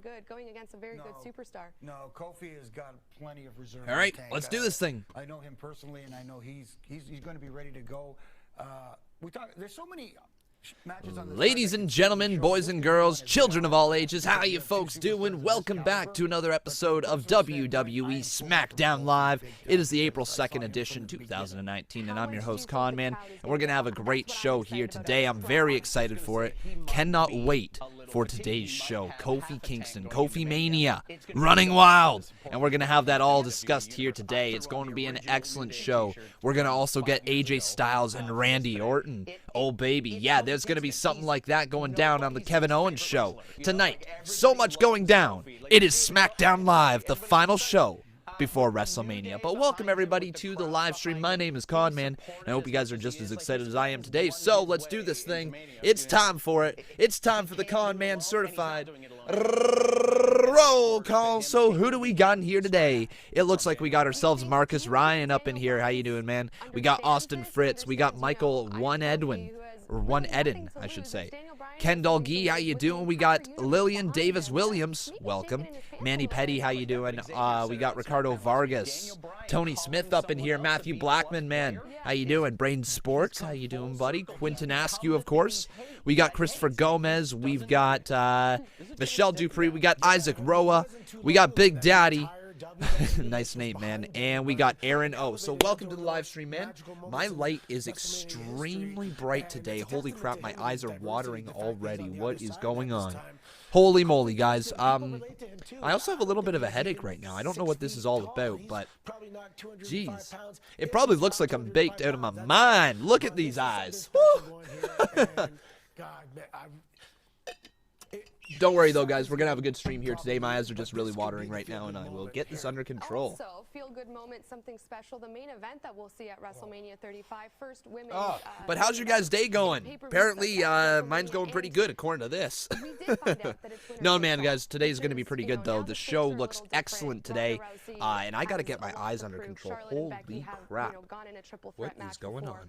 good, going against a very good superstar. No, Kofi has got plenty of reserve. All right, let's do this thing. I know him personally, and I know he's going to be ready to go. There's so many matches on this. Ladies and gentlemen, boys and girls, children of all ages, how you folks doing? Welcome back to another episode of WWE Smackdown Live. It is the April 2nd edition, 2019, and I'm your host, Conman, and we're going to have a great show here today. I'm very excited for it. Cannot wait for today's show. Kofi Kingston, Kofi Mania, running wild. And we're going to have that all discussed here today. It's going to be an excellent show. We're going to also get AJ Styles and Randy Orton. Oh, baby. Yeah, there's going to be something like that going down on the Kevin Owens show. Tonight, so much going down. It is Smackdown Live, the final show before WrestleMania. But welcome everybody to the live stream. My name is Conman, and I hope you guys are just as excited as I am today. So let's do this thing. It's time for it. It's time for the Conman certified roll call. So who do we got in here today? It looks like we got ourselves Marcus Ryan up in here. How you doing, man? We got Austin Fritz. We got Michael One Eden, I should say. Kendall Gee, how you doing? We got Lillian Davis Williams, welcome. Manny Petty, how you doing? We got Ricardo Vargas. Tony Smith up in here. Matthew Blackman, man, how you doing? Brain Sports, how you doing, buddy? Quinton Askew, of course. We got Christopher Gomez. We've got Michelle Dupree. We got Isaac Roa. We got Big Daddy. Nice name, man. And we got Aaron O. So welcome to the live stream, man. My light is extremely bright today. Holy crap, my eyes are watering already. What is going on? Holy moly, guys. I also have a little bit of a headache right now. I don't know what this is all about, but jeez. It probably looks like I'm baked out of my mind. Look at these eyes. Don't worry, though, guys. We're going to have a good stream here today. My eyes are just really watering right now, and I will get this under control. Also, feel-good moment, something special. The main event that we'll see at WrestleMania 35, first women's... But how's your guys' day going? Apparently, mine's going pretty good, according to this. No, man, guys, today's going to be pretty good, though. The show looks excellent today, and I got to get my eyes under control. Holy crap. What is going on?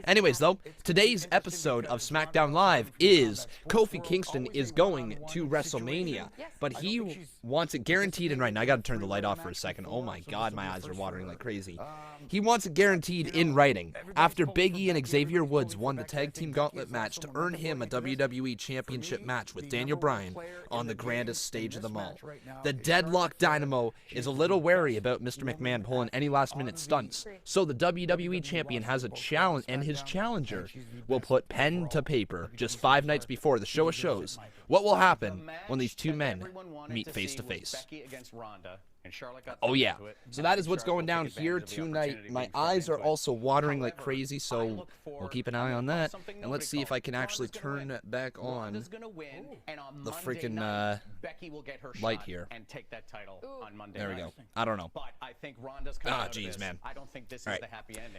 Anyways, though, today's episode of Smackdown Live is Kofi Kingston is going to WrestleMania, but he wants it guaranteed, and right now I gotta turn the light off for a second. Oh my god, my eyes are watering like crazy. He wants it guaranteed in writing after Big E and Xavier Woods won the Tag Team Gauntlet Match to earn him a WWE Championship match with Daniel Bryan on the grandest stage of them all. The Dreadlocked Dynamo is a little wary about Mr. McMahon pulling any last-minute stunts, so the WWE Champion has a challenge, and his challenger will put pen to paper just 5 nights before the show of shows what will happen when these two men meet face to face. Oh yeah, so that is what's going down here tonight. My eyes are also watering like crazy, so we'll keep an eye on that. And let's see if I can actually turn back on the freaking light here. There we go. I don't know. Ah, jeez, man. Alright.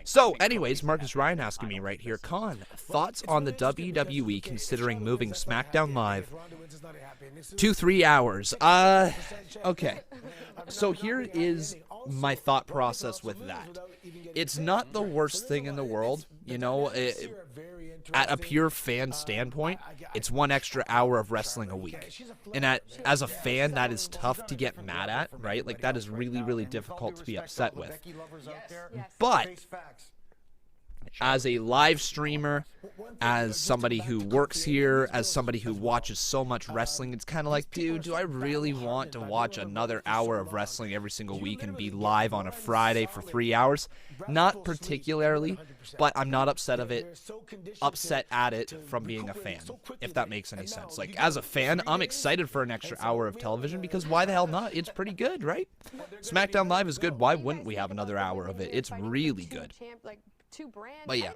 So, anyways, Marcus Ryan asking me right here, Con, thoughts on the WWE considering moving SmackDown Live to 3 hours? Okay. So here is my thought process with that. It's not the worst thing in the world, you know, at a pure fan standpoint. It's 1 extra hour of wrestling a week. And as a fan, that is tough to get mad at, right? Like, that is really, really difficult to be upset with. But as a live streamer, as somebody who works here, as somebody who watches so much wrestling, it's kind of like, dude, do I really want to watch another hour of wrestling every single week and be live on a Friday for 3 hours? Not particularly, but I'm not upset at it from being a fan, if that makes any sense. Like, as a fan, I'm excited for an extra hour of television because why the hell not? It's pretty good, right? SmackDown Live is good. Why wouldn't we have another hour of it? It's really good. But yeah.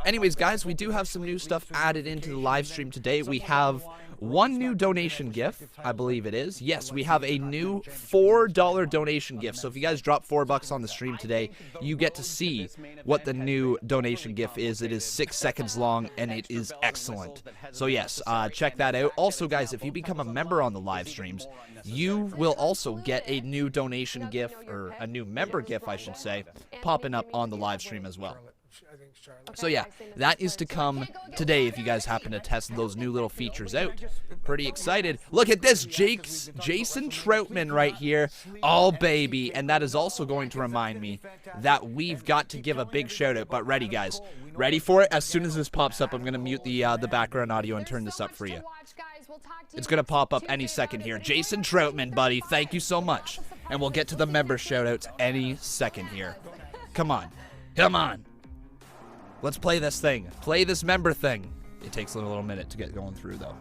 Anyways, guys, we do have some new stuff added into the live stream today. We have 1 new donation gift, I believe it is. Yes, we have a new $4 donation gift. So if you guys drop $4 on the stream today, you get to see what the new donation gift is. It is 6 seconds long, and it is excellent. So yes, check that out. Also, guys, if you become a member on the live streams, you will also get a new donation gift, or a new member gift, I should say, popping up on the live stream as well. I think Charlotte. So yeah, that is to come today if you guys happen to test those new little features out. Pretty excited. Look at this, Jason Troutman right here. Oh, baby. And that is also going to remind me that we've got to give a big shout out. But ready, guys. Ready for it? As soon as this pops up, I'm going to mute the background audio and turn this up for you. It's going to pop up any second here. Jason Troutman, buddy, thank you so much. And we'll get to the member shout outs any second here. Come on. Come on. Let's play this thing. Play this member thing. It takes a little minute to get going through, though.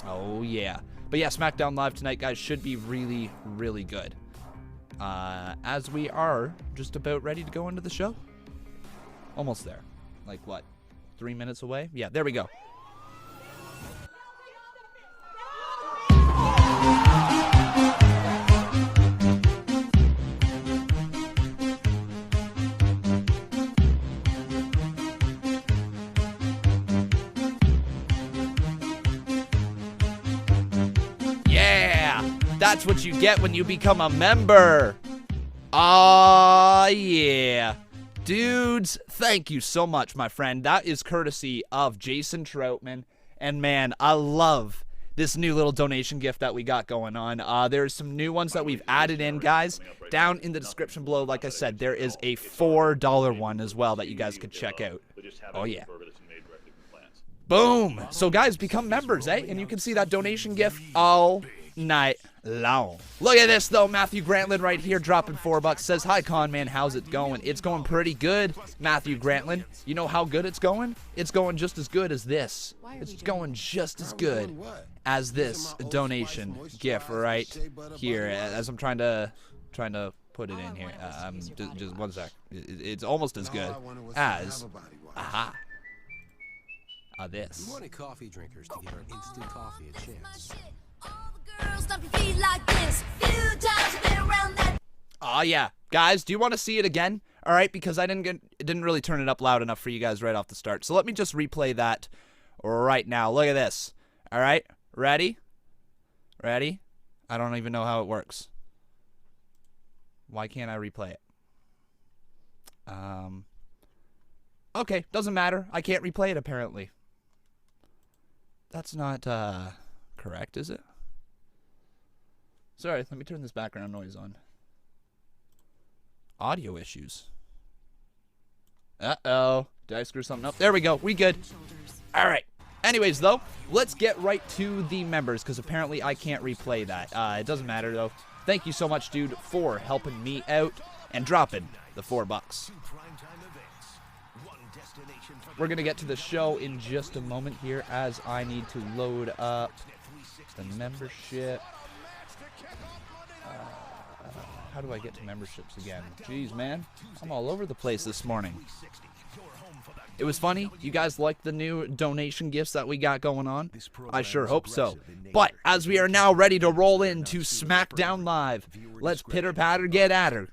Oh, yeah. But yeah, Smackdown Live tonight, guys, should be really, really good. As we are just about ready to go into the show. Almost there. Like, what? 3 minutes away? Yeah, there we go. That's what you get when you become a member. Ah, yeah. Dudes, thank you so much, my friend. That is courtesy of Jason Troutman. And man, I love this new little donation gift that we got going on. There's some new ones that we've added in, guys. Down in the description below, like I said, there is a $4 one as well that you guys could check out. Oh, yeah. Boom. So, guys, become members, eh? And you can see that donation gift all night long. Look at this, though. Matthew Grantland right here dropping $4. Says, hi, Conman. How's it going? It's going pretty good, Matthew Grantland. You know how good it's going? It's going just as good as this. It's going just as good as this donation gift right here. As I'm trying to put it in here. Just 1 sec. It's almost as good as this. We wanted coffee drinkers to give our instant coffee a chance. Oh yeah, guys, do you want to see it again? All right, because I didn't really turn it up loud enough for you guys right off the start. So let me just replay that right now. Look at this. All right, ready? Ready? I don't even know how it works. Why can't I replay it? Okay, doesn't matter. I can't replay it apparently. That's not correct, is it? Sorry, let me turn this background noise on. Audio issues. Uh-oh. Did I screw something up? There we go. We good. All right. Anyways, though, let's get right to the members, because apparently I can't replay that. It doesn't matter, though. Thank you so much, dude, for helping me out and dropping the $4. We're going to get to the show in just a moment here, as I need to load up the membership. How do I get to memberships again? Jeez, man. I'm all over the place this morning. It was funny. You guys like the new donation gifts that we got going on? I sure hope so. But as we are now ready to roll into Smackdown Live, let's pitter-patter get at her.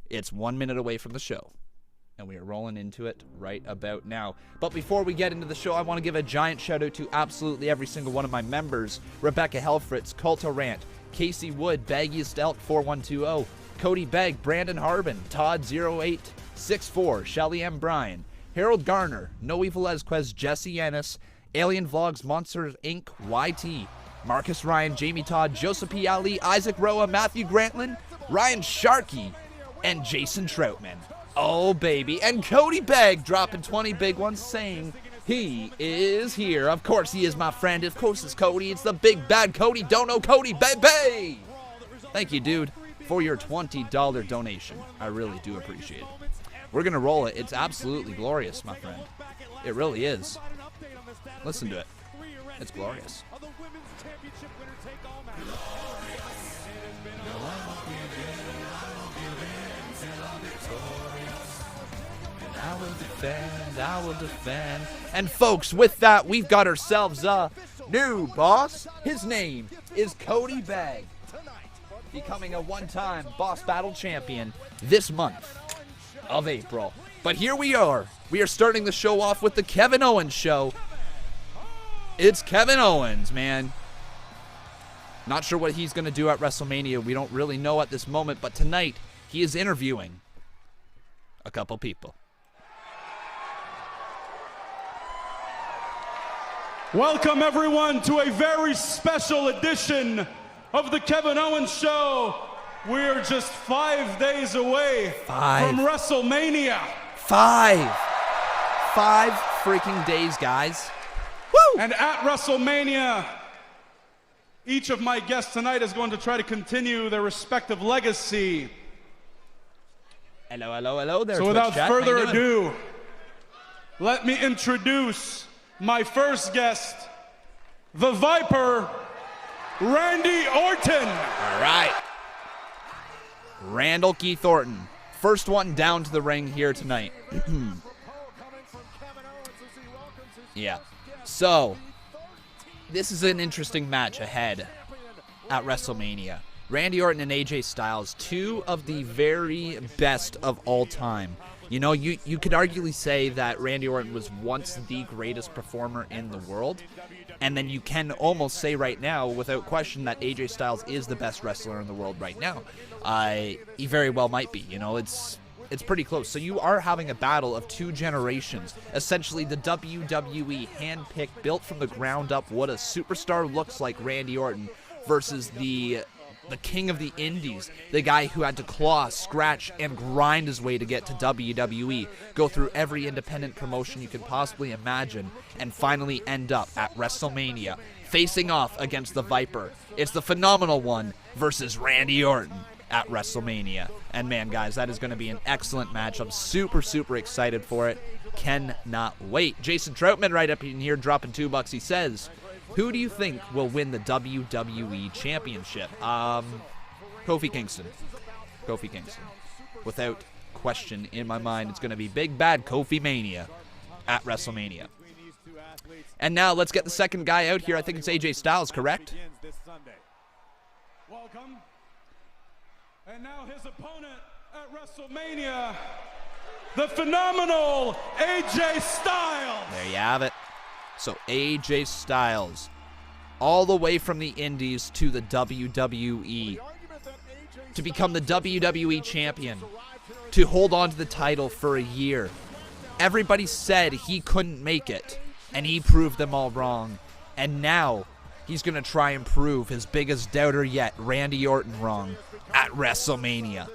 It's 1 minute away from the show, and we are rolling into it right about now. But before we get into the show, I want to give a giant shout-out to absolutely every single one of my members. Rebecca Helfritz, Culto Rant, Casey Wood, Baggy Stelk 4120, Cody Begg, Brandon Harbin, Todd 0864, Shelly M. Bryan, Harold Garner, No Evil Esquez, Jesse Ennis, Alien Vlogs, Monsters Inc., YT, Marcus Ryan, Jamie Todd, Joseph P. Ali, Isaac Roa, Matthew Grantland, Ryan Sharkey, and Jason Troutman. Oh, baby. And Cody Begg dropping 20 big ones saying he is here. Of course he is, my friend. Of course it's Cody. It's the big bad Cody. Don't know Cody, baby. Thank you, dude, for your $20 donation. I really do appreciate it. We're going to roll it. It's absolutely glorious, my friend. It really is. Listen to it. It's glorious. I will defend, I will defend. And folks, with that, we've got ourselves a new boss. His name is Cody Begg, becoming a one-time Boss Battle champion this month of April. But here we are. We are starting the show off with the Kevin Owens show. It's Kevin Owens, man. Not sure what he's going to do at WrestleMania. We don't really know at this moment, but tonight he is interviewing a couple people. Welcome everyone to a very special edition of the Kevin Owens Show. We're just 5 days away from WrestleMania. 5 freaking days, guys. Woo! And at WrestleMania, each of my guests tonight is going to try to continue their respective legacy. Hello there. So without further ado, let me introduce my first guest, the Viper, Randy Orton. All right. Randall Keith Orton. First one down to the ring here tonight. Yeah. So, this is an interesting match ahead at WrestleMania. Randy Orton and AJ Styles, two of the very best of all time. You know, you could arguably say that Randy Orton was once the greatest performer in the world. And then you can almost say right now, without question, that AJ Styles is the best wrestler in the world right now. He very well might be. You know, it's pretty close. So you are having a battle of two generations. Essentially, the WWE handpicked, built from the ground up, what a superstar looks like, Randy Orton, versus the king of the indies, the guy who had to claw, scratch, and grind his way to get to WWE, go through every independent promotion you can possibly imagine, and finally end up at WrestleMania, facing off against the Viper. It's the Phenomenal One versus Randy Orton at WrestleMania. And man, guys, that is going to be an excellent match. I'm super, super excited for it. Cannot wait. Jason Troutman right up in here dropping $2. He says, who do you think will win the WWE Championship? Kofi Kingston. Kofi Kingston. Without question in my mind, it's going to be Big Bad Kofi Mania at WrestleMania. And now let's get the second guy out here. I think it's AJ Styles, correct? Welcome. And now his opponent at WrestleMania, the phenomenal AJ Styles. There you have it. So AJ Styles, all the way from the Indies to the WWE, to become the WWE Champion, to hold on to the title for a year. Everybody said he couldn't make it, and he proved them all wrong. And now he's going to try and prove his biggest doubter yet, Randy Orton, wrong at WrestleMania.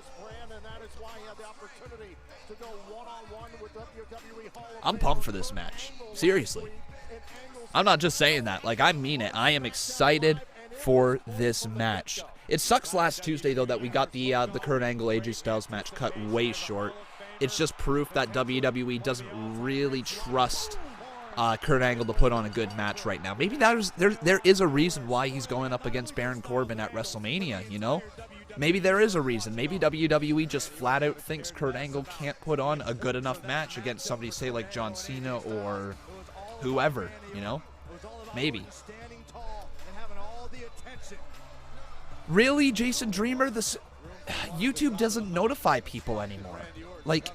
I'm pumped for this match. Seriously. I'm not just saying that. Like, I mean it. I am excited for this match. It sucks last Tuesday, though, that we got the Kurt Angle AJ Styles match cut way short. It's just proof that WWE doesn't really trust Kurt Angle to put on a good match right now. Maybe there is a reason why he's going up against Baron Corbin at WrestleMania, you know? Maybe there is a reason. Maybe WWE just flat out thinks Kurt Angle can't put on a good enough match against somebody, say, like John Cena or whoever, you know? Maybe. Really, Jason Dreamer? This YouTube doesn't notify people anymore. Like,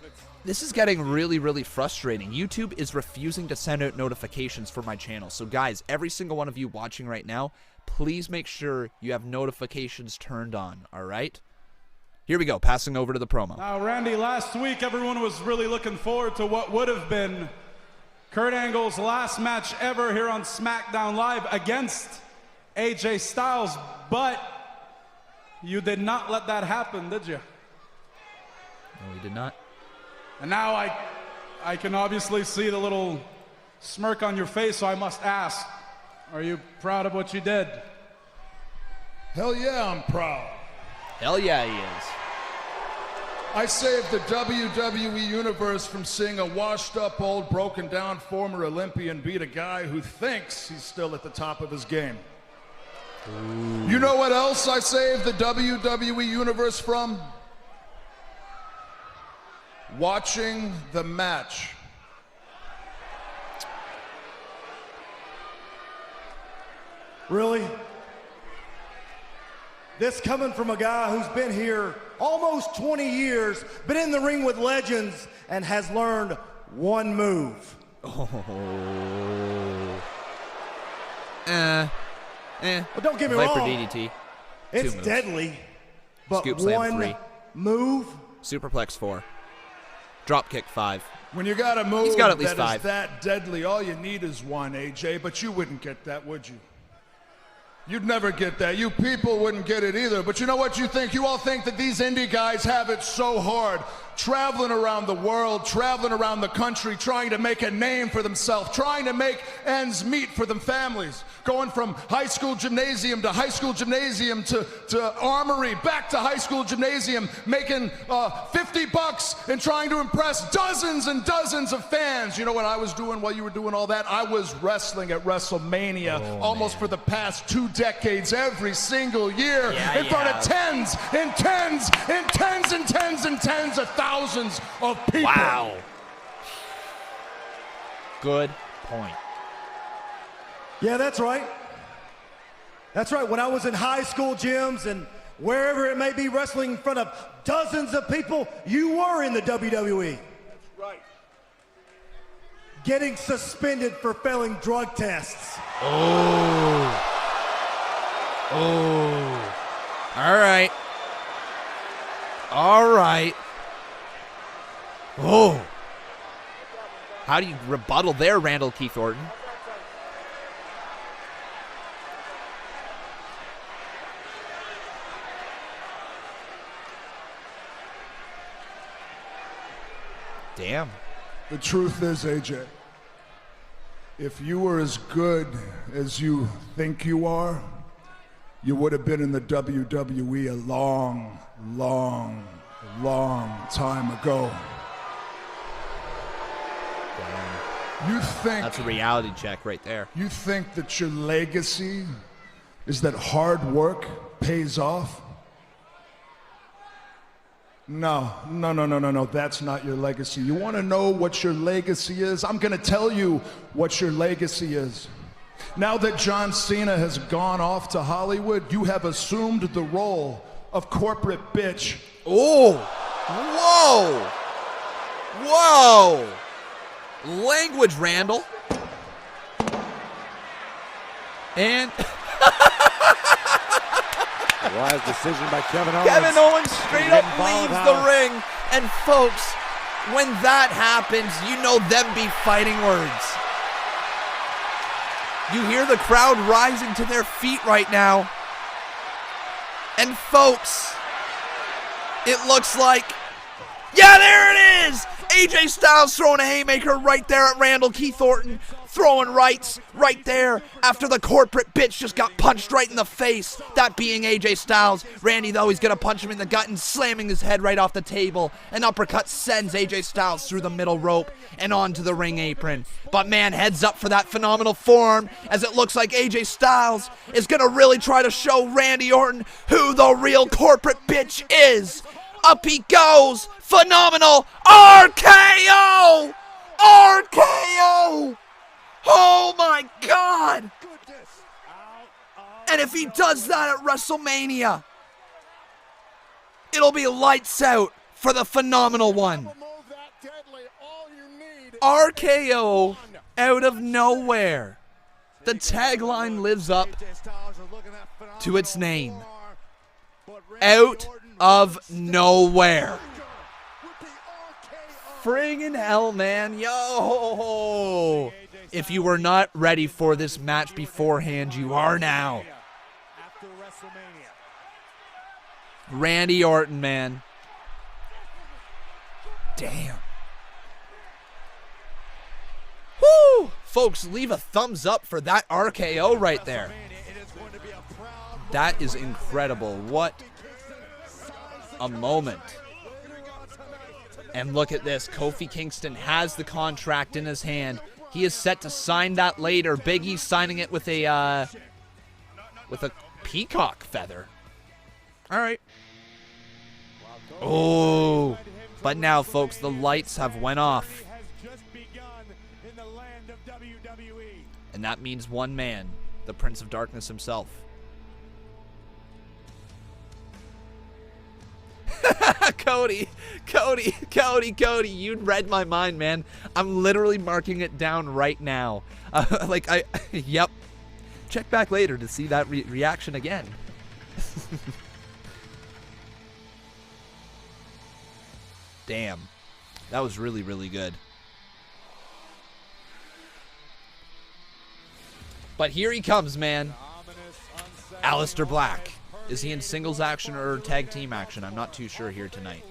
this is getting really, really frustrating. YouTube is refusing to send out notifications for my channel. So guys, every single one of you watching right now, please make sure you have notifications turned on, all right? Here we go, passing over to the promo. Now, Randy, last week everyone was really looking forward to what would have been Kurt Angle's last match ever here on Smackdown Live against AJ Styles, but you did not let that happen, did you? No, we did not. And now I can obviously see the little smirk on your face, so I must ask, are you proud of what you did? Hell yeah, I'm proud. Hell yeah, he is. I saved the WWE Universe from seeing a washed-up, old, broken-down former Olympian beat a guy who thinks he's still at the top of his game. Ooh. You know what else I saved the WWE Universe from? Watching the match. Really? This coming from a guy who's been here almost 20 years, been in the ring with legends, and has learned one move. Oh. Well, don't get me Viper wrong. DDT. It's deadly, but Scoop slam one 3. move. Superplex 4. Dropkick 5. When you got a move He's got at least that 5. is that deadly, all you need is one, AJ, but you wouldn't get that, would you? You'd never get that. You people wouldn't get it either. But you know what you think? You all think that these indie guys have it so hard, traveling around the world, traveling around the country, trying to make a name for themselves, trying to make ends meet for them families, going from high school gymnasium to high school gymnasium to armory, back to high school gymnasium, making $50 and trying to impress dozens and dozens of fans. You know what I was doing while you were doing all that? I was wrestling at WrestleMania almost for the past 2 decades, every single year, in front of tens and tens and tens and tens and tens of thousands of people. Wow. Good point. Yeah, that's right. That's right. When I was in high school gyms and wherever it may be, wrestling in front of dozens of people, you were in the WWE. That's right. Getting suspended for failing drug tests. Oh. Oh. All right. All right. Oh. How do you rebuttal there, Randall Keith Orton? Damn. The truth is, AJ, if you were as good as you think you are, you would have been in the WWE a long, long, long time ago. Damn. You think That's a reality check right there. You think that your legacy is that hard work pays off? No, that's not your legacy. You want to know what your legacy is? I'm going to tell you what your legacy is. Now that John Cena has gone off to Hollywood, you have assumed the role of corporate bitch. Oh! Whoa! Whoa! Language, Randall. And Wise decision by Kevin Owens. Kevin Owens straight up leaves the ring. And folks, when that happens, you know them be fighting words. You hear the crowd rising to their feet right now. And folks, it looks like, yeah, there it is! AJ Styles throwing a haymaker right there at Randall Keith Orton, throwing rights right there after the corporate bitch just got punched right in the face, that being AJ Styles. Randy, though, he's going to punch him in the gut and slamming his head right off the table. An uppercut sends AJ Styles through the middle rope and onto the ring apron. But man, heads up for that phenomenal forearm, as it looks like AJ Styles is going to really try to show Randy Orton who the real corporate bitch is. Up he goes. Phenomenal RKO! RKO! Oh my God! And if he does that at WrestleMania, it'll be lights out for the phenomenal one. RKO out of nowhere. The tagline lives up to its name. Out of nowhere. Friggin' hell, man. Yo! If you were not ready for this match beforehand, you are now. Randy Orton, man. Damn. Woo! Folks, leave a thumbs up for that RKO right there. That is incredible. What a moment. And look at this. Kofi Kingston has the contract in his hand. He is set to sign that later. Big E signing it with a peacock feather. All right. Oh, but now, folks, the lights have went off. And that means one man, the Prince of Darkness himself. Cody, you read my mind, man. I'm literally marking it down right now. Yep. Check back later to see that reaction again. Damn. That was really, really good. But here he comes, man. Aleister Black. Is he in singles action or tag team action? I'm not too sure here tonight.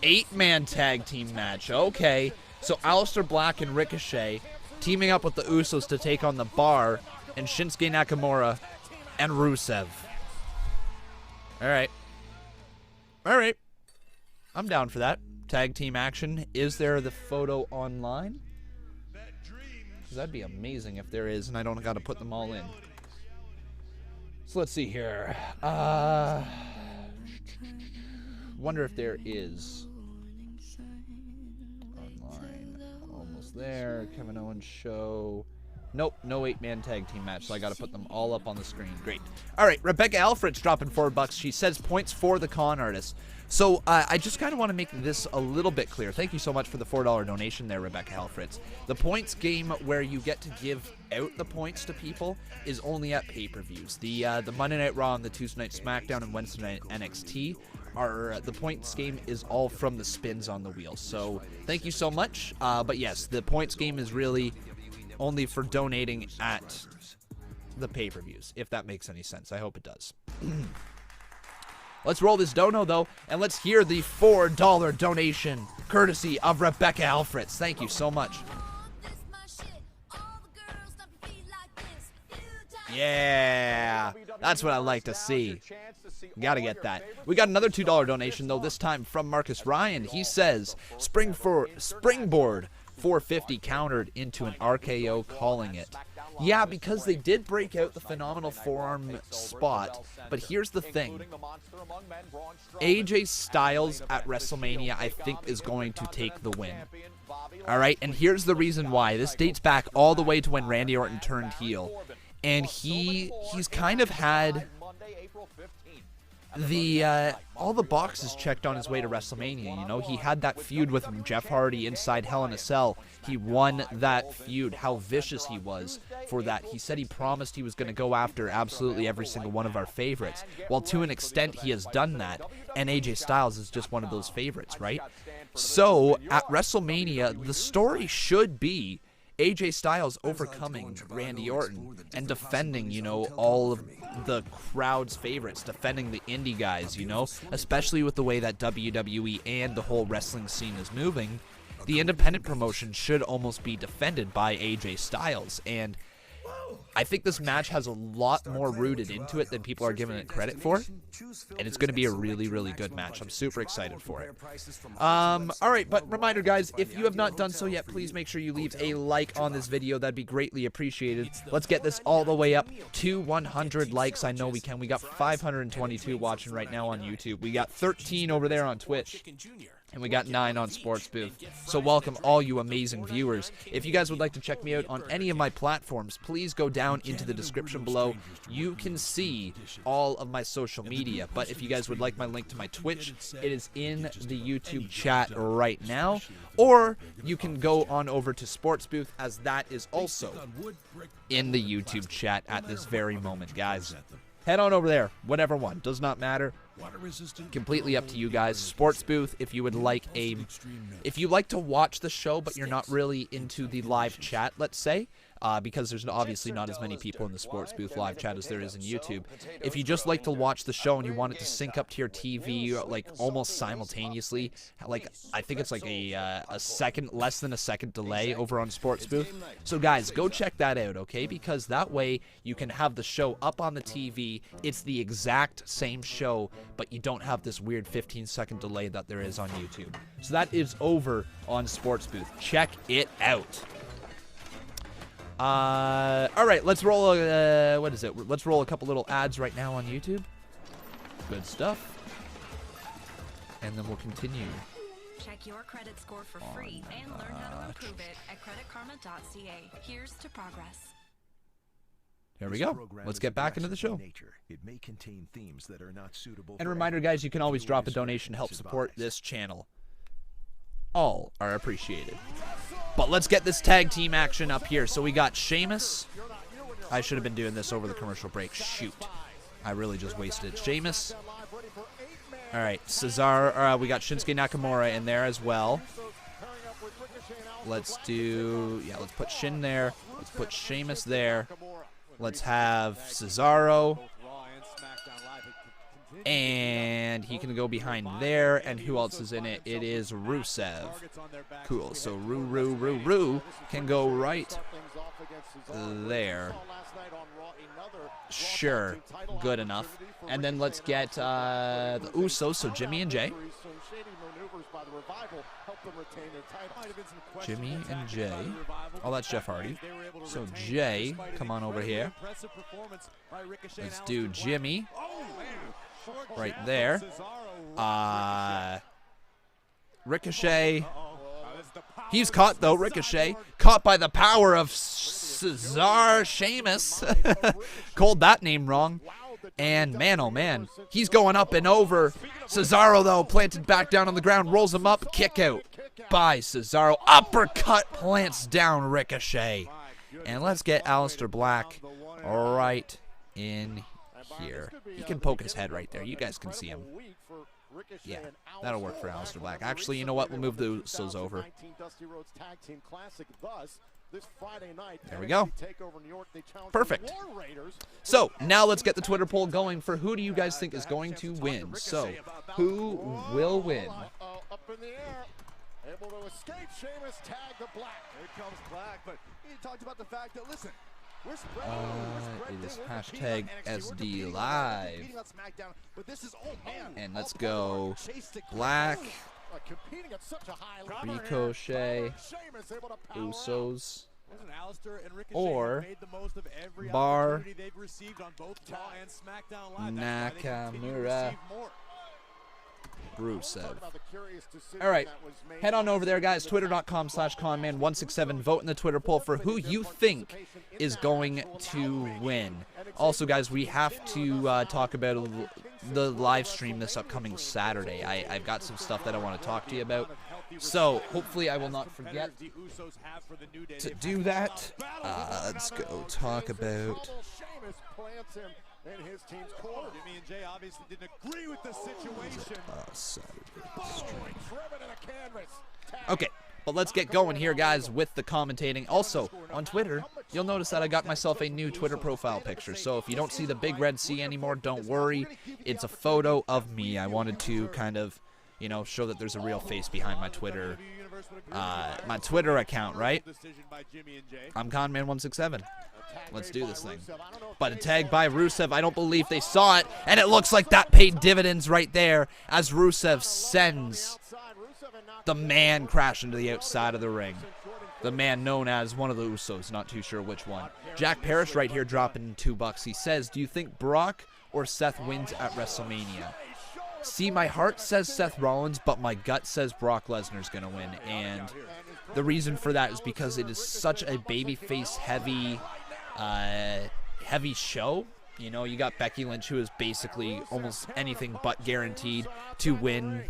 8-man tag team match. Okay. So Aleister Black and Ricochet teaming up with the Usos to take on the Bar and Shinsuke Nakamura and Rusev. All right. All right. I'm down for that. Tag team action. Is there the photo online? Because that'd be amazing if there is, and I don't got to put them all in. So let's see here. Wonder if there is. Online. Almost there. Kevin Owens show. Nope, no 8-man tag team match, so I got to put them all up on the screen. Great. All right, Rebecca Alfred's dropping $4. She says points for the con artist. So I just kind of want to make this a little bit clear. Thank you so much for the $4 donation there, Rebecca Alfred's. The points game where you get to give out the points to people is only at pay-per-views. The Monday Night Raw and the Tuesday Night Smackdown and Wednesday Night NXT are the points game is all from the spins on the wheel. So thank you so much. But yes, the points game is really only for donating at the pay-per-views, if that makes any sense. I hope it does. Let's roll this dono, though, and let's hear the $4 donation, courtesy of Rebecca Alfreds. Thank you so much. Yeah, that's what I like to see. Gotta get that. We got another $2 donation, though, this time from Marcus Ryan. He says, Springboard 450 countered into an RKO, calling it. Yeah, because they did break out the phenomenal forearm spot, but here's the thing. AJ Styles at WrestleMania, I think, is going to take the win. All right, and here's the reason why. This dates back all the way to when Randy Orton turned heel, and he's kind of had all the boxes checked on his way to WrestleMania. You know, he had that feud with Jeff Hardy inside Hell in a Cell. He won that feud. How vicious he was for that. He said he promised he was going to go after absolutely every single one of our favorites. Well, to an extent, he has done that, and AJ Styles is just one of those favorites, right? So at WrestleMania, the story should be AJ Styles overcoming Randy Orton and defending, you know, all of the crowd's favorites, defending the indie guys, you know, especially with the way that WWE and the whole wrestling scene is moving. The independent promotion should almost be defended by AJ Styles, and I think this match has a lot more rooted into it than people are giving it credit for, and it's going to be a really, really good match. I'm super excited for it. All right, but reminder, guys, if you have not done so yet, please make sure you leave a like on this video. That'd be greatly appreciated. Let's get this all the way up to 100 likes. I know we can. We got 522 watching right now on YouTube. We got 13 over there on Twitch. And we got 9 on Sports Booth. So welcome all you amazing viewers. If you guys would like to check me out on any of my platforms, please go down into the description below. You can see all of my social media. But if you guys would like my link to my Twitch, it is in the YouTube chat right now. Or you can go on over to Sports Booth, as that is also in the YouTube chat at this very moment, guys. Head on over there, whatever one, does not matter. Completely up to you guys. Sports Booth, if you would like if you like to watch the show but you're not really into the live chat, let's say, because there's obviously not as many people in the Sports Booth live chat as there is in YouTube. If you just like to watch the show and you want it to sync up to your TV like almost simultaneously, like I think it's like a second, less than a second delay over on Sports Booth. So guys, go check that out, okay? Because that way you can have the show up on the TV. It's the exact same show, but you don't have this weird 15-second delay that there is on YouTube. So that is over on Sports Booth. Check it out. All right, let's roll what is it? Let's roll a couple little ads right now on YouTube. Good stuff. And then we'll continue. Check your credit score for free and learn how to improve it at creditkarma.ca. Here's to progress. Here we go. Let's get back into the show. And a reminder, guys, you can always drop a donation to help support this channel. All are appreciated. But let's get this tag team action up here. So we got Sheamus. I should have been doing this over the commercial break. Shoot. I really just wasted it. Sheamus All right, Cesaro. We got Shinsuke Nakamura in there as well. Let's put Shin there. Let's put Sheamus there. Let's have Cesaro. And he can go behind there. And who else is in it? It is Rusev. Cool. So Ru can go right there. Sure. Good enough. And then let's get the Usos, so Jimmy and Jay. Jimmy and Jay. Oh, that's Jeff Hardy. So Jay, come on over here. Let's do Jimmy. Right there. Ricochet. He's caught, though. Ricochet. Caught by the power of Cesar Sheamus. Called that name wrong. And man, oh man, he's going up and over. Cesaro, though, planted back down on the ground, rolls him up, kick out by Cesaro. Uppercut plants down Ricochet. And let's get Aleister Black right in here. He can poke his head right there. You guys can see him. Yeah, that'll work for Aleister Black. Actually, you know what? We'll move the Usos over. There we go. Perfect. So, now let's get the Twitter poll going for who do you guys think is going to win. So, who will win? Up in the air. Able to escape Sheamus, tag the Black. Here comes Black, but he talked about the fact that, listen, we're spread it is hashtag SD Live. And let's go Black, Ricochet, Usos, or Bar, Nakamura, Rusev. All right, head on over there, guys. Twitter.com/Conman167. Vote in the Twitter poll for who you think is going to win. Also, guys, we have to talk about the live stream this upcoming Saturday. I've got some stuff that I want to talk to you about. So, hopefully I will not forget to do that. Let's go talk about... And his team's core. Jimmy and Jay obviously didn't agree with the situation. Okay, but let's get going here, guys, with the commentating. Also, on Twitter, you'll notice that I got myself a new Twitter profile picture. So if you don't see the big red C anymore, don't worry. It's a photo of me. I wanted to kind of, you know, show that there's a real face behind my Twitter account, right? I'm Conman167. Let's do this thing. But a tag by Rusev, I don't believe they saw it, and it looks like that paid dividends right there as Rusev sends the man crashing to the outside of the ring. The man known as one of the Usos, not too sure which one. Jack Parrish right here dropping $2. He says, do you think Brock or Seth wins at WrestleMania? See, my heart says Seth Rollins, but my gut says Brock Lesnar's going to win. And the reason for that is because it is such a babyface heavy show. You know, you got Becky Lynch, who is basically almost anything but guaranteed to win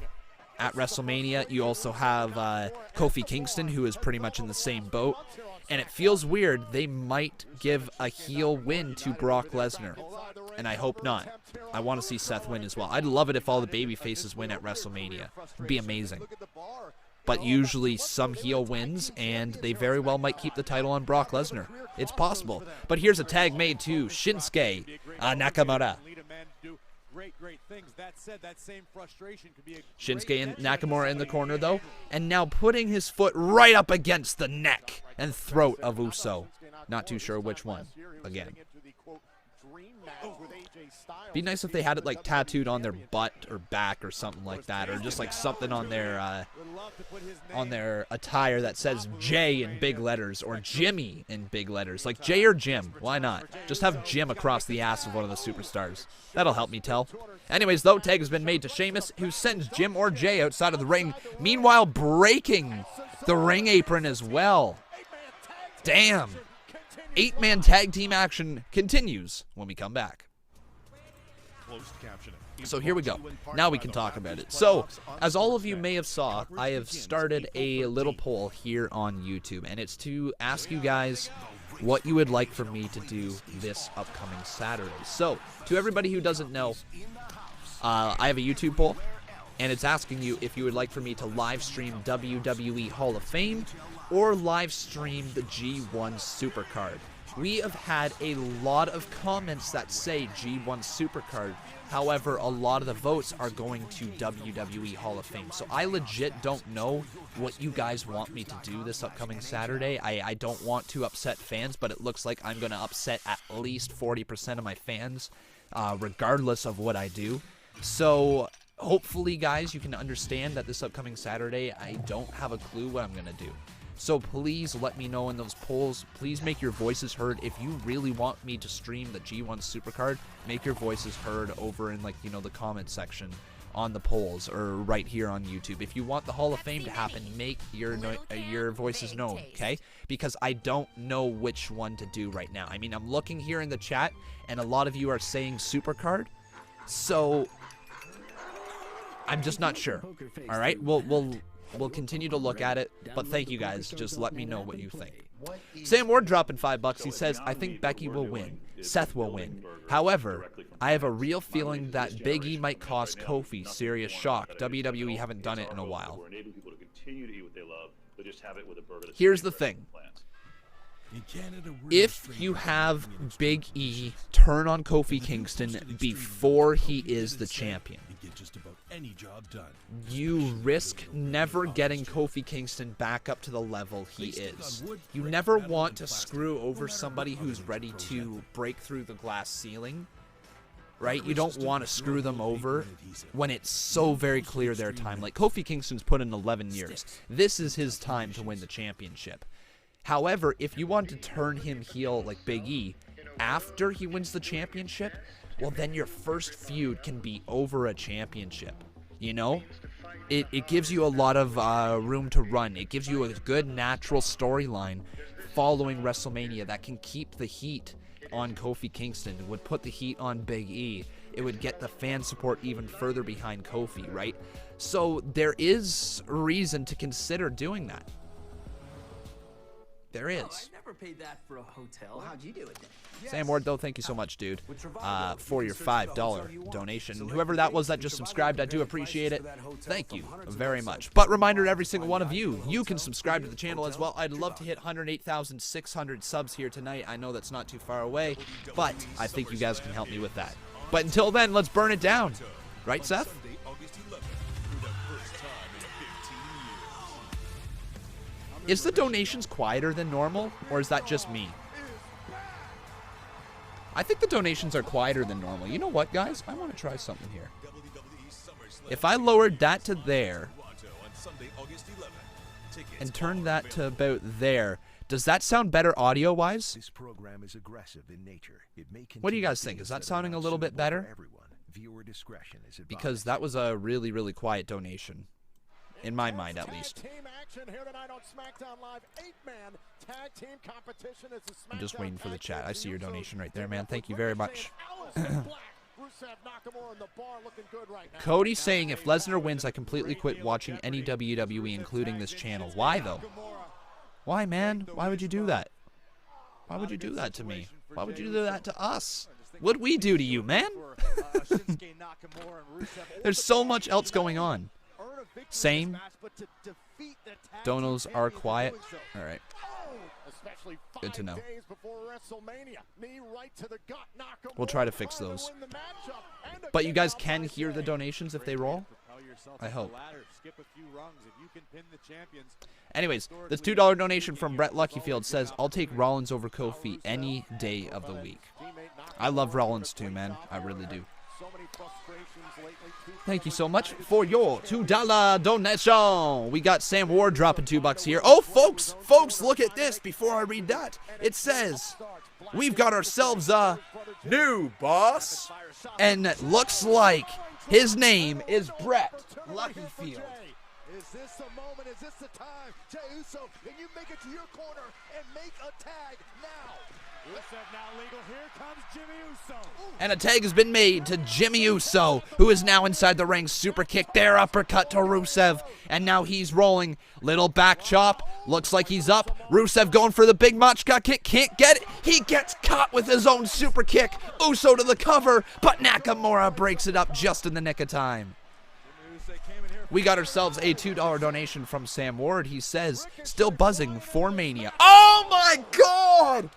at WrestleMania. You also have Kofi Kingston, who is pretty much in the same boat. And it feels weird. They might give a heel win to Brock Lesnar. And I hope not. I want to see Seth win as well. I'd love it if all the baby faces win at WrestleMania. It'd be amazing. But usually some heel wins, and they very well might keep the title on Brock Lesnar. It's possible. But here's a tag made to Shinsuke Nakamura. Shinsuke and Nakamura in the corner, though, and now putting his foot right up against the neck and throat of Uso. Not too sure which one, again. Be nice if they had it like tattooed on their butt or back or something like that, or just like something on their attire that says J in big letters or Jimmy in big letters, like J or Jim. Why not? Just have Jim across the ass of one of the superstars. That'll help me tell. Anyways, though, tag has been made to Sheamus, who sends Jim or Jay outside of the ring, meanwhile breaking the ring apron as well. Damn. 8-man tag team action continues when we come back. So here we go. Now we can talk about it. So, as all of you may have saw, I have started a little poll here on YouTube, and it's to ask you guys what you would like for me to do this upcoming Saturday. So, to everybody who doesn't know, I have a YouTube poll, and it's asking you if you would like for me to live stream WWE Hall of Fame or live stream the G1 Supercard. We have had a lot of comments that say G1 Supercard. However, a lot of the votes are going to WWE Hall of Fame. So I legit don't know what you guys want me to do this upcoming Saturday. I don't want to upset fans, but it looks like I'm going to upset at least 40% of my fans, regardless of what I do. So hopefully, guys, you can understand that this upcoming Saturday, I don't have a clue what I'm going to do. So please let me know in those polls. Please make your voices heard. If you really want me to stream the G1 Supercard, make your voices heard over in, like, you know, the comment section on the polls or right here on YouTube. If you want the Hall of Fame to happen, make your voices known, okay? Because I don't know which one to do right now. I mean, I'm looking here in the chat, and a lot of you are saying Supercard, so I'm just not sure. All right, we'll continue to look at it, but thank you guys. Just let me know what you think. Sam Ward dropping $5. He says, I think Becky will win. Seth will win. However, I have a real feeling that Big E might cause Kofi serious shock. WWE haven't done it in a while. Here's the thing. If you have Big E turn on Kofi Kingston before he is the champion, you risk never getting Kofi Kingston back up to the level he is. You never want to screw over somebody who's ready to break through the glass ceiling, right? You don't want to screw them over when it's so very clear their time. Like, Kofi Kingston's put in 11 years. This is his time to win the championship. However, if you want to turn him heel like Big E after he wins the championship, well, then your first feud can be over a championship, you know? It gives you a lot of room to run. It gives you a good natural storyline following WrestleMania that can keep the heat on Kofi Kingston. It would put the heat on Big E. It would get the fan support even further behind Kofi, right? So there is reason to consider doing that. There is. I never paid that for a hotel. Well, how'd you do it then? Sam Ward, though, thank you so much, dude, for your $5 donation. Whoever that was that just subscribed, I do appreciate it. Thank you very much. But reminder to every single one of you, you can subscribe to the channel as well. I'd love to hit 108,600 subs here tonight. I know that's not too far away, but I think you guys can help me with that. But until then, let's burn it down. Right, Seth? Is the donations quieter than normal, or is that just me? I think the donations are quieter than normal. You know what, guys? I want to try something here. If I lowered that to there and turned that to about there, does that sound better audio-wise? What do you guys think? Is that sounding a little bit better? Because that was a really, really quiet donation. In my mind, at least. I'm just waiting for the chat. I see your donation right there, man. Thank you very much. Cody saying, if Lesnar wins, I completely quit watching any WWE, including this channel. Why, though? Why, man? Why would you do that? Why would you do that to me? Why would you do that to us? What'd we do to you, man? There's so much else going on. Same. Donos are quiet. All right. Good to know. We'll try to fix those. But you guys can hear the donations if they roll? I hope. Anyways, this $2 donation from Brett Luckyfield says, I'll take Rollins over Kofi any day of the week. I love Rollins too, man. I really do. Thank you so much for your $2 donation. We got Sam Ward dropping $2 here. Oh, folks, look at this before I read that. It says, we've got ourselves a new boss. And it looks like his name is Brett Luckyfield. Is this the moment? Is this the time? Jey Uso, can you make it to your corner and make a tag now? Rusev now legal. Here comes Jimmy Uso. And a tag has been made to Jimmy Uso, who is now inside the ring. Super kick there, uppercut to Rusev. And now he's rolling. Little back chop. Looks like he's up. Rusev going for the big Machka kick. Can't get it. He gets caught with his own super kick. Uso to the cover, but Nakamura breaks it up just in the nick of time. We got ourselves a $2 donation from Sam Ward. He says, still buzzing for Mania. Oh my God!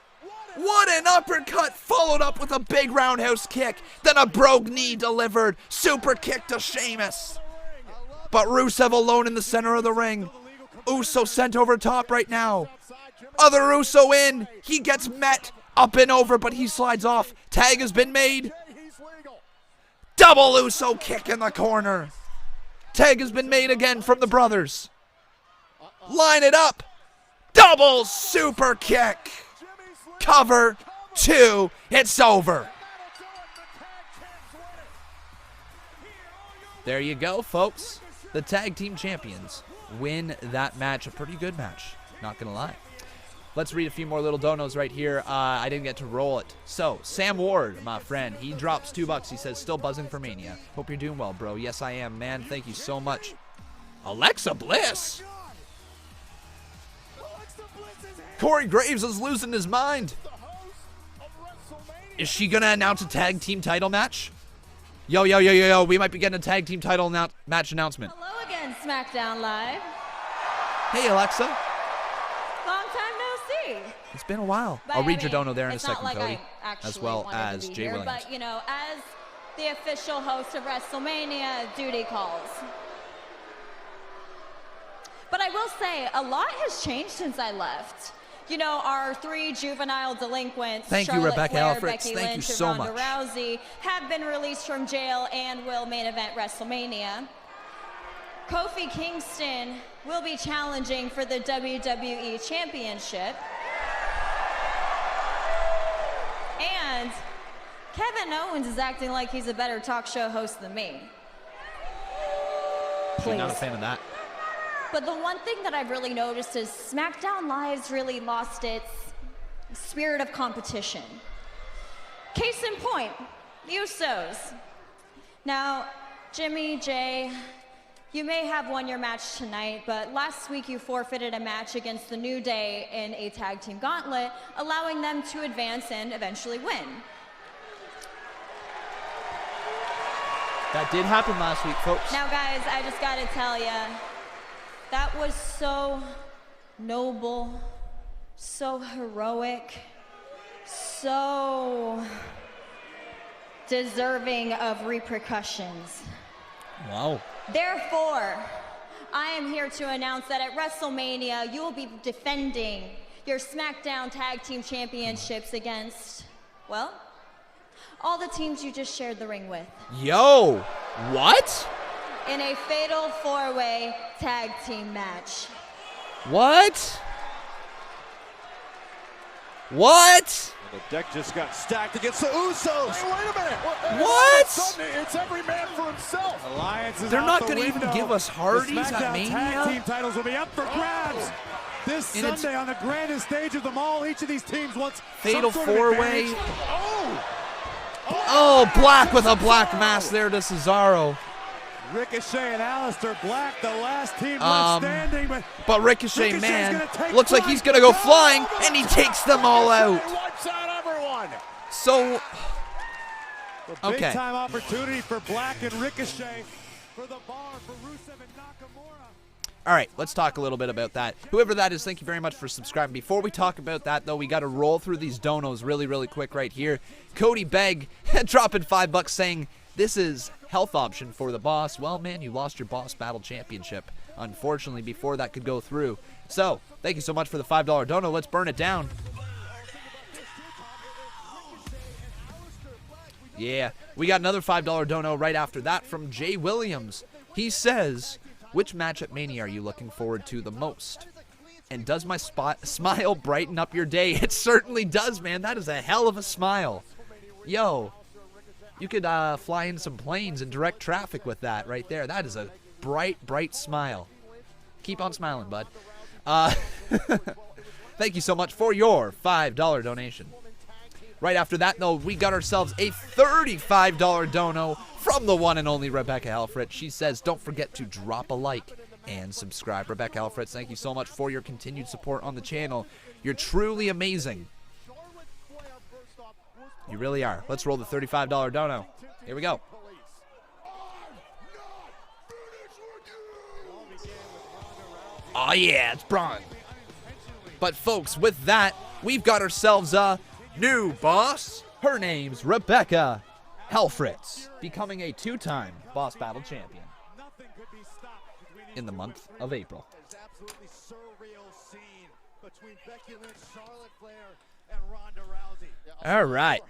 What an uppercut, followed up with a big roundhouse kick. Then a brogue knee delivered. Super kick to Sheamus. But Rusev alone in the center of the ring. Uso sent over top right now. Other Uso in. He gets met up and over, but he slides off. Tag has been made. Double Uso kick in the corner. Tag has been made again from the brothers. Line it up. Double super kick. Cover 2. It's over. There you go, folks. The tag team champions win that match. A pretty good match, not gonna lie. Let's read a few more little donos right here. I didn't get to roll it. So, Sam Ward, my friend, he drops $2. He says, still buzzing for Mania. Hope you're doing well, bro. Yes, I am, man. Thank you so much. Alexa Bliss. Corey Graves is losing his mind. Is she gonna announce a tag team title match? Yo, we might be getting a tag team title match announcement. Hello again, Smackdown Live. Hey, Alexa. Long time no see. It's been a while. But, I'll read your dono there in a it's not second, like Cody. As well as Jay Williams. But, you know, as the official host of WrestleMania, duty calls. But I will say, a lot has changed since I left. You know, our 3 juvenile delinquents, Thank you, Charlotte Rebecca Flair, Alfred. Becky Thank Lynch, you so and Ronda much. Rousey, have been released from jail and will main event WrestleMania. Kofi Kingston will be challenging for the WWE Championship. And Kevin Owens is acting like he's a better talk show host than me. Please. Not a fan of that. But the one thing that I've really noticed is SmackDown Live's really lost its spirit of competition. Case in point, the Usos. Now, Jimmy, Jay, you may have won your match tonight, but last week you forfeited a match against the New Day in a Tag Team Gauntlet, allowing them to advance and eventually win. That did happen last week, folks. Now, guys, I just gotta tell you, that was so noble, so heroic, so deserving of repercussions. Wow. Therefore, I am here to announce that at WrestleMania, you will be defending your SmackDown Tag Team Championships against, well, all the teams you just shared the ring with. Yo, what? In a fatal 4-way tag team match. What? What? The deck just got stacked against the Usos. Hey, wait a minute. What? Suddenly, it's every man for himself. Alliance is They're out not the going to even window. give us Hardys at Tag Mania? team titles will be up for grabs this And it's Sunday on the grandest stage of them all. Each of these teams wants Fatal some sort of 4-way. advantage. Oh, Black with a black mask there to Cesaro. Ricochet and Aleister Black, the last team left standing. But Ricochet, man, looks like he's going to go flying, and he takes them all out. Wipes out everyone. So, Big time opportunity for Black and Ricochet for the bar for Rusev and Nakamura. All right, let's talk a little bit about that. Whoever that is, thank you very much for subscribing. Before we talk about that, though, we got to roll through these donos really quick right here. Cody Begg dropping $5 saying, this is health option for the boss. Well, man, you lost your boss battle championship, unfortunately, before that could go through. So, thank you so much for the $5 dono. Let's burn it down. Yeah, we got another $5 dono right after that from Jay Williams. He says, which match at Mania are you looking forward to the most? And does my smile brighten up your day? It certainly does, man. That is a hell of a smile. Yo, you could fly in some planes and direct traffic with that right there. That is a bright smile. Keep on smiling, bud. Thank you so much for your $5 donation. Right after that, though, we got ourselves a $35 dono from the one and only Rebecca Alfred. She says, don't forget to drop a like and subscribe. Rebecca Alfred, thank you so much for your continued support on the channel. You're truly amazing. You really are. Let's roll the $35 dono. Here we go. Oh yeah, it's Braun. But folks, with that, we've got ourselves a new boss. Her name's Rebecca Helfritz, becoming a 2-time Boss Battle champion in the month of April. All right,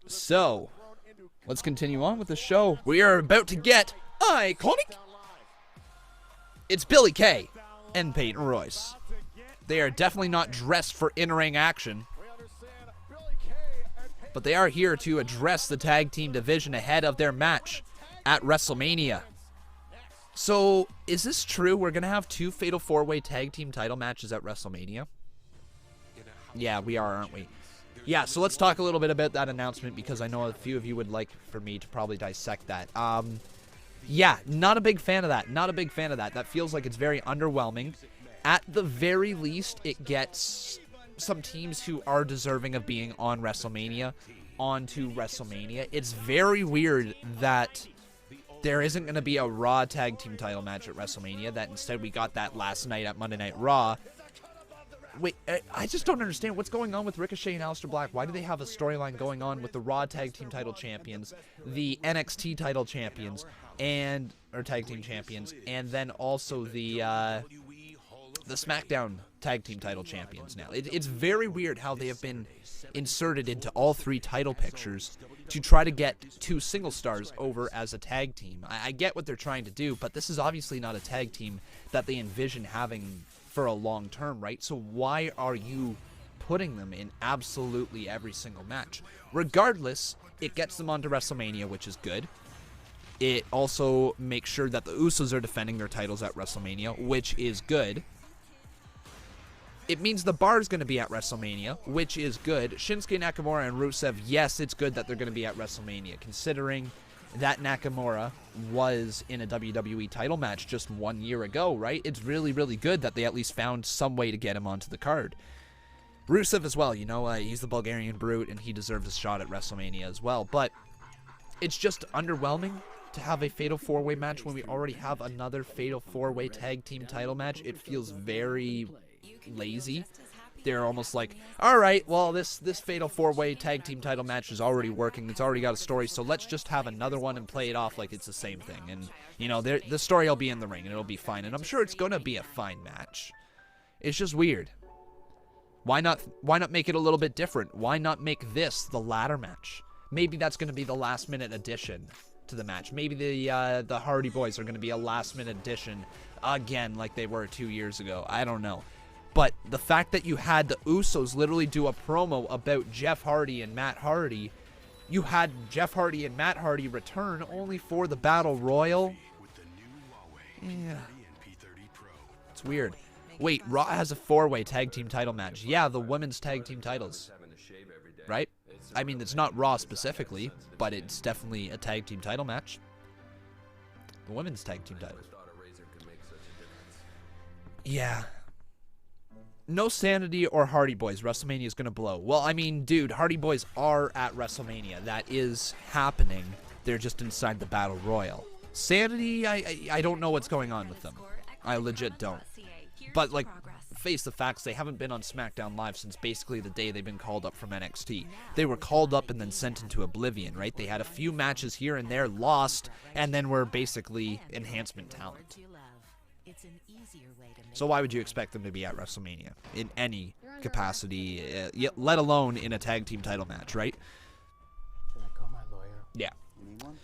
so let's continue on with the show. We are about to get iconic. It's Billie Kay and Peyton Royce. They are definitely not dressed for in-ring action, but they are here to address the tag team division ahead of their match at WrestleMania. So, is this true? We're going to have 2 Fatal 4-Way Tag Team title matches at WrestleMania? Yeah, we are, aren't we? Yeah, so let's talk a little bit about that announcement, because I know a few of you would like for me to probably dissect that. Yeah, not a big fan of that. Not a big fan of that. That feels like it's very underwhelming. At the very least, it gets some teams who are deserving of being on WrestleMania onto WrestleMania. It's very weird that there isn't going to be a Raw Tag Team title match at WrestleMania, that instead we got that last night at Monday Night Raw. Wait, I just don't understand what's going on with Ricochet and Aleister Black. Why do they have a storyline going on with the Raw Tag Team title champions, the NXT title champions, or tag team champions, and then also the SmackDown tag team title champions now? It's very weird how they have been inserted into all 3 title pictures to try to get 2 single stars over as a tag team. I get what they're trying to do, but this is obviously not a tag team that they envision having for a long term, right? So why are you putting them in absolutely every single match? Regardless, it gets them onto WrestleMania, which is good. It also makes sure that the Usos are defending their titles at WrestleMania, which is good. It means the bar is going to be at WrestleMania, which is good. Shinsuke Nakamura and Rusev, yes, it's good that they're going to be at WrestleMania, considering that Nakamura was in a WWE title match just 1 year ago, right? It's really, really good that they at least found some way to get him onto the card. Rusev as well, you know, he's the Bulgarian Brute, and he deserves a shot at WrestleMania as well. But it's just underwhelming to have a Fatal 4-Way match when we already have another Fatal 4-Way Tag Team title match. It feels very lazy. They're almost like, all right, well, this Fatal 4-Way Tag Team title match is already working. It's already got a story, so let's just have another one and play it off like it's the same thing. And, you know, the story will be in the ring, and it'll be fine. And I'm sure it's going to be a fine match. It's just weird. Why not make it a little bit different? Why not make this the ladder match? Maybe that's going to be the last-minute addition to the match. Maybe the Hardy Boys are going to be a last-minute addition again like they were 2 years ago. I don't know. But the fact that you had the Usos literally do a promo about Jeff Hardy and Matt Hardy, you had Jeff Hardy and Matt Hardy return only for the Battle Royal. Yeah. It's weird. Wait, Raw has a 4-way tag team title match. Yeah, the women's tag team titles. Right? I mean, it's not Raw specifically, but it's definitely a tag team title match. The women's tag team titles. Yeah. No Sanity or Hardy Boys. WrestleMania is going to blow. Well, I mean, dude, Hardy Boys are at WrestleMania. That is happening. They're just inside the Battle Royal. Sanity, I don't know what's going on with them. I legit don't. But, like, face the facts, they haven't been on Smackdown Live since basically the day they've been called up from NXT. They were called up and then sent into oblivion, right? They had a few matches here and there, lost, and then were basically enhancement talent. So why would you expect them to be at WrestleMania in any capacity, let alone in a tag team title match, right? Should I call my lawyer? Yeah. You need one?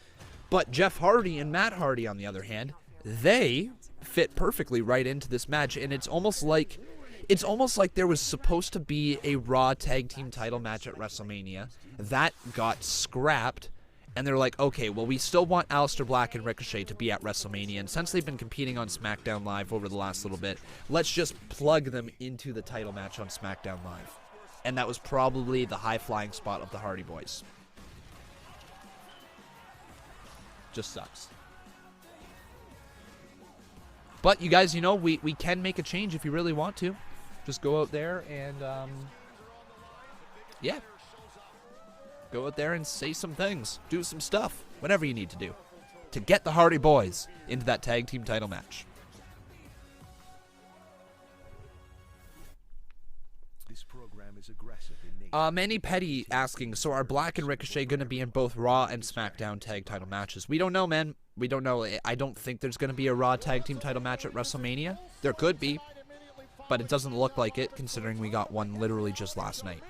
But Jeff Hardy and Matt Hardy, on the other hand, they fit perfectly right into this match, and it's almost like there was supposed to be a Raw tag team title match at WrestleMania that got scrapped. And they're like, okay, well, we still want Aleister Black and Ricochet to be at WrestleMania, and since they've been competing on SmackDown Live over the last little bit, let's just plug them into the title match on SmackDown Live. And that was probably the high-flying spot of the Hardy Boys. Just sucks. But you guys, you know, we can make a change if you really want to. Just go out there and, yeah. Go out there and say some things. Do some stuff. Whatever you need to do to get the Hardy Boys into that tag team title match. This program is aggressive in nature. Manny Petty asking, so are Black and Ricochet going to be in both Raw and SmackDown tag title matches? We don't know, man. We don't know. I don't think there's going to be a Raw tag team title match at WrestleMania. There could be, but it doesn't look like it, considering we got one literally just last night.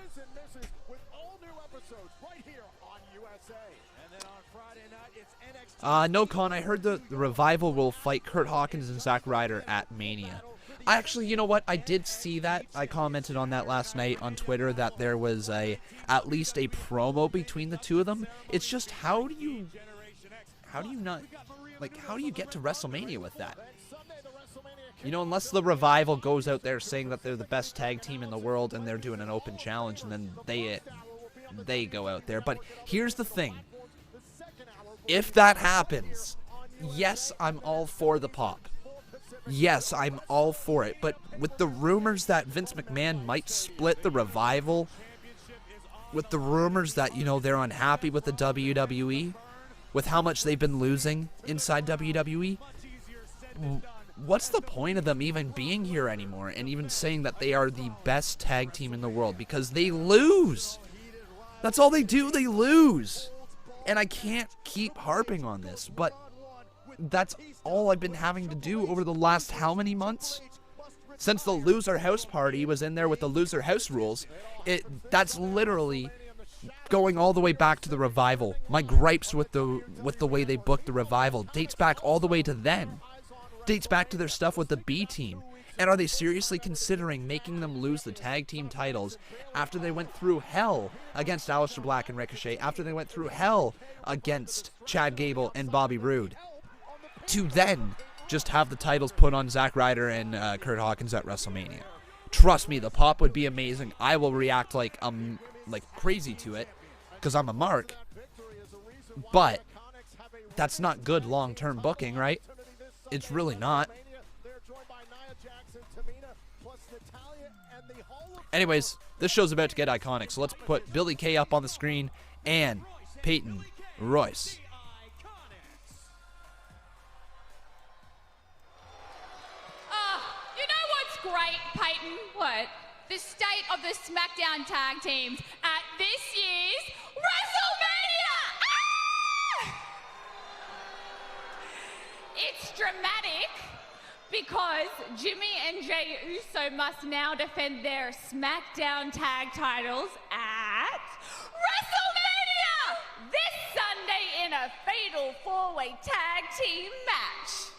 No, Con, I heard the Revival will fight Kurt Hawkins and Zack Ryder at Mania. I actually, you know what? I did see that. I commented on that last night on Twitter that there was at least a promo between the two of them. It's just how do you get to WrestleMania with that? You know, unless the Revival goes out there saying that they're the best tag team in the world and they're doing an open challenge and then they go out there. But here's the thing. If that happens, yes, I'm all for the pop. Yes, I'm all for it. But with the rumors that Vince McMahon might split the Revival, with the rumors that, you know, they're unhappy with the WWE, with how much they've been losing inside WWE, what's the point of them even being here anymore and even saying that they are the best tag team in the world? Because they lose. That's all they do. They lose. And I can't keep harping on this, but that's all I've been having to do over the last how many months? Since the Loser House Party was in there with the Loser House rules, that's literally going all the way back to the Revival. My gripes with the way they booked the Revival dates back all the way to then. Dates back to their stuff with the B Team. And are they seriously considering making them lose the tag team titles after they went through hell against Aleister Black and Ricochet, after they went through hell against Chad Gable and Bobby Roode, to then just have the titles put on Zack Ryder and Kurt Hawkins at WrestleMania? Trust me, the pop would be amazing. I will react like crazy to it because I'm a mark. But that's not good long-term booking, right? It's really not. Anyways, this show's about to get iconic, so let's put Billy Kay up on the screen and Peyton Royce. You know what's great, Peyton? What? The state of the SmackDown tag teams at this year's WrestleMania! It's dramatic because Jimmy and Jey Uso must now defend their SmackDown tag titles at WrestleMania this Sunday in a fatal four-way tag team match.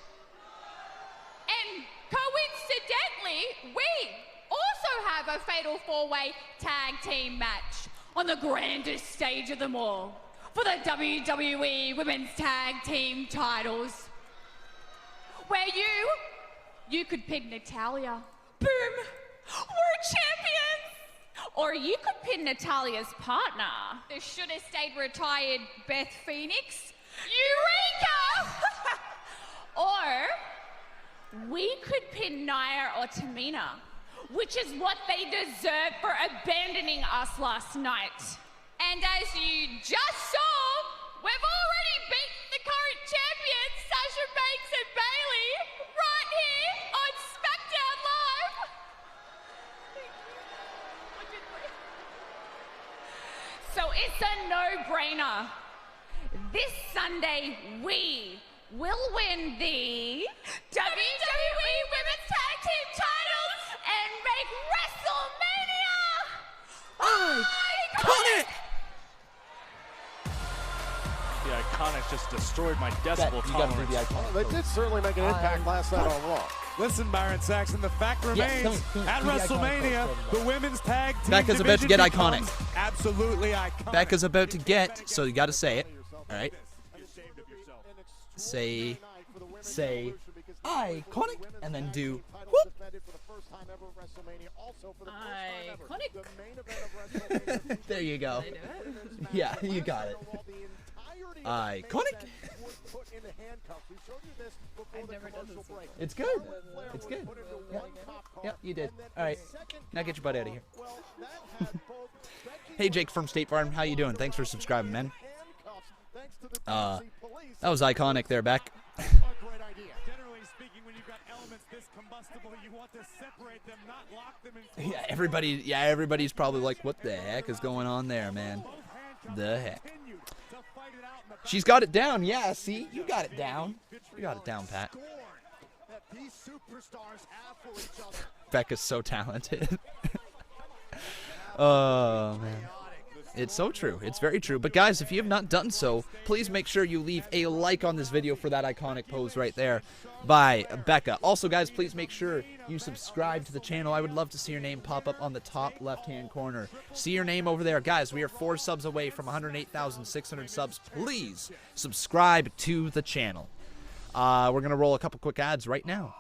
And coincidentally, we also have a fatal four-way tag team match on the grandest stage of them all for the WWE Women's Tag Team titles, where you could pick Natalya. Boom! We're champions! Or you could pin Natalia's partner. The should have stayed retired Beth Phoenix. Eureka! Or we could pin Nia or Tamina, which is what they deserve for abandoning us last night. And as you just saw, we've already beaten the current champions, Sasha Banks and Bayley, right here on Smackdown Live. So it's a no-brainer. This Sunday, we will win the WWE Women's Tag Team titles and make WrestleMania iconic! The Iconics just destroyed my decibel tolerance. They did certainly make an impact last night on Raw. Listen, Byron Saxton, the fact remains at WrestleMania, the women's tag team Becca's about to get iconic. Absolutely iconic. Becca's about to get, so you got to say it. All right. Say iconic, and then do whoop. Iconic. There you go. Yeah, you got it. Iconic. It's good. It's good. Yeah, you did. All right. Now get your butt out of here. Hey, Jake from State Farm. How you doing? Thanks for subscribing, man. That was iconic there, Beck. Yeah, everybody's probably like, what the heck is going on there, man? The heck. She's got it down. Yeah, see? You got it down. You got it down, Pat. Becca's so talented. Oh, man. It's so true. It's very true. But guys, if you have not done so, please make sure you leave a like on this video for that iconic pose right there by Becca. Also, guys, please make sure you subscribe to the channel. I would love to see your name pop up on the top left-hand corner. See your name over there. Guys, we are 4 subs away from 108,600 subs. Please subscribe to the channel. We're going to roll a couple quick ads right now.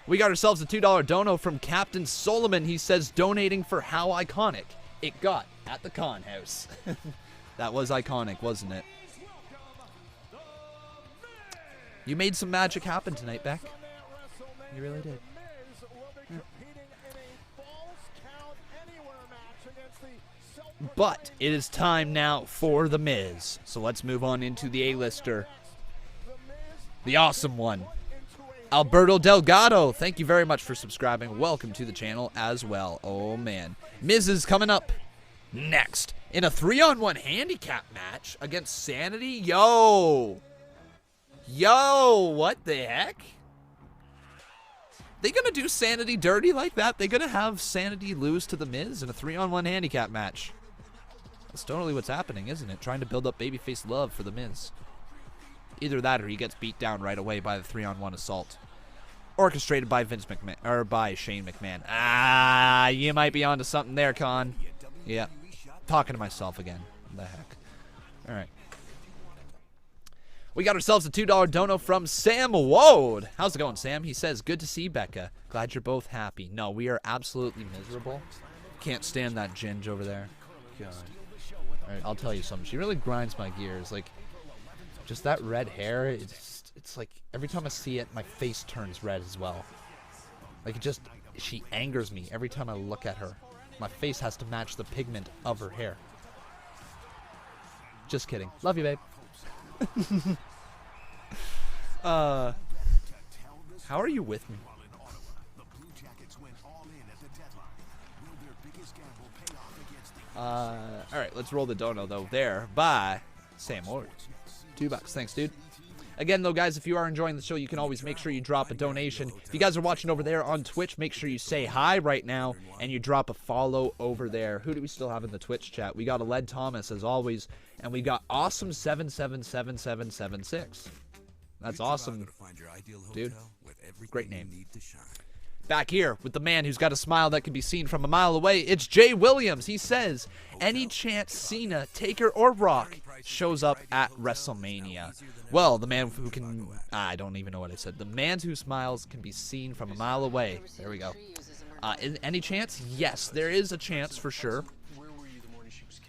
We got ourselves a $2 dono from Captain Solomon. He says, donating for how iconic it got at the con house. That was iconic, wasn't it? You made some magic happen tonight, Beck. You really did. Yeah. But it is time now for The Miz. So let's move on into the A-lister. The awesome one. Alberto Delgado, thank you very much for subscribing. Welcome to the channel as well. Oh, man. Miz is coming up next in a 3-on-1 handicap match against Sanity. Yo, what the heck? They gonna do Sanity dirty like that? They gonna have Sanity lose to the Miz in a 3-on-1 handicap match? That's totally what's happening, isn't it? Trying to build up babyface love for the Miz. Either that or he gets beat down right away by the 3-on-1 assault. Orchestrated by Vince McMahon, or by Shane McMahon. Ah, you might be onto something there, Con. Yeah. Talking to myself again. What the heck. Alright. We got ourselves a $2 dono from Sam Wode. How's it going, Sam? He says, good to see Becca. Glad you're both happy. No, we are absolutely miserable. Can't stand that ginge over there. God. Alright, I'll tell you something. She really grinds my gears. Like, just that red hair, it's like every time I see it, my face turns red as well. Like, she angers me every time I look at her. My face has to match the pigment of her hair. Just kidding. Love you, babe. How are you with me? Alright, let's roll the dono, though. There, by Sam Ward. $2. Thanks, dude. Again, though, guys, if you are enjoying the show, you can always make sure you drop a donation. If you guys are watching over there on Twitch, make sure you say hi right now and you drop a follow over there. Who do we still have in the Twitch chat? We got Aled Thomas, as always, and we got Awesome777776. That's awesome, dude. Great name. Back here with the man who's got a smile that can be seen from a mile away, it's Jay Williams. He says, any chance Cena, Taker, or Rock shows up at WrestleMania? Well, the man who can... I don't even know what I said. The man who smiles can be seen from a mile away. There we go. Any chance? Yes, there is a chance for sure.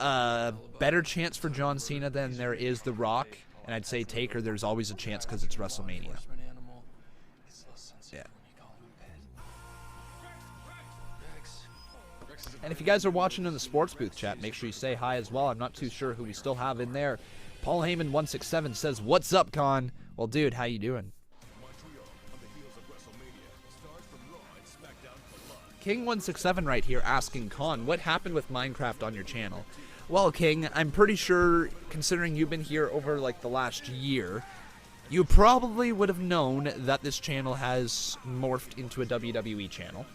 Better chance for John Cena than there is The Rock. And I'd say Taker, there's always a chance because it's WrestleMania. Yeah. And if you guys are watching in the sports booth chat, make sure you say hi as well. I'm not too sure who we still have in there. Paul Heyman167 says, what's up, Con? Well, dude, how you doing? King167 right here asking, Con, what happened with Minecraft on your channel? Well, King, I'm pretty sure, considering you've been here over, like, the last year, you probably would have known that this channel has morphed into a WWE channel.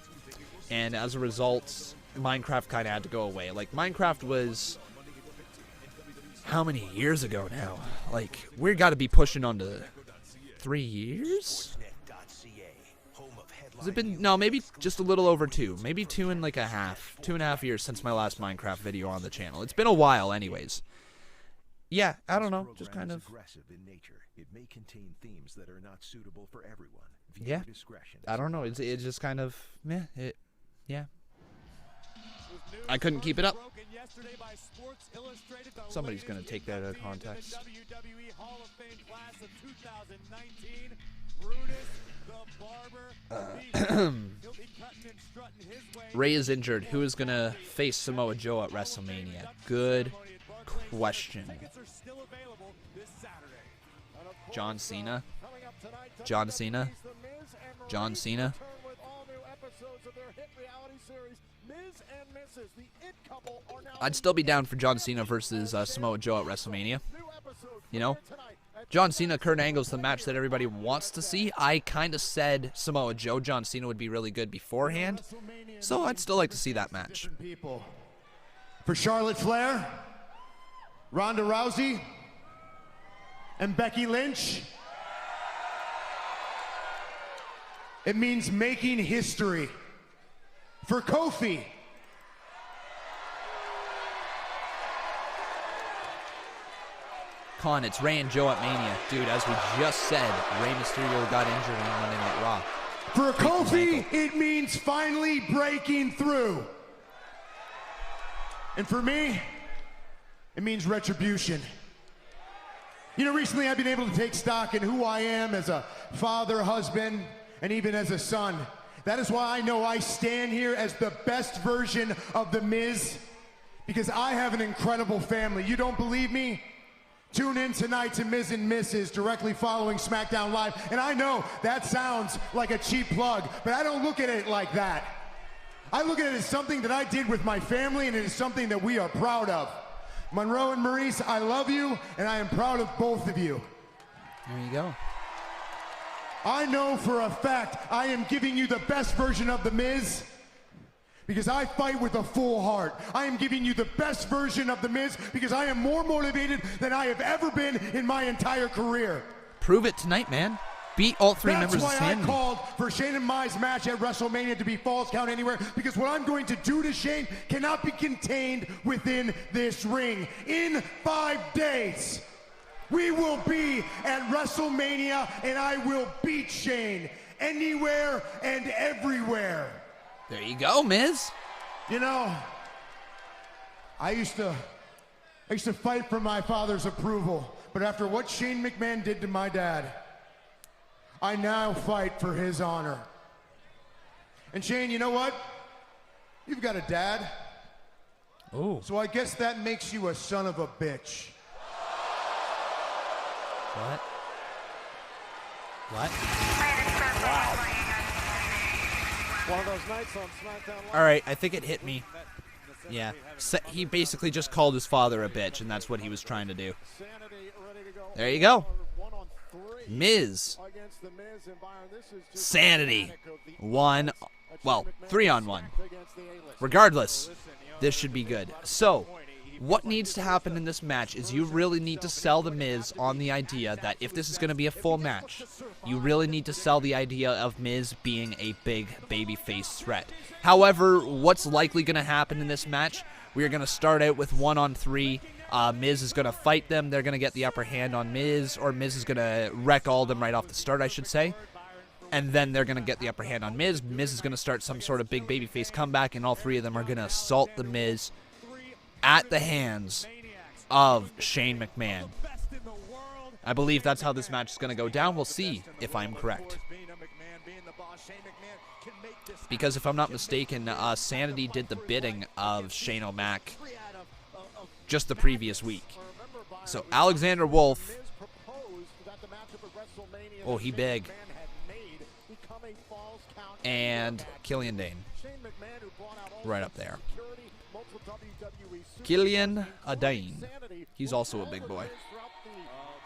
And as a result, Minecraft kind of had to go away. Like, Minecraft was... how many years ago now? Like, we got to be pushing on to 3 years? Has it been? No, maybe just a little over 2. Maybe 2 and like a half. 2.5 years since my last Minecraft video on the channel. It's been a while anyways. Yeah, I don't know. Just kind of... It may contain themes that are not suitable for everyone. Yeah. I don't know. It's just kind of... yeah. I couldn't keep it up. Somebody's going to take that out of context. WWE Hall of Fame class of 2019, Brutus the Barber. He'll be cutting and strutting his way. Ray is injured. Who is going to face Samoa Joe at WrestleMania? Good question. John Cena? John Cena? John Cena? I'd still be down for John Cena versus Samoa Joe at WrestleMania. You know? John Cena, Kurt Angle's the match that everybody wants to see. I kind of said Samoa Joe, John Cena would be really good beforehand. So I'd still like to see that match. For Charlotte Flair, Ronda Rousey, and Becky Lynch, it means making history. For Kofi, Con, it's Ray and Joe at Mania. Dude, as we just said, Rey Mysterio got injured on Monday Night Raw. For Kofi, it means finally breaking through. And for me, it means retribution. You know, recently I've been able to take stock in who I am as a father, husband, and even as a son. That is why I know I stand here as the best version of The Miz, because I have an incredible family. You don't believe me? Tune in tonight to Miz and Mrs. directly following Smackdown Live. And I know that sounds like a cheap plug, but I don't look at it like that. I look at it as something that I did with my family, and it is something that we are proud of. Monroe and Maurice, I love you, and I am proud of both of you. There you go. I know for a fact I am giving you the best version of The Miz because I fight with a full heart. I am giving you the best version of The Miz because I am more motivated than I have ever been in my entire career. Prove it tonight, man. Beat all three members of Sanity. That's why I called for Shane and Mize match at WrestleMania to be Falls Count Anywhere, because what I'm going to do to Shane cannot be contained within this ring. In 5 days, we will be at WrestleMania, and I will beat Shane anywhere and everywhere. There you go, Miz. You know, I used to fight for my father's approval, but after what Shane McMahon did to my dad, I now fight for his honor. And Shane, you know what? You've got a dad. Oh. So I guess that makes you a son of a bitch. What? What? Wow. One of those nights on SmackDown Live. All right, I think it hit me. Yeah. He basically just called his father a bitch, and that's what he was trying to do. There you go. Miz. Sanity. 3-on-1. Regardless, this should be good. So, what needs to happen in this match is you really need to sell The Miz on the idea that if this is going to be a full match, you really need to sell the idea of Miz being a big babyface threat. However, what's likely going to happen in this match, we are going to start out with 1-on-3. Miz is going to fight them. They're going to get the upper hand on Miz, or Miz is going to wreck all of them right off the start, I should say. And then they're going to get the upper hand on Miz. Miz is going to start some sort of big babyface comeback, and all three of them are going to assault The Miz at the hands of Shane McMahon. I believe that's how this match is going to go down. We'll see if I'm correct. Because if I'm not mistaken, Sanity did the bidding of Shane O'Mac just the previous week. So Alexander Wolf. Oh, he big. And Killian Dane. Right up there. Killian Dane. He's also a big boy.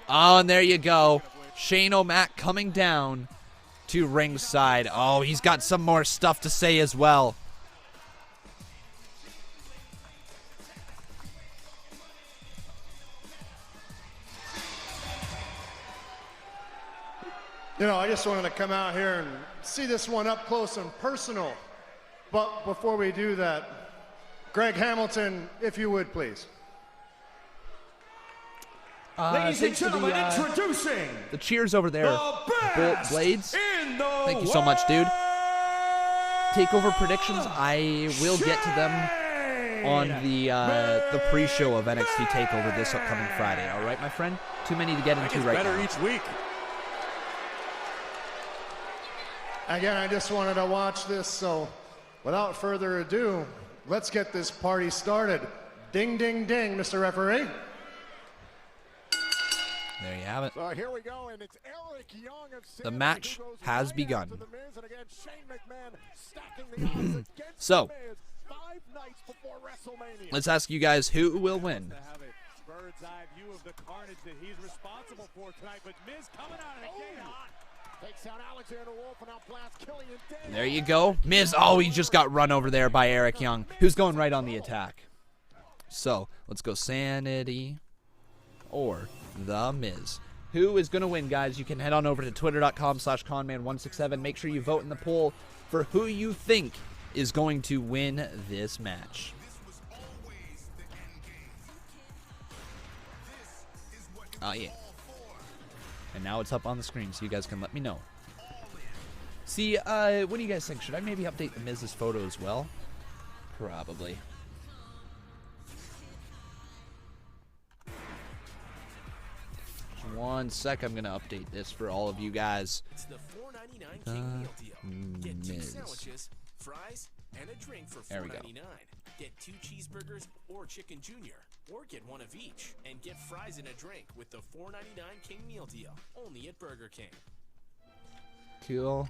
Oh, and there you go. Shane O'Mac coming down to ringside. Oh, he's got some more stuff to say as well. You know, I just wanted to come out here and see this one up close and personal. But before we do that, Greg Hamilton, if you would, please. Ladies and gentlemen, introducing the cheers over there. Bolt Blades. Thank you so much, dude. Takeover predictions, I will get to them on the pre-show of NXT TakeOver this upcoming Friday. All right, my friend? Too many to get into right now. Better each week. Again, I just wanted to watch this, so without further ado, let's get this party started. Ding, ding, ding, Mr. Referee. There you have it. So here we go, and it's Eric Young of Sanity. The match has begun. To the Miz, and again, Shane McMahon stacking the odds against So, the Miz 5 nights before WrestleMania. let's ask you guys who will win. Bird's eye view of the carnage that he's responsible for tonight, but Miz coming out of the gate hot. Takes out Alexander Wolf and outblasts Killian Dane. There you go. Miz, oh, he just got run over there by Eric Young, who's going right on the attack. So, let's go Sanity or The Miz. Who is going to win, guys? You can head on over to twitter.com/Conman167. Make sure you vote in the poll for who you think is going to win this match. Oh, yeah. And now it's up on the screen, so you guys can let me know. See, what do you guys think? Should I maybe update The Miz's photo as well? Probably. Just 1 sec, I'm going to update this for all of you guys. It's the $4.99 King Meal Deal. Get 2 sandwiches, fries, and a drink for $4.99. Get 2 cheeseburgers or chicken junior, or get 1 of each, and get fries and a drink with the $4.99 King Meal Deal, only at Burger King. Cool.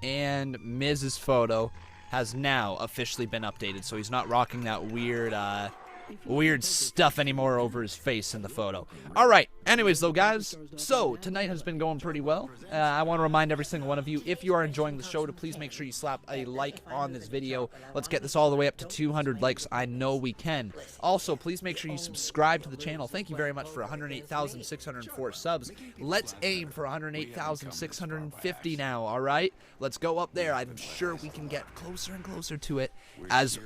And Miz's photo has now officially been updated, so he's not rocking that weird stuff anymore over his face in the photo. All right. Anyways, though, guys, so tonight has been going pretty well. I want to remind every single one of you, if you are enjoying the show, to please make sure you slap a like on this video. Let's get this all the way up to 200 likes. I know we can. Also, please make sure you subscribe to the channel. Thank you very much for 108,604 subs. Let's aim for 108,650 now, all right? Let's go up there. I'm sure we can get closer and closer to it. As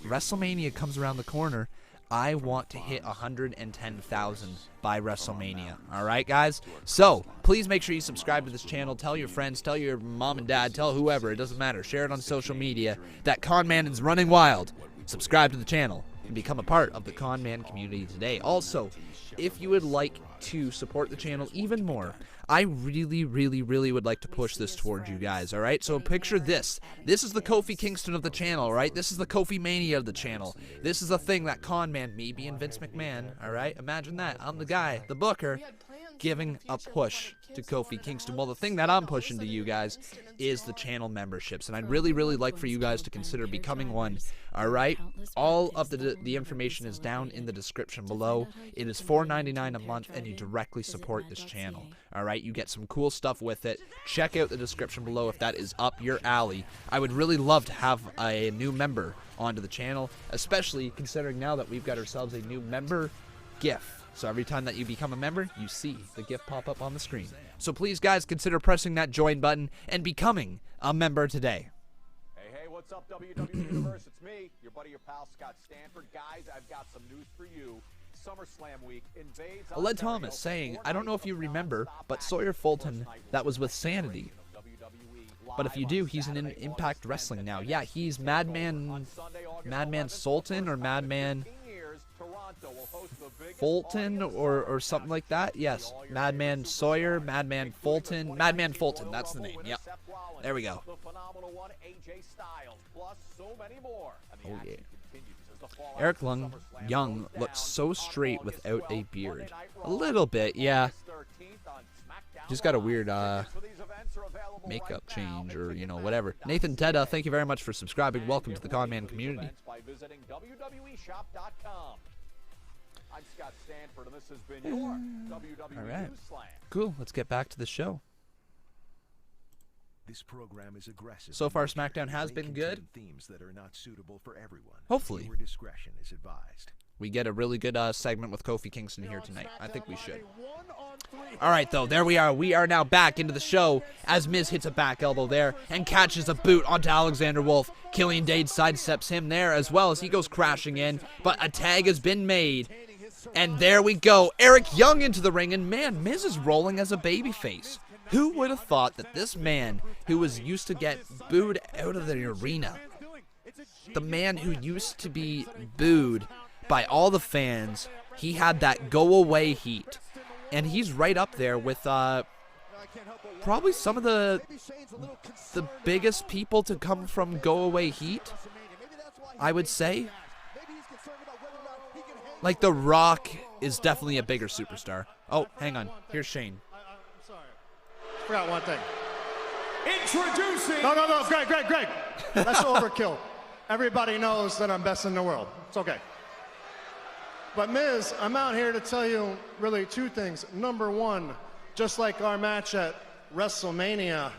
WrestleMania comes around the corner, I want to hit 110,000 by WrestleMania. All right, guys? So, please make sure you subscribe to this channel. Tell your friends, tell your mom and dad, tell whoever. It doesn't matter. Share it on social media that Conman is running wild. Subscribe to the channel and become a part of the Conman community today. Also, if you would like to support the channel even more, I really, really, really would like to push this towards you guys, all right? So picture this. This is the Kofi Kingston of the channel, right? This is the Kofi Mania of the channel. This is a thing that Conman, me being Vince McMahon, all right? Imagine that. I'm the guy, the booker, giving a push to Kofi Kingston. Well, the thing that I'm pushing to you guys is the channel memberships, and I'd really, really like for you guys to consider becoming one, all right? All of the information is down in the description below. It is $4.99 a month, and you directly support this channel, all right? You get some cool stuff with it. Check out the description below if that is up your alley. I would really love to have a new member onto the channel, especially considering now that we've got ourselves a new member GIF. So every time that you become a member, you see the GIF pop up on the screen. So please, guys, consider pressing that join button and becoming a member today. Hey, what's up, WWE Universe? It's me, your buddy, your pal, Scott Stanford. Guys, I've got some news for you. SummerSlam week invades Aled Thomas saying, I don't know if you remember, but Sawyer Fulton, that was with Sanity. But if you do, he's in Impact Wrestling now. Yeah, he's Madman Sultan or Madman Fulton or something like that. Yes, Madman Sawyer, Madman Fulton, that's the name. Yep. There we go. Oh yeah. Eric Young looks so straight without a beard. A little bit, yeah. Just got a weird makeup change or, you know, whatever. Nathan Tedda, thank you very much for subscribing. Welcome to the Conman community. I'm Scott Stanford, and this has been your WWE All right. Slam. Cool. Let's get back to the show. This program is aggressive. So far, SmackDown has been good. Themes that are not suitable for everyone. Hopefully. Viewer discretion is advised. We get a really good segment with Kofi Kingston here tonight. I think we should. All right, though. There we are. We are now back into the show as Miz hits a back elbow there and catches a boot onto Alexander Wolf. Killian Dane sidesteps him there as well as he goes crashing in. But a tag has been made. And there we go. Eric Young into the ring. And, man, Miz is rolling as a babyface. Who would have thought that this man, who was used to get booed out of the arena, the man who used to be booed by all the fans, he had that go-away heat. And he's right up there with probably some of the biggest people to come from go-away heat, I would say. Like, The Rock is definitely a bigger superstar. Oh, hang on. Here's Shane. I'm sorry. Forgot one thing. Introducing. No, Greg. That's overkill. Everybody knows that I'm best in the world. It's okay. But Miz, I'm out here to tell you really two things. Number one, just like our match at WrestleMania,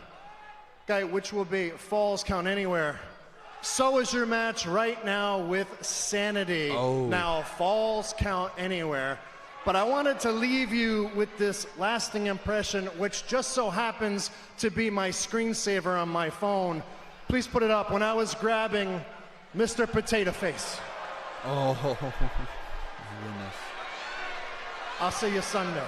okay, which will be Falls Count Anywhere, so is your match right now with Sanity. Oh. Now, Falls Count Anywhere. But I wanted to leave you with this lasting impression, which just so happens to be my screensaver on my phone. Please put it up. When I was grabbing Mr. Potato Face. Oh, goodness. I'll see you Sunday.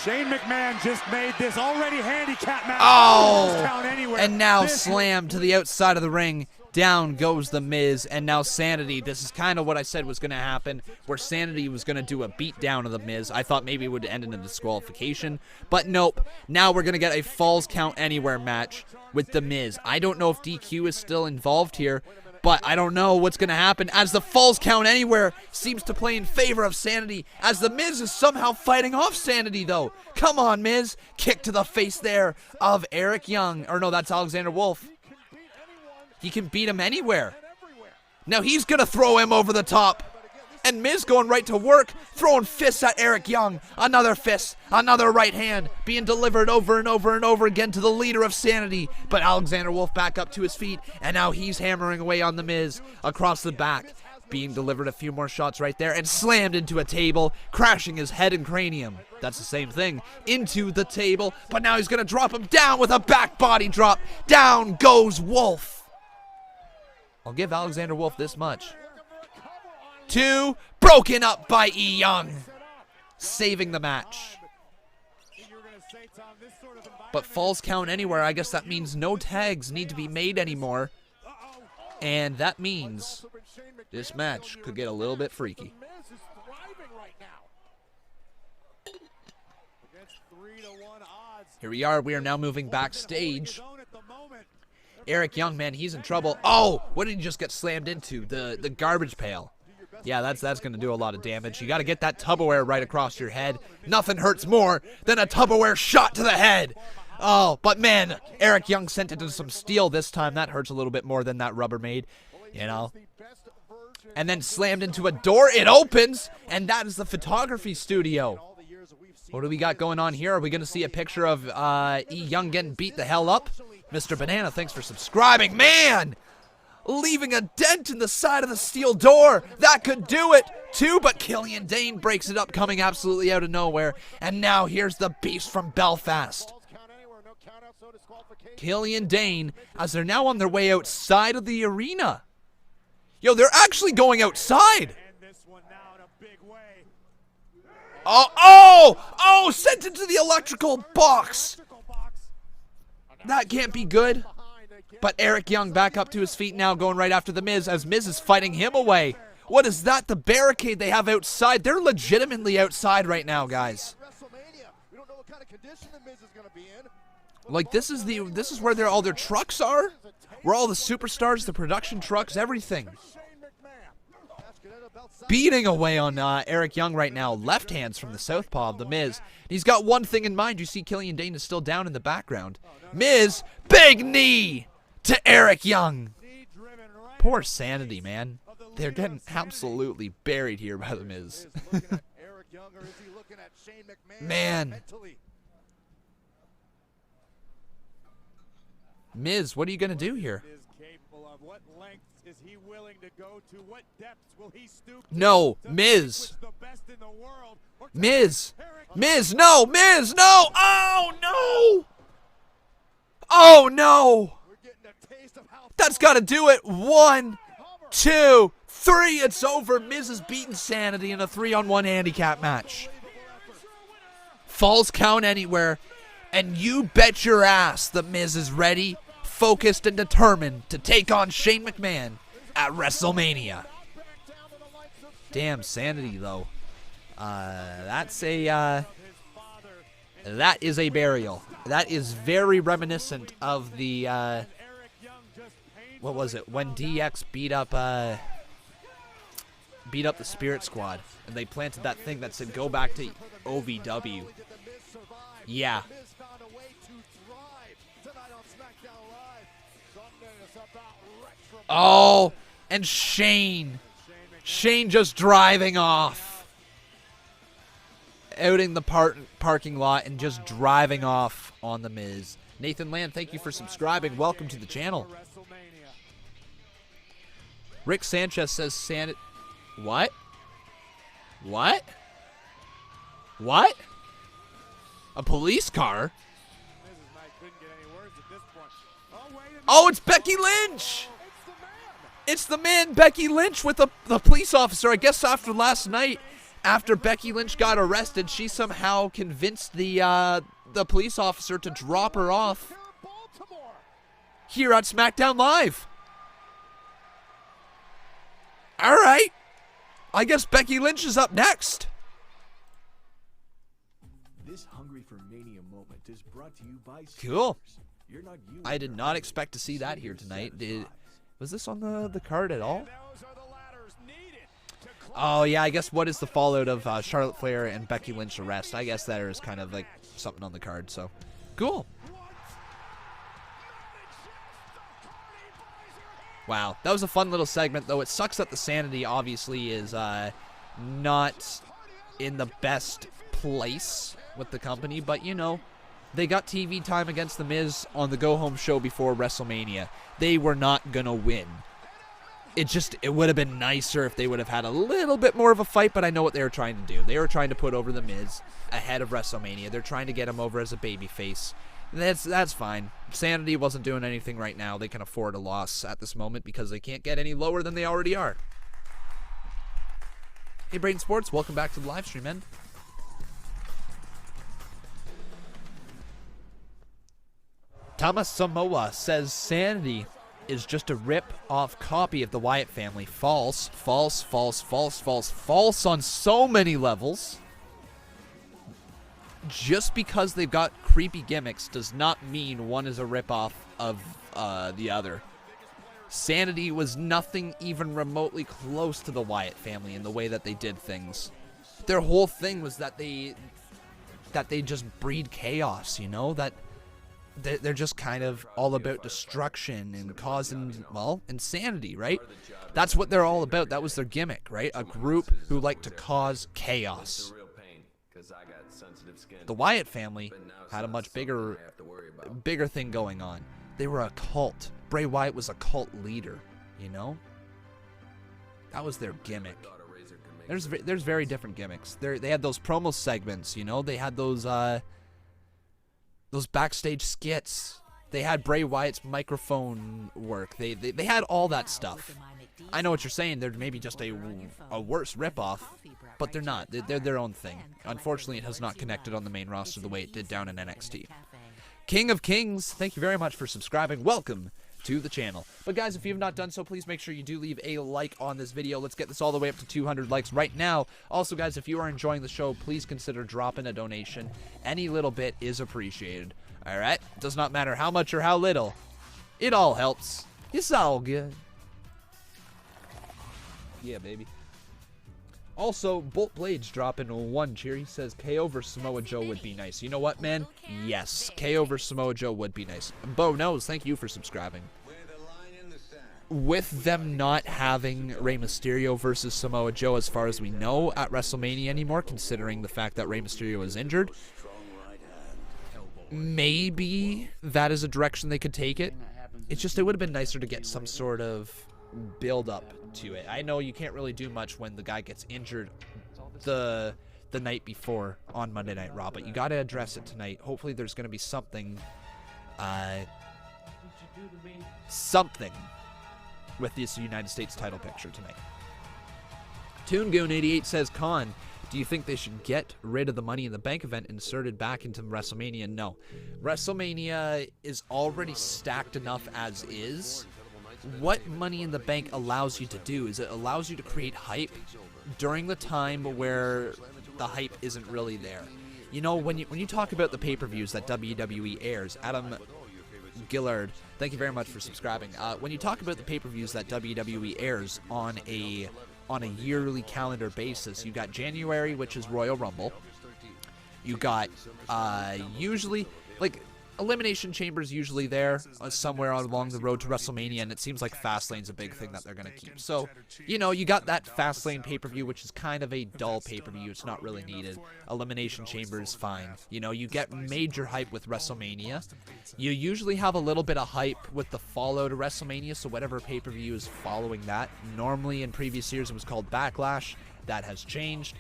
Shane McMahon just made this already handicapped match. Oh! Count anywhere. And now slammed to the outside of the ring. Down goes The Miz, and now Sanity. This is kind of what I said was going to happen, where Sanity was going to do a beatdown of The Miz. I thought maybe it would end in a disqualification, but nope. Now we're going to get a Falls Count Anywhere match with The Miz. I don't know if DQ is still involved here, but I don't know what's going to happen as the Falls Count Anywhere seems to play in favor of Sanity, as The Miz is somehow fighting off Sanity, though. Come on, Miz. Kick to the face there of Eric Young. Or no, that's Alexander Wolf. He can beat him anywhere. Now he's going to throw him over the top. And Miz going right to work, throwing fists at Eric Young. Another fist, another right hand, being delivered over and over and over again to the leader of Sanity. But Alexander Wolf back up to his feet, and now he's hammering away on The Miz across the back. Being delivered a few more shots right there, and slammed into a table, crashing his head and cranium. That's the same thing, into the table. But now he's going to drop him down with a back body drop. Down goes Wolf. I'll give Alexander Wolf this much. 2, broken up by E. Young, saving the match. But Falls Count Anywhere, I guess that means no tags need to be made anymore. And that means this match could get a little bit freaky. Here we are now moving backstage. Eric Young, man, he's in trouble. Oh, what did he just get slammed into? The garbage pail. Yeah, that's going to do a lot of damage. You got to get that Tupperware right across your head. Nothing hurts more than a Tupperware shot to the head. Oh, but man, Eric Young sent it to some steel this time. That hurts a little bit more than that Rubbermaid, you know. And then slammed into a door. It opens, and that is the photography studio. What do we got going on here? Are we going to see a picture of E. Young getting beat the hell up? Mr. Banana, thanks for subscribing. Man! Leaving a dent in the side of the steel door. That could do it, too, but Killian Dane breaks it up, coming absolutely out of nowhere. And now here's the Beast from Belfast. Killian Dane, as they're now on their way outside of the arena. Yo, they're actually going outside. Oh, sent into the electrical box. That can't be good. But Eric Young back up to his feet now, going right after The Miz, as Miz is fighting him away. What is that? The barricade they have outside. They're legitimately outside right now, guys. Like, this is where all their trucks are. Where all the superstars, the production trucks, everything. Beating away on Eric Young right now. Left hands from the southpaw of The Miz. He's got one thing in mind. You see Killian Dane is still down in the background. Miz, big knee to Eric Young. Poor Sanity, man. They're getting absolutely buried here by The Miz. Man. Miz, what are you going to do here? No, Miz. Miz. Miz, no, Miz, no. Oh, no. Oh, no. That's got to do it. 1, 2, 3. It's over. Miz has beaten Sanity in a 3-on-1 handicap match. Falls Count Anywhere. And you bet your ass The Miz is ready focused and determined to take on Shane McMahon at WrestleMania. Damn, Sanity, though. That is a burial. That is very reminiscent of the, what was it, when DX beat up the Spirit Squad, and they planted that thing that said, go back to OVW. Yeah. Oh, and Shane just driving off. Outing the parking lot and just driving off on the Miz. Nathan Land, thank you for subscribing. Welcome to the channel. Rick Sanchez says Sanity. What? What? What? A police car? Oh, it's Becky Lynch! It's the man, Becky Lynch, with the police officer. I guess after last night, after Becky Lynch got arrested, she somehow convinced the police officer to drop her off here at Smackdown Live. All right. I guess Becky Lynch is up next. This Hungry for Mania moment is brought to you by Cool. I did not expect to see that here tonight. Was this on the card at all? Oh, yeah, I guess what is the fallout of Charlotte Flair and Becky Lynch arrest? I guess that is kind of like something on the card, so cool. Wow, that was a fun little segment, though. It sucks that the Sanity obviously is not in the best place with the company, but you know, they got TV time against The Miz on the go-home show before WrestleMania. They were not gonna win. It would have been nicer if they would have had a little bit more of a fight, but I know what they were trying to do. They were trying to put over The Miz ahead of WrestleMania. They're trying to get him over as a babyface. That's fine. Sanity wasn't doing anything right now. They can afford a loss at this moment because they can't get any lower than they already are. Hey, Braden Sports, welcome back to the live stream, man. Thomas Samoa says Sanity is just a rip-off copy of the Wyatt family. False, false, false, false, false, false on so many levels. Just because they've got creepy gimmicks does not mean one is a rip-off of the other. Sanity was nothing even remotely close to the Wyatt family in the way that they did things. Their whole thing was that they just breed chaos, you know? That they're just kind of all about destruction and causing, well, insanity, right? That's what they're all about. That was their gimmick, right? A group who like to cause chaos. The Wyatt family had a much bigger thing going on. They were a cult. Bray Wyatt was a cult leader, you know? That was their gimmick. There's very different gimmicks. They had those promo segments, you know? They had those backstage skits. They had Bray Wyatt's microphone work. They had all that stuff. I know what you're saying. They're maybe just a worse ripoff, but they're not. They're their own thing. Unfortunately, it has not connected on the main roster the way it did down in NXT. King of Kings, thank you very much for subscribing. Welcome to the channel. But guys, if you have not done so, please make sure you do leave a like on this video. Let's get this all the way up to 200 likes right now. Also, guys, if you are enjoying the show, please consider dropping a donation. Any little bit is appreciated. All right? Does not matter how much or how little. It all helps. It's all good. Yeah, baby. Also, Bolt Blades dropping one cheer. He says KO versus Samoa Joe would be nice. You know what, man? Yes, KO versus Samoa Joe would be nice. Bo knows, thank you for subscribing. With them not having Rey Mysterio versus Samoa Joe as far as we know at WrestleMania anymore, considering the fact that Rey Mysterio is injured, maybe that is a direction they could take it. It's just, it would have been nicer to get some sort of build up to it. I know you can't really do much when the guy gets injured the night before on Monday Night Raw, but you got to address it tonight. Hopefully there's going to be something with this United States title picture tonight. Toongoon88 says, Con, Do you think they should get rid of the Money in the Bank event inserted back into WrestleMania? No. WrestleMania is already stacked enough as is. What Money in the Bank allows you to do is it allows you to create hype during the time where the hype isn't really there. You know, when you talk about the pay-per-views that WWE airs, Adam Gillard, thank you very much for subscribing. When you talk about the pay-per-views that WWE airs on a yearly calendar basis, you got January, which is Royal Rumble. You got usually, like, Elimination Chamber's usually there somewhere along the road to WrestleMania, and it seems like Fastlane's a big thing that they're going to keep. So, you know, you got that Fastlane pay-per-view, which is kind of a dull pay-per-view. It's not really needed. Elimination Chamber is fine. You know, you get major hype with WrestleMania. You usually have a little bit of hype with the follow to WrestleMania, so whatever pay-per-view is following that. Normally, in previous years, it was called Backlash. That has changed.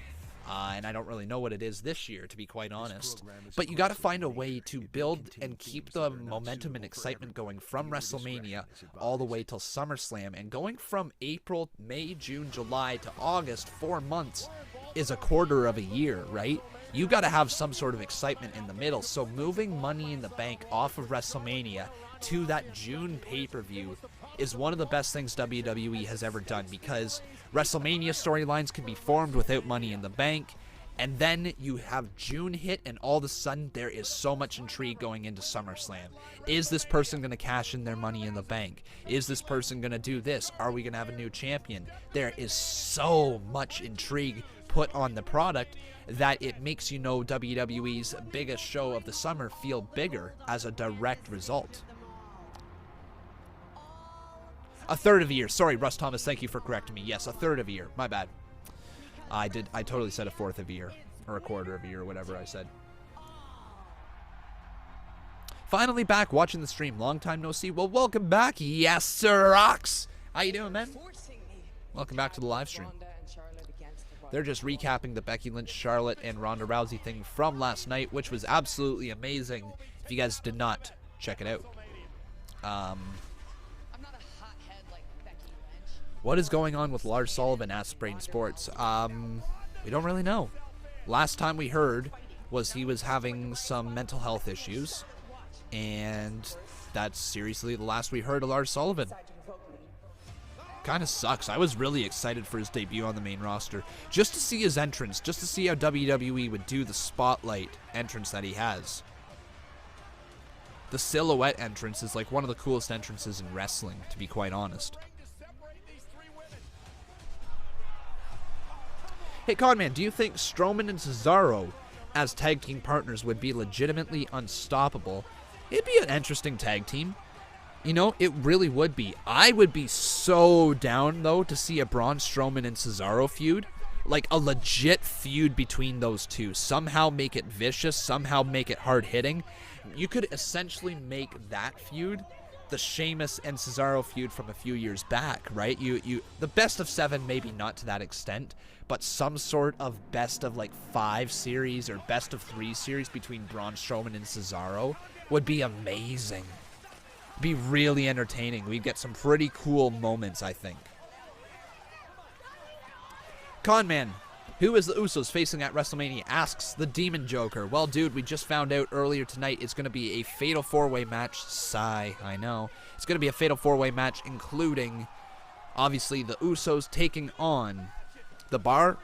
And I don't really know what it is this year, to be quite honest. But you got to find a way to build and keep the momentum and excitement going from WrestleMania all the way till SummerSlam. And going from April, May, June, July to August, 4 months, is a quarter of a year, right? You got to have some sort of excitement in the middle. So moving Money in the Bank off of WrestleMania to that June pay-per-view is one of the best things WWE has ever done, because WrestleMania storylines can be formed without Money in the Bank, and then you have June hit, and all of a sudden there is so much intrigue going into SummerSlam. Is this person going to cash in their Money in the Bank? Is this person going to do this? Are we going to have a new champion? There is so much intrigue put on the product that it makes, you know, WWE's biggest show of the summer feel bigger as a direct result. A third of a year. Sorry, Russ Thomas, thank you for correcting me. Yes, a third of a year. My bad. I totally said a fourth of a year. Or a quarter of a year, or whatever I said. Finally back watching the stream. Long time no see. Well, welcome back. Yes, sir, Ox. How you doing, man? Welcome back to the live stream. They're just recapping the Becky Lynch, Charlotte, and Ronda Rousey thing from last night, which was absolutely amazing. If you guys did not, check it out. What is going on with Lars Sullivan at Brain Sports? We don't really know. Last time we heard was he was having some mental health issues, and that's seriously the last we heard of Lars Sullivan. Kind of sucks. I was really excited for his debut on the main roster, just to see his entrance, just to see how WWE would do the spotlight entrance that he has. The silhouette entrance is like one of the coolest entrances in wrestling, to be quite honest. Hey, Conman, do you think Strowman and Cesaro as tag team partners would be legitimately unstoppable? It'd be an interesting tag team. You know, it really would be. I would be so down, though, to see a Braun Strowman and Cesaro feud. Like, a legit feud between those two. Somehow make it vicious, somehow make it hard-hitting. You could essentially make that feud the Sheamus and Cesaro feud from a few years back, right? The best of 7, maybe not to that extent, but some sort of best of like 5 series or best of 3 series between Braun Strowman and Cesaro would be amazing. Be really entertaining. We'd get some pretty cool moments, I think. Conman, who is the Usos facing at WrestleMania, asks the Demon Joker. Well, dude, we just found out earlier tonight it's going to be a Fatal 4-Way match. Sigh, I know. It's going to be a Fatal 4-Way match, including, obviously, the Usos taking on The Bar,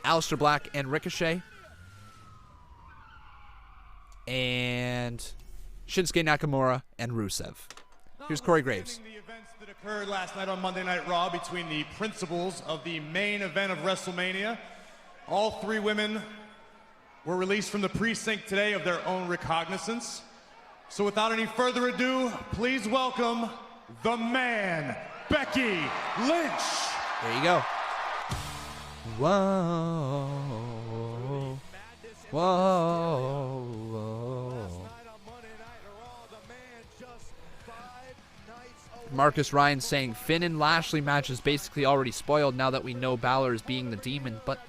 Aleister Black, and Ricochet, and Shinsuke Nakamura and Rusev. Here's Corey Graves. That occurred last night on Monday Night Raw between the principals of the main event of WrestleMania. All 3 women were released from the precinct today of their own recognizance. So without any further ado, please welcome the man, Becky Lynch. There you go. Whoa. Whoa. Marcus Ryan saying Finn and Lashley match is basically already spoiled now that we know Balor is being the demon, but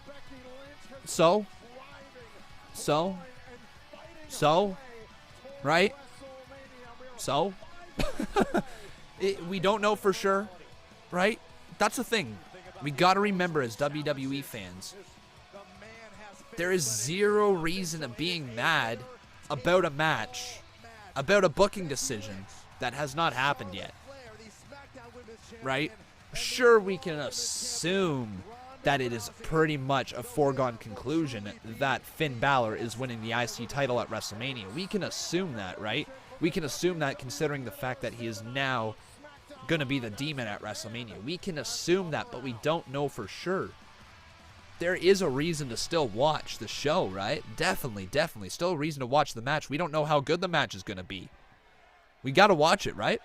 so, right? So, we don't know for sure, right? That's the thing. We got to remember as WWE fans, There is zero reason of being mad about a match, about a booking decision that has not happened yet. Right? Sure, we can assume that it is pretty much a foregone conclusion that Finn Balor is winning the IC title at WrestleMania. We can assume that, right? We can assume that considering the fact that he is now going to be the Demon at WrestleMania. We can assume that, but we don't know for sure. There is a reason to still watch the show, right? Definitely. Still a reason to watch the match. We don't know how good the match is going to be. We got to watch it, right?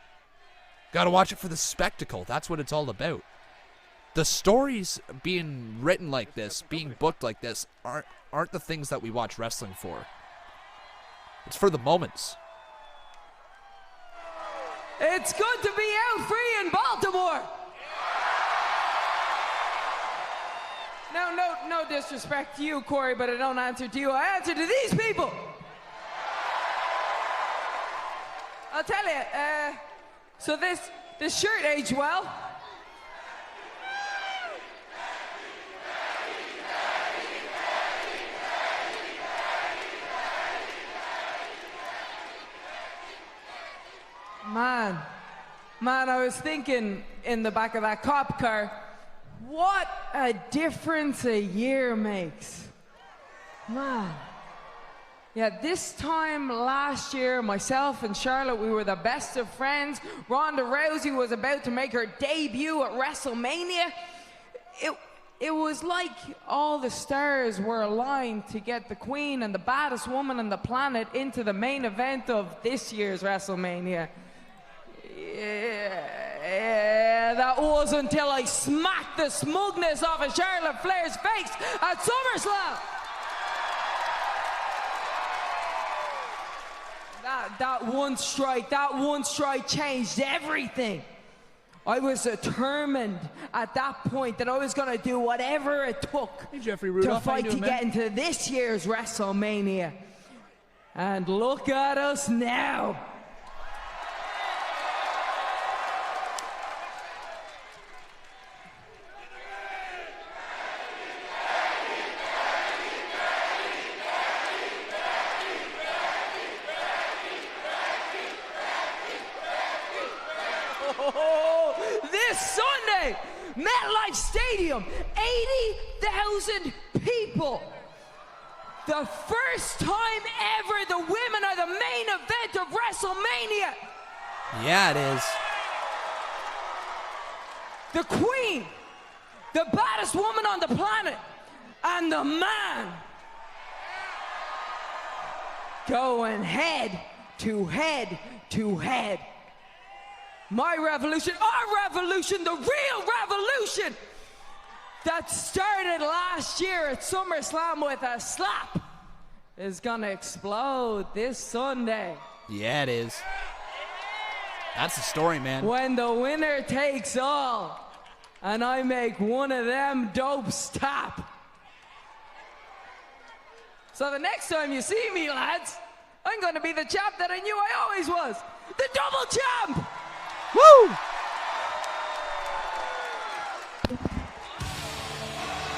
Got to watch it for the spectacle. That's what it's all about. The stories being written like this, being booked like this, aren't the things that we watch wrestling for. It's for the moments. It's good to be out free in Baltimore. Now, no disrespect to you, Corey, but I don't answer to you. I answer to these people. I'll tell you, so this shirt aged well. Man, I was thinking in the back of that cop car, what a difference a year makes. Man. Yeah, this time last year, myself and Charlotte, we were the best of friends. Ronda Rousey was about to make her debut at WrestleMania. It was like all the stars were aligned to get the queen and the baddest woman on the planet into the main event of this year's WrestleMania. Yeah, that was until I smacked the smugness off of Charlotte Flair's face at SummerSlam. That one strike changed everything. I was determined at that point that I was going to do whatever it took to fight to get into this year's WrestleMania. And look at us now. This Sunday, MetLife Stadium, 80,000 people. The first time ever the women are the main event of WrestleMania. Yeah, it is. The queen, the baddest woman on the planet, and the man going head to head to head. My revolution, our revolution, the real revolution that started last year at SummerSlam with a slap is gonna explode this Sunday. Yeah, it is. That's the story, man. When the winner takes all, and I make one of them dopes tap. So the next time you see me, lads, I'm gonna be the champ that I knew I always was, the double champ! Woo!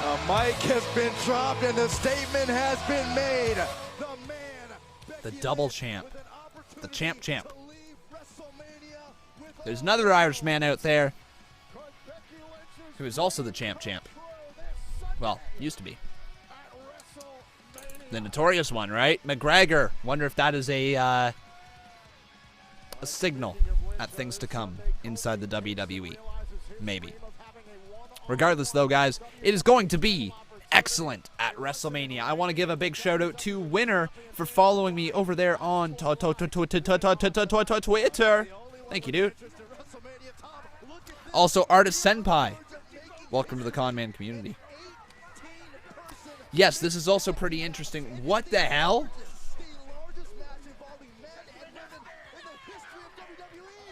A mic has been dropped and the statement has been made. The double champ. The champ. There's another Irishman out there who is also the champ. Well, used to be. The notorious one, right? McGregor. Wonder if that is a signal at things to come inside the WWE. Maybe. Regardless, though, guys, it is going to be excellent at WrestleMania. I want to give a big shout out to Winner for following me over there on Twitter. Thank you, dude. Also, Artist Senpai. Welcome to the Conman community. Yes, this is also pretty interesting. What the hell?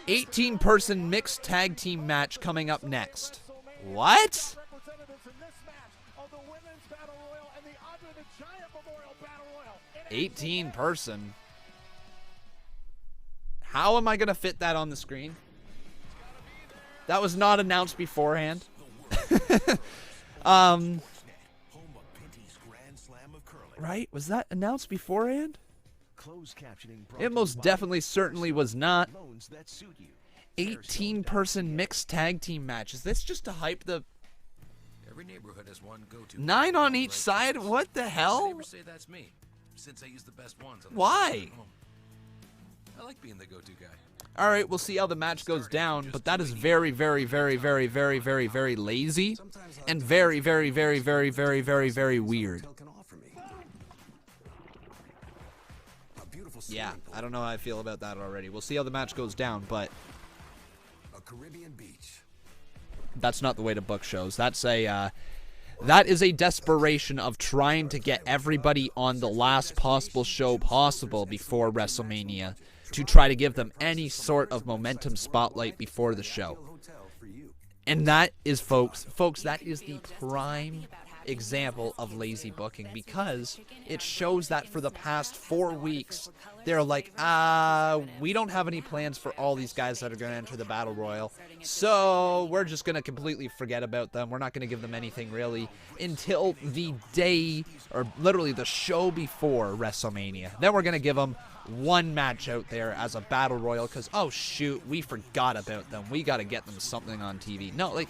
18-person mixed tag team match coming up next. What? 18-person. How am I going to fit that on the screen? That was not announced beforehand. Right? Was that announced beforehand? Closed captioning brought It to most you by certainly was not. loans that suit you. 18-person mixed tag team match. Is this just to hype the... Every neighborhood has one go-to. 9 on each side? What the hell? Neighbors say that's me, since I use the best ones. On the Why? I like being the go-to guy. All right, we'll see how the match goes down, but that is very, very, very, very, very, very, very lazy and very, very, very, very, very, very, very weird. Yeah, I don't know how I feel about that already. We'll see how the match goes down, but A Caribbean beach. that's not the way to book shows. That's a that is a desperation of trying to get everybody on the last possible show possible before WrestleMania to try to give them any sort of momentum spotlight before the show. And that is, folks, that is the prime example of lazy booking, because it shows that for the past 4 weeks, they're like, we don't have any plans for all these guys that are going to enter the Battle Royal, so we're just going to completely forget about them. We're not going to give them anything really until the day, or literally the show before WrestleMania. Then we're going to give them one match out there as a Battle Royal, because, oh shoot, we forgot about them. We got to get them something on TV. No, like,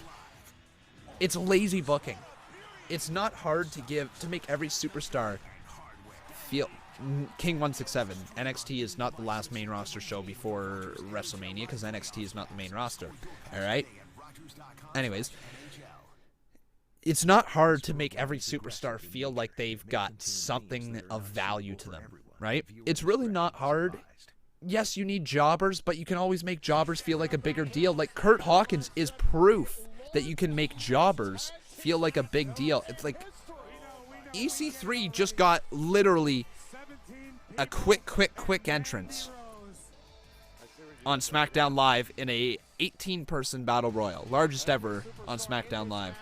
it's lazy booking. It's not hard to make every superstar feel... Conman167. NXT is not the last main roster show before WrestleMania, because NXT is not the main roster. Alright? Anyways. It's not hard to make every superstar feel like they've got something of value to them. Right? It's really not hard. Yes, you need jobbers, but you can always make jobbers feel like a bigger deal. Like, Kurt Hawkins is proof that you can make jobbers feel like a big deal. It's like EC3 just got literally a quick entrance on SmackDown Live in a 18-person Battle Royal, largest ever on SmackDown Live.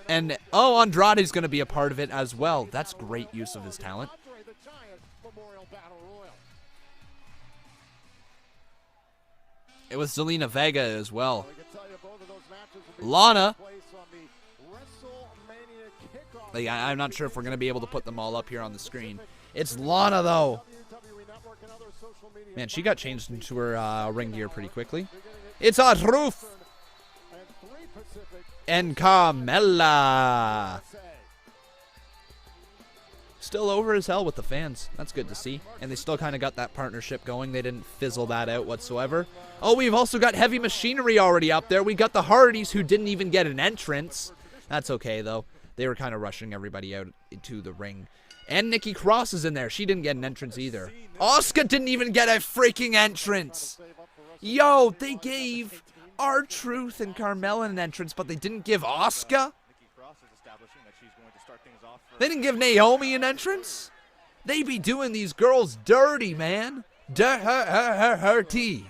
And, oh, Andrade's going to be a part of it as well. That's great use of his talent. It was Zelina Vega as well. Lana. Like, I'm not sure if we're going to be able to put them all up here on the screen. It's Lana, though. Man, she got changed into her ring gear pretty quickly. It's R-Truth. And Carmella. Still over as hell with the fans. That's good to see. And they still kind of got that partnership going. They didn't fizzle that out whatsoever. Oh, we've also got Heavy Machinery already up there. We got the Hardys, who didn't even get an entrance. That's okay, though. They were kind of rushing everybody out into the ring. And Nikki Cross is in there. She didn't get an entrance either. Asuka didn't even get a freaking entrance. Yo, they gave R-Truth and Carmella an entrance, but they didn't give Asuka? They didn't give Naomi an entrance? They be doing these girls dirty, man. Dirty.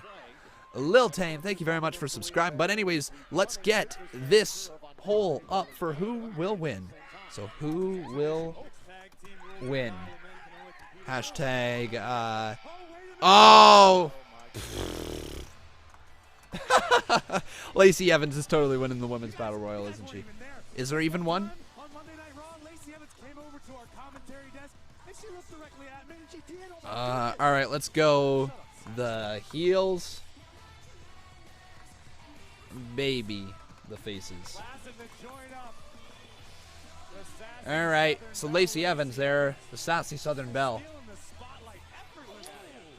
Lil Tame, thank you very much for subscribing. But anyways, let's get this poll up for who will win. So who will win? Hashtag, oh! Lacey Evans is totally winning the Women's Battle Royal, isn't she? Is there even one? Alright, let's go the heels. Baby, the faces. Alright, so Lacey Evans there, the sassy Southern Belle.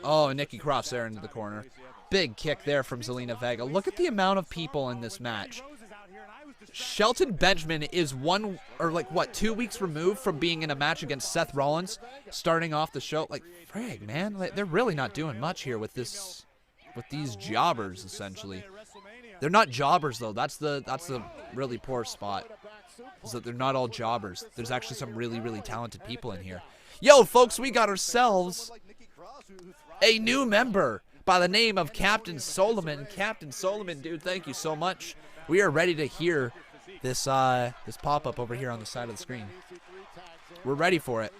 Oh, Nikki Cross there into the corner. Big kick there from Zelina Vega. Look at the amount of people in this match. Shelton Benjamin is 2 weeks removed from being in a match against Seth Rollins, starting off the show. Like, frig, man, they're really not doing much here with these jobbers, essentially. They're not jobbers, though. That's the really poor spot, is that they're not all jobbers. There's actually some really, really talented people in here. Yo, folks, we got ourselves a new member by the name of Captain Solomon. Captain Solomon, dude, thank you so much. We are ready to hear this this pop-up over here on the side of the screen. We're ready for it.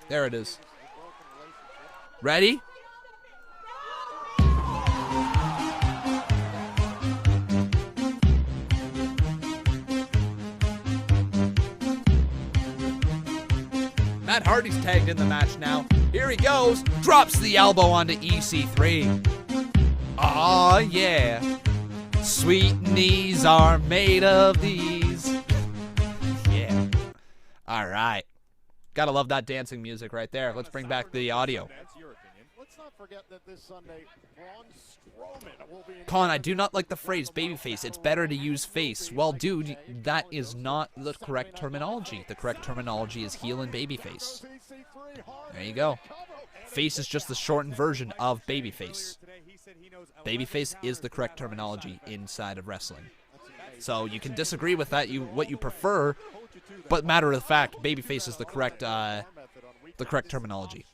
There it is. Ready? Matt Hardy's tagged in the match now. Here he goes. Drops the elbow onto EC3. Aw, yeah. Sweet knees are made of these. Yeah. All right. Gotta love that dancing music right there. Let's bring back the audio. Let's not forget that this Sunday, Braun Strowman will be in Con, I do not like the phrase babyface. It's better to use face. Well, dude, that is not the correct terminology. The correct terminology is heel and babyface. There you go. Face is just the shortened version of babyface. Babyface is the correct terminology inside of wrestling. So you can disagree with that, what you prefer, but matter of fact, babyface is the correct terminology.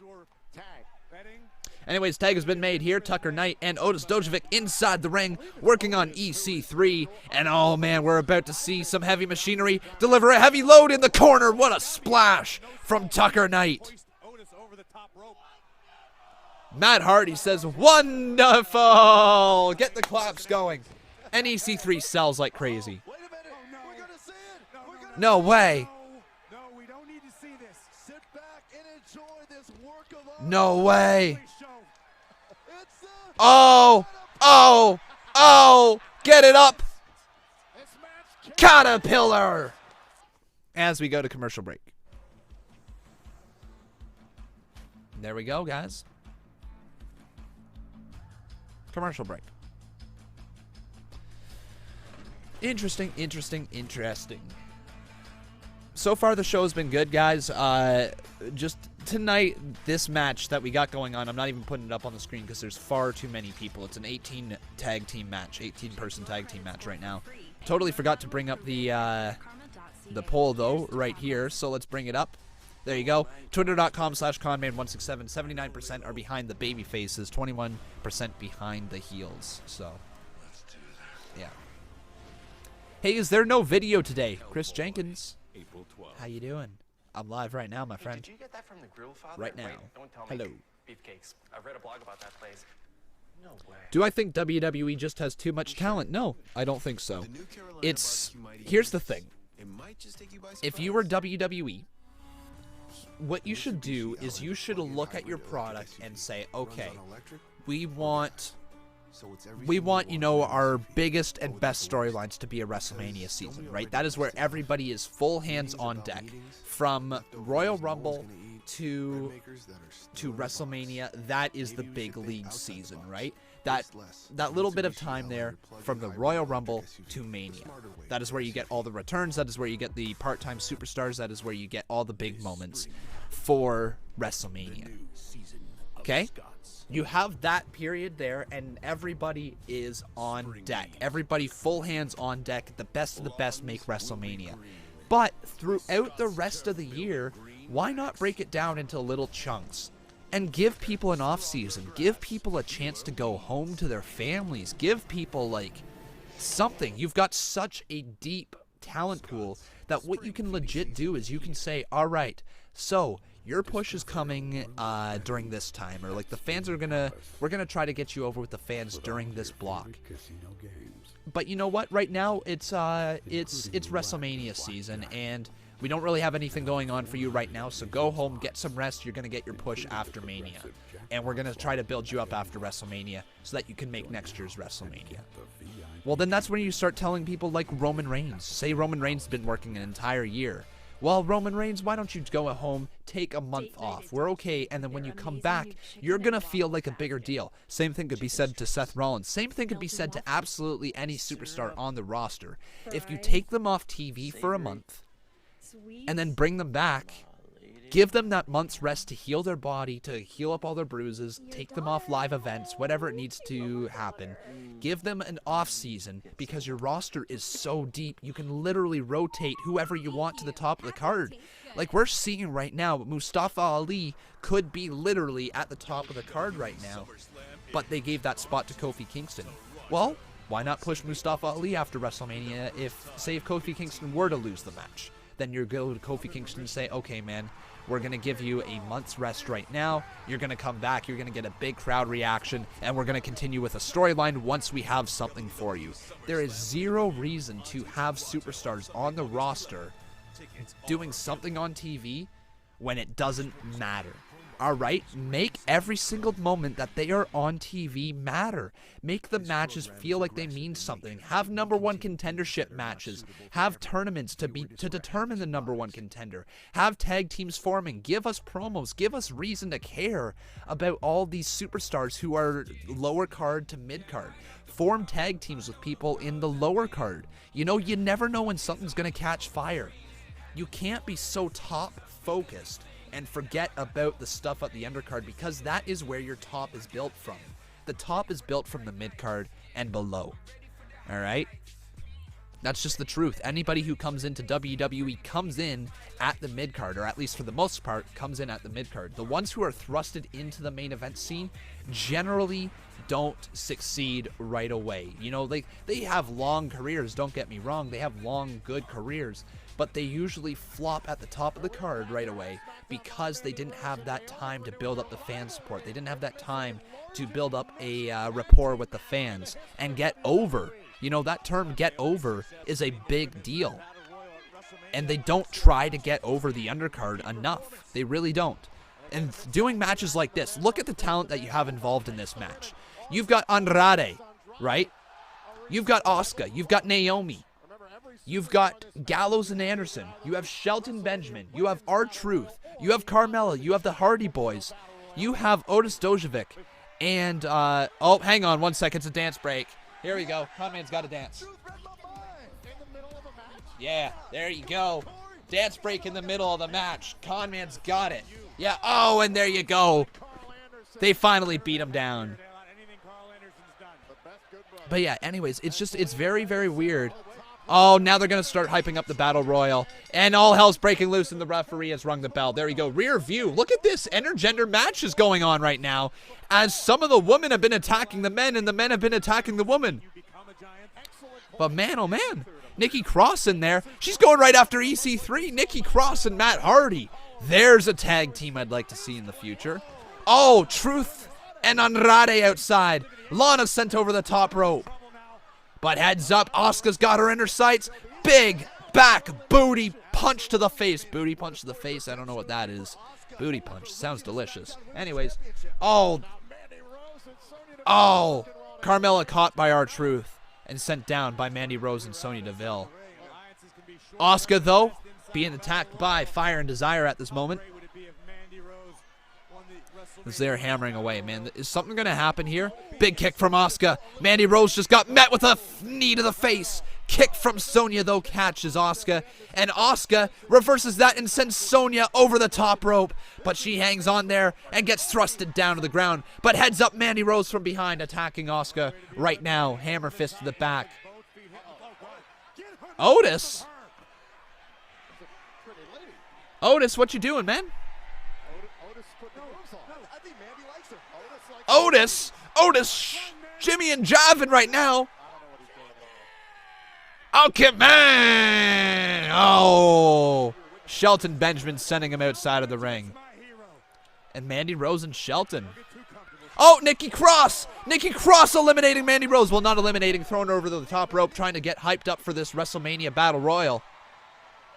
Anyways, tag has been made here. Tucker Knight and Otis Dojovic inside the ring, working on EC3. And oh man, we're about to see some heavy machinery deliver a heavy load in the corner. What a splash from Tucker Knight. Matt Hardy says, wonderful! Get the claps going. And EC3 sells like crazy. No way. No way. Oh, oh, oh, get it up. Caterpillar. As we go to commercial break. There we go, guys. Commercial break. Interesting, interesting, interesting. So far, the show has been good, guys. Just tonight, this match that we got going on, I'm not even putting it up on the screen because there's far too many people. It's an 18 tag team match, 18-person tag team match right now. Totally forgot to bring up the poll, though, right here, so let's bring it up. There you go. Twitter.com/Conman167. 79% are behind the baby faces, 21% behind the heels. So, yeah. Hey, is there no video today? Chris Jenkins. How you doing? I'm live right now, my friend. Did you get that from the grill, Father? Right now. Wait, don't tell Hello. me. Beefcakes. I've read a blog about that place. No way. Do I think WWE just has too much talent? No, I don't think so. Here's the thing. If you were WWE, what you should do is you should look at your product and say, okay, we want, you know, our biggest and best storylines to be a WrestleMania season, right? That is where everybody is full hands on deck. From Royal Rumble to WrestleMania, that is the big league season, right? That little bit of time there from the Royal Rumble to Mania. That is where you get all the returns. That is where you get the part-time superstars. That is where you get all the big moments for WrestleMania. Okay? You have that period there, and everybody is on deck. Everybody full hands on deck. The best of the best make WrestleMania. But throughout the rest of the year, why not break it down into little chunks? And give people an off-season. Give people a chance to go home to their families. Give people, like, something. You've got such a deep talent pool that what you can legit do is you can say, all right, so your push is coming during this time. Or, like, the fans are we're going to try to get you over with the fans during this block. But you know what? Right now, it's WrestleMania season, and we don't really have anything going on for you right now, so go home, get some rest. You're going to get your push after Mania. And we're going to try to build you up after WrestleMania so that you can make next year's WrestleMania. Well, then that's when you start telling people like Roman Reigns. Say Roman Reigns has been working an entire year. Well, Roman Reigns, why don't you go at home, take a month off? We're okay, and then when you come back, you're going to feel like a bigger deal. Same thing could be said to Seth Rollins. Same thing could be said to absolutely any superstar on the roster. If you take them off TV for a month, and then bring them back, give them that month's rest to heal their body, to heal up all their bruises, take them off live events, whatever it needs to happen. Give them an off season because your roster is so deep. You can literally rotate whoever you want to the top of the card. Like we're seeing right now, Mustafa Ali could be literally at the top of the card right now, but they gave that spot to Kofi Kingston. Well, why not push Mustafa Ali after WrestleMania if Kofi Kingston were to lose the match? Then you go to Kofi Kingston and say, okay, man, we're going to give you a month's rest right now. You're going to come back. You're going to get a big crowd reaction, and we're going to continue with a storyline once we have something for you. There is zero reason to have superstars on the roster doing something on TV when it doesn't matter. All right? Make every single moment that they are on TV matter. Make the matches feel like they mean something. Have #1 contendership matches. Have tournaments to determine the #1 contender. Have tag teams forming. Give us promos. Give us reason to care about all these superstars who are lower card to mid card. Form tag teams with people in the lower card. You know, you never know when something's going to catch fire. You can't be so top focused and forget about the stuff at the undercard, because that is where your top is built from. The top is built from the mid-card and below. All right? That's just the truth. Anybody who comes into WWE comes in at the mid-card, or at least for the most part, comes in at the mid-card. The ones who are thrusted into the main event scene generally don't succeed right away. You know, they have long careers, don't get me wrong. They have long, good careers. But they usually flop at the top of the card right away because they didn't have that time to build up the fan support. They didn't have that time to build up a rapport with the fans and get over. You know, that term get over is a big deal. And they don't try to get over the undercard enough. They really don't. And doing matches like this, look at the talent that you have involved in this match. You've got Andrade, right? You've got Asuka. You've got Naomi. You've got Gallows and Anderson. You have Shelton Benjamin. You have R-Truth. You have Carmella. You have the Hardy Boys. You have Otis Dojovic. And, oh, hang on 1 second. It's a dance break. Here we go. Conman's got to dance. Yeah, there you go. Dance break in the middle of the match. Conman's got it. Yeah, oh, and there you go. They finally beat him down. But yeah, anyways, it's very, very weird. Oh, now they're going to start hyping up the Battle Royal. And all hell's breaking loose, and the referee has rung the bell. There we go. Rear view. Look at this intergender match is going on right now, as some of the women have been attacking the men, and the men have been attacking the women. But man, oh man. Nikki Cross in there. She's going right after EC3. Nikki Cross and Matt Hardy. There's a tag team I'd like to see in the future. Oh, Truth and Andrade outside. Lana sent over the top rope. But heads up, Asuka's got her in her sights. Big back booty punch to the face. Booty punch to the face. I don't know what that is. Booty punch. Sounds delicious. Anyways. Oh. Oh. Carmella caught by R-Truth and sent down by Mandy Rose and Sonya Deville. Asuka, though, being attacked by Fire and Desire at this moment. As they're hammering away, man. Is something going to happen here? Big kick from Asuka. Mandy Rose just got met with a knee to the face. Kick from Sonya, though, catches Asuka. And Asuka reverses that and sends Sonya over the top rope. But she hangs on there and gets thrusted down to the ground. But heads up Mandy Rose from behind, attacking Asuka right now. Hammer fist to the back. Otis? Otis, what you doing, man? Otis, Jimmy and Javin right now. Okay, man. Oh, Shelton Benjamin sending him outside of the ring. And Mandy Rose and Shelton. Oh, Nikki Cross eliminating Mandy Rose. Well, not eliminating, throwing her over the top rope, trying to get hyped up for this WrestleMania Battle Royal.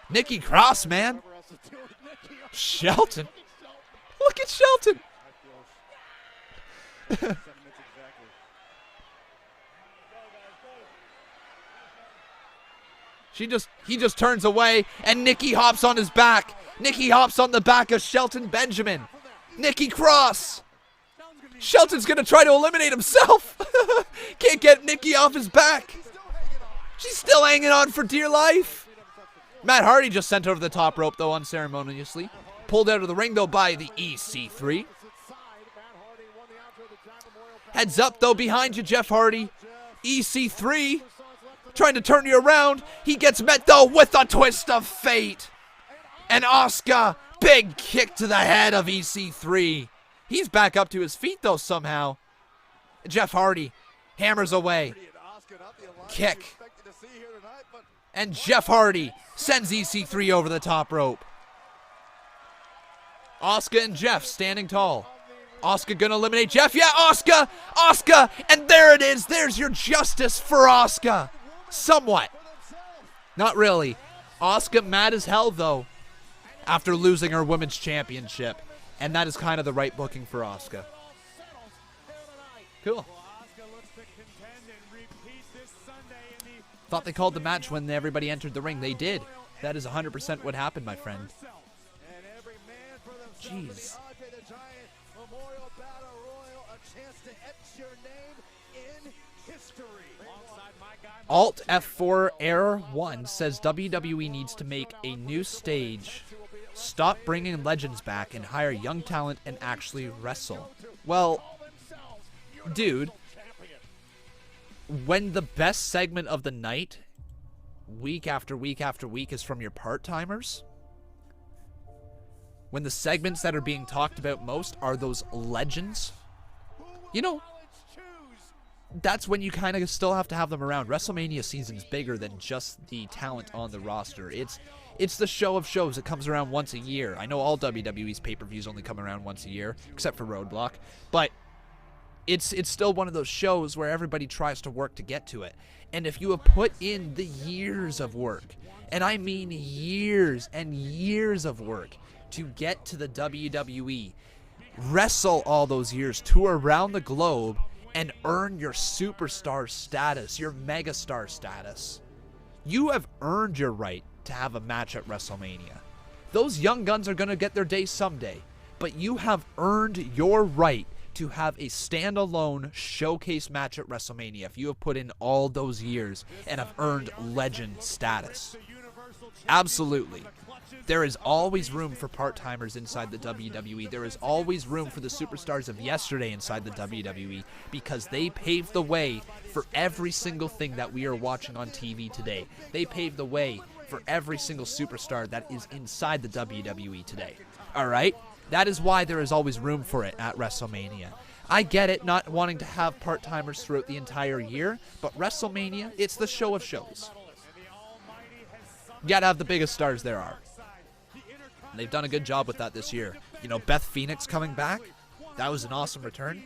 Nikki Cross, man. Shelton. Look at Shelton. He just turns away, and Nikki hops on his back. Nikki hops on the back of Shelton Benjamin. Nikki Cross. Shelton's gonna try to eliminate himself. Can't get Nikki off his back. She's still hanging on for dear life. Matt Hardy just sent over the top rope, though, unceremoniously. Pulled out of the ring, though, by the EC3. Heads up, though, behind you, Jeff Hardy. EC3 trying to turn you around. He gets met, though, with a twist of fate. And Asuka, big kick to the head of EC3. He's back up to his feet, though, somehow. Jeff Hardy hammers away. Kick. And Jeff Hardy sends EC3 over the top rope. Asuka and Jeff standing tall. Asuka gonna eliminate Jeff. Yeah, Asuka, and there it is. There's your justice for Asuka. Somewhat. Not really. Asuka mad as hell, though. after losing her women's championship. And that is kind of the right booking for Asuka. Cool. Thought they called the match when everybody entered the ring. They did. That is 100% what happened, my friend. Jeez. Alt F4 Error 1 says WWE needs to make a new stage, stop bringing legends back, and hire young talent and actually wrestle. Well, dude, when the best segment of the night, week after week after week, is from your part-timers, when the segments that are being talked about most are those legends, you know, that's when you kind of still have to have them around. WrestleMania season's bigger than just the talent on the roster. It's the show of shows. It comes around once a year. I know all WWE's pay-per-views only come around once a year, except for Roadblock. But it's still one of those shows where everybody tries to work to get to it. And if you have put in the years of work, and I mean years and years of work, to get to the WWE, wrestle all those years, tour around the globe, and earn your superstar status, your megastar status, you have earned your right to have a match at WrestleMania. Those young guns are going to get their day someday, but you have earned your right to have a standalone showcase match at WrestleMania if you have put in all those years and have earned legend status. Absolutely. There is always room for part-timers inside the WWE. There is always room for the superstars of yesterday inside the WWE because they paved the way for every single thing that we are watching on TV today. They paved the way for every single superstar that is inside the WWE today. All right? That is why there is always room for it at WrestleMania. I get it, not wanting to have part-timers throughout the entire year, but WrestleMania, it's the show of shows. You gotta have the biggest stars there are. And they've done a good job with that this year. You know, Beth Phoenix coming back, that was an awesome return.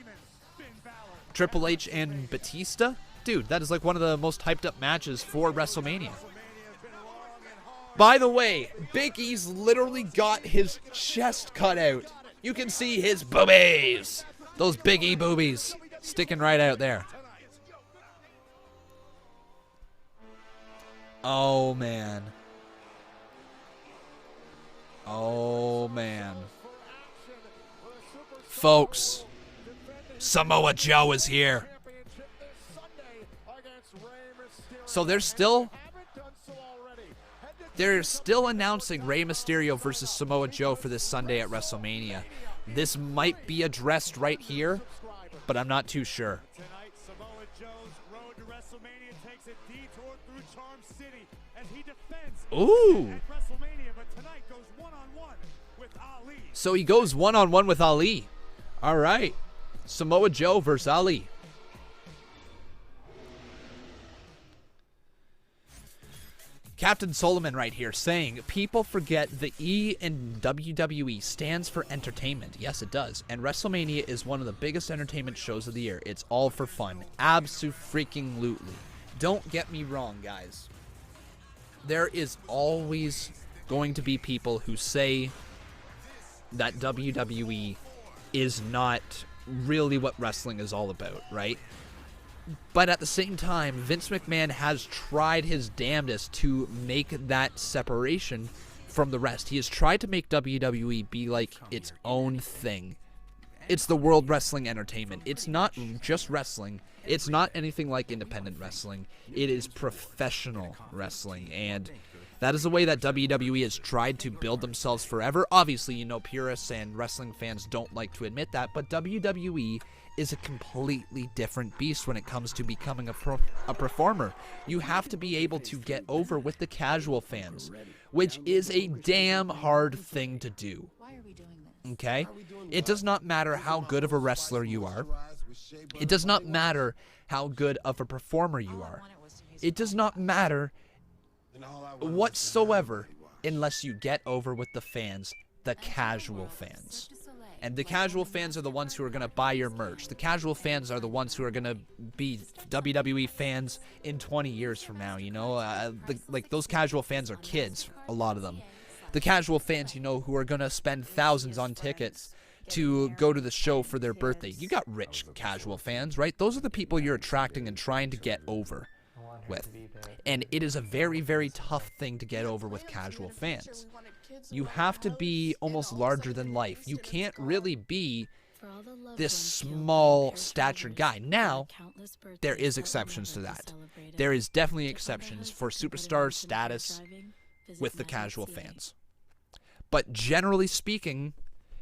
Triple H and Batista, dude, that is like one of the most hyped up matches for WrestleMania. By the way, Big E's literally got his chest cut out. You can see his boobies. Those Big E boobies sticking right out there. Oh, man. Oh, man. Folks, Samoa Joe is here. So they're still announcing Rey Mysterio versus Samoa Joe for this Sunday at WrestleMania. This might be addressed right here, but I'm not too sure. Tonight, Samoa Joe's road to WrestleMania takes a detour through Charm City as he defends Ooh. at WrestleMania, but tonight goes one-on-one with Ali. So he goes one-on-one with Ali. All right. Samoa Joe versus Ali. Captain Solomon right here saying, people forget the E in WWE stands for entertainment. Yes, it does. And WrestleMania is one of the biggest entertainment shows of the year. It's all for fun. Abso-freaking-lutely. Don't get me wrong, guys. There is always going to be people who say that WWE is not really what wrestling is all about, right? But at the same time, Vince McMahon has tried his damnedest to make that separation from the rest. He has tried to make WWE be like its own thing. It's the World Wrestling Entertainment. It's not just wrestling. It's not anything like independent wrestling. It is professional wrestling. And that is the way that WWE has tried to build themselves forever. Obviously, you know, purists and wrestling fans don't like to admit that, but WWE is a completely different beast when it comes to becoming a performer. You have to be able to get over with the casual fans, which is a damn hard thing to do. Okay? It does not matter how good of a wrestler you are. It does not matter how good of a performer you are. It does not matter whatsoever unless you get over with the fans, the casual fans. And the casual fans are the ones who are going to buy your merch. The casual fans are the ones who are going to be WWE fans in 20 years from now, you know? Like, those casual fans are kids, a lot of them. The casual fans, you know, who are going to spend thousands on tickets to go to the show for their birthday. You got rich casual fans, right? Those are the people you're attracting and trying to get over with. And it is a very, very tough thing to get over with casual fans. You have to be almost larger than life. You can't really be this small statured guy. Now, there is exceptions to that. There is definitely exceptions for superstar status with the casual fans. But generally speaking,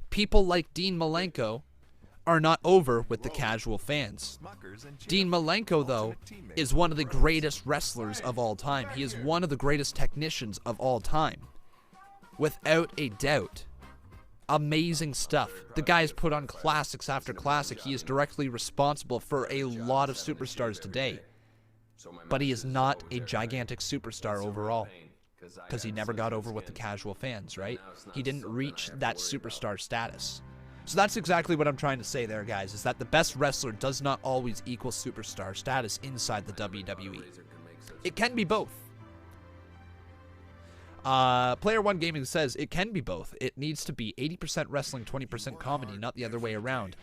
people like Dean Malenko are not over with the casual fans. Dean Malenko, though, is one of the greatest wrestlers of all time. He is one of the greatest technicians of all time. Without a doubt. Amazing stuff. The guy has put on classics after classic. He is directly responsible for a lot of superstars today. But he is not a gigantic superstar overall. Because he never got over with the casual fans, right? He didn't reach that superstar status. So that's exactly what I'm trying to say there, guys, is that the best wrestler does not always equal superstar status inside the WWE. It can be both. Player One Gaming says it can be both. It needs to be 80% wrestling, 20% comedy, not the other way around.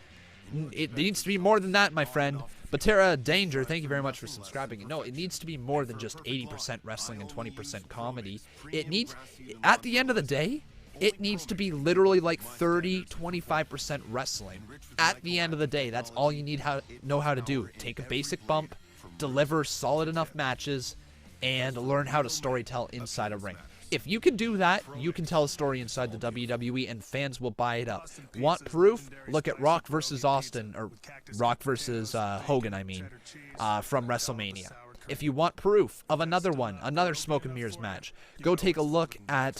It needs to be more than that, my friend. Batera Danger, thank you very much for subscribing. No, it needs to be more than just 80% wrestling and 20% comedy. It needs, at the end of the day, it needs to be literally like 30-25% wrestling. At the end of the day, that's all you need know how to do. Take a basic bump, deliver solid enough matches, and learn how to storytell inside a ring. If you can do that, you can tell a story inside the WWE, and fans will buy it up. Want proof? Look at Rock versus Austin, or Rock versus Hogan, I mean, from WrestleMania. If you want proof of another one, another smoke and mirrors match, go take a look at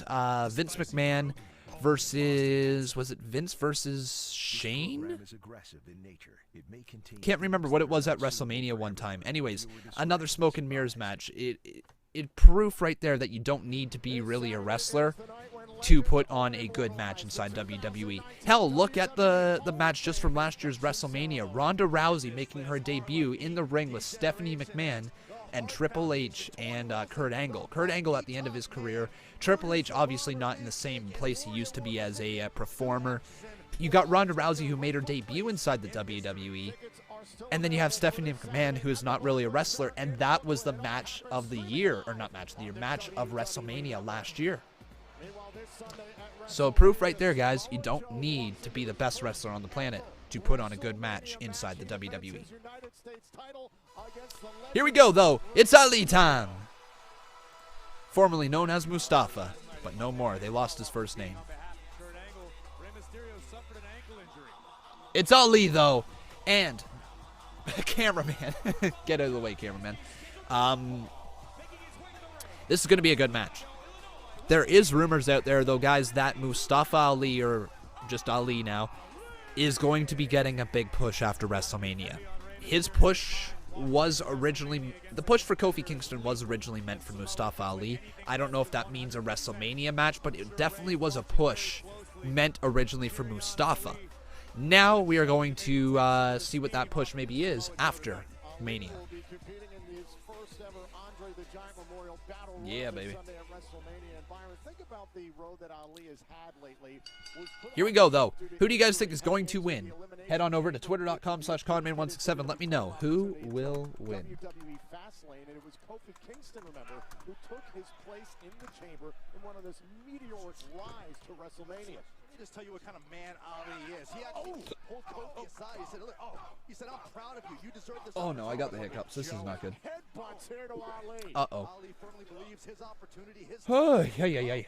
Vince McMahon versus, was it Vince versus Shane? Can't remember what it was at WrestleMania one time. Anyways, another smoke and mirrors match. It proof right there that you don't need to be really a wrestler to put on a good match inside WWE. Hell, look at the match just from last year's WrestleMania. Ronda Rousey making her debut in the ring with Stephanie McMahon and Triple H and Kurt Angle. Kurt Angle at the end of his career. Triple H obviously not in the same place he used to be as a performer. You got Ronda Rousey who made her debut inside the WWE. And then you have Stephanie McMahon, who is not really a wrestler, and that was the match of the year, or not match of the year, match of WrestleMania last year. So proof right there, guys, you don't need to be the best wrestler on the planet to put on a good match inside the WWE. Here we go, though. It's Ali time. Formerly known as Mustafa, but no more. They lost his first name. It's Ali, though, and cameraman. Get out of the way, cameraman. This is going to be a good match. There is rumors out there, though, guys, that Mustafa Ali, or just Ali now, is going to be getting a big push after WrestleMania. His push was originally, the push for Kofi Kingston was originally meant for Mustafa Ali. I don't know if that means a WrestleMania match, but it definitely was a push meant originally for Mustafa. Now we are going to see what that push maybe is after Mania. Yeah, baby. Here we go, though. Who do you guys think is going to win? Head on over to twitter.com/Conman167. Let me know who will win. And it was Kofi Kingston, remember, who took his place in the chamber in one of this meteoric rise to WrestleMania. Let me just tell you what kind of man Ali is. He actually pulled Kofi aside. He said, look, he said, I'm proud of you. You deserve this. Oh, no, I got the hiccups. This is not good. Headbutts here to Ali. Uh-oh. Ali firmly believes his opportunity, his Oh, yeah.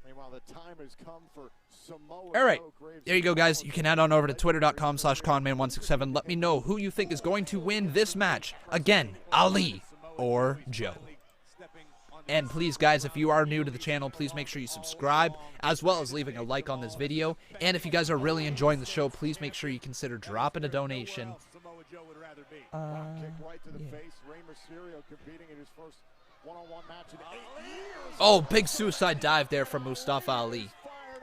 Meanwhile, the time has come for Samoa. All right, there you go, guys. You can head on over to twitter.com/Conman167. Let me know who you think is going to win this match. Again, Ali or Joe. And please, guys, if you are new to the channel, please make sure you subscribe, as well as leaving a like on this video. And if you guys are really enjoying the show, please make sure you consider dropping a donation. Oh, big suicide dive there from Mustafa Ali,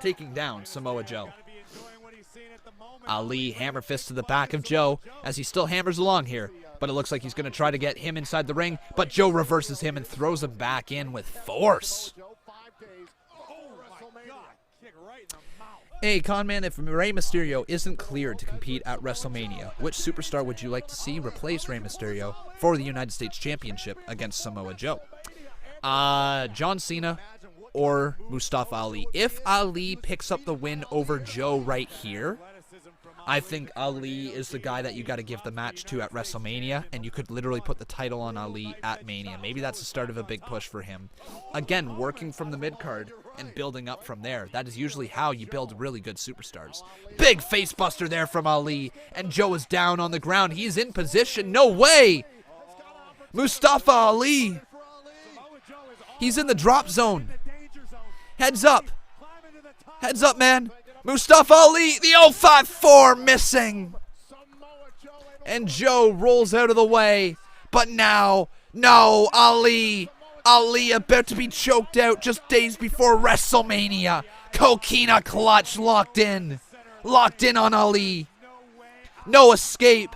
taking down Samoa Joe. Ali hammer fist to the back of Joe as he still hammers along here, but it looks like he's going to try to get him inside the ring, but Joe reverses him and throws him back in with force. Hey, Conman, if Rey Mysterio isn't cleared to compete at WrestleMania, which superstar would you like to see replace Rey Mysterio for the United States Championship against Samoa Joe? John Cena or Mustafa Ali. If Ali picks up the win over Joe right here, I think Ali is the guy that you got to give the match to at WrestleMania, and you could literally put the title on Ali at Mania. Maybe that's the start of a big push for him. Again, working from the mid-card and building up from there. That is usually how you build really good superstars. Big facebuster there from Ali, and Joe is down on the ground. He's in position. No way! Mustafa Ali! He's in the drop zone. Heads up. Heads up, man. Mustafa Ali, the 054 missing. And Joe rolls out of the way. But now, no, Ali. Ali about to be choked out just days before WrestleMania. Coquina clutch locked in. Locked in on Ali. No escape.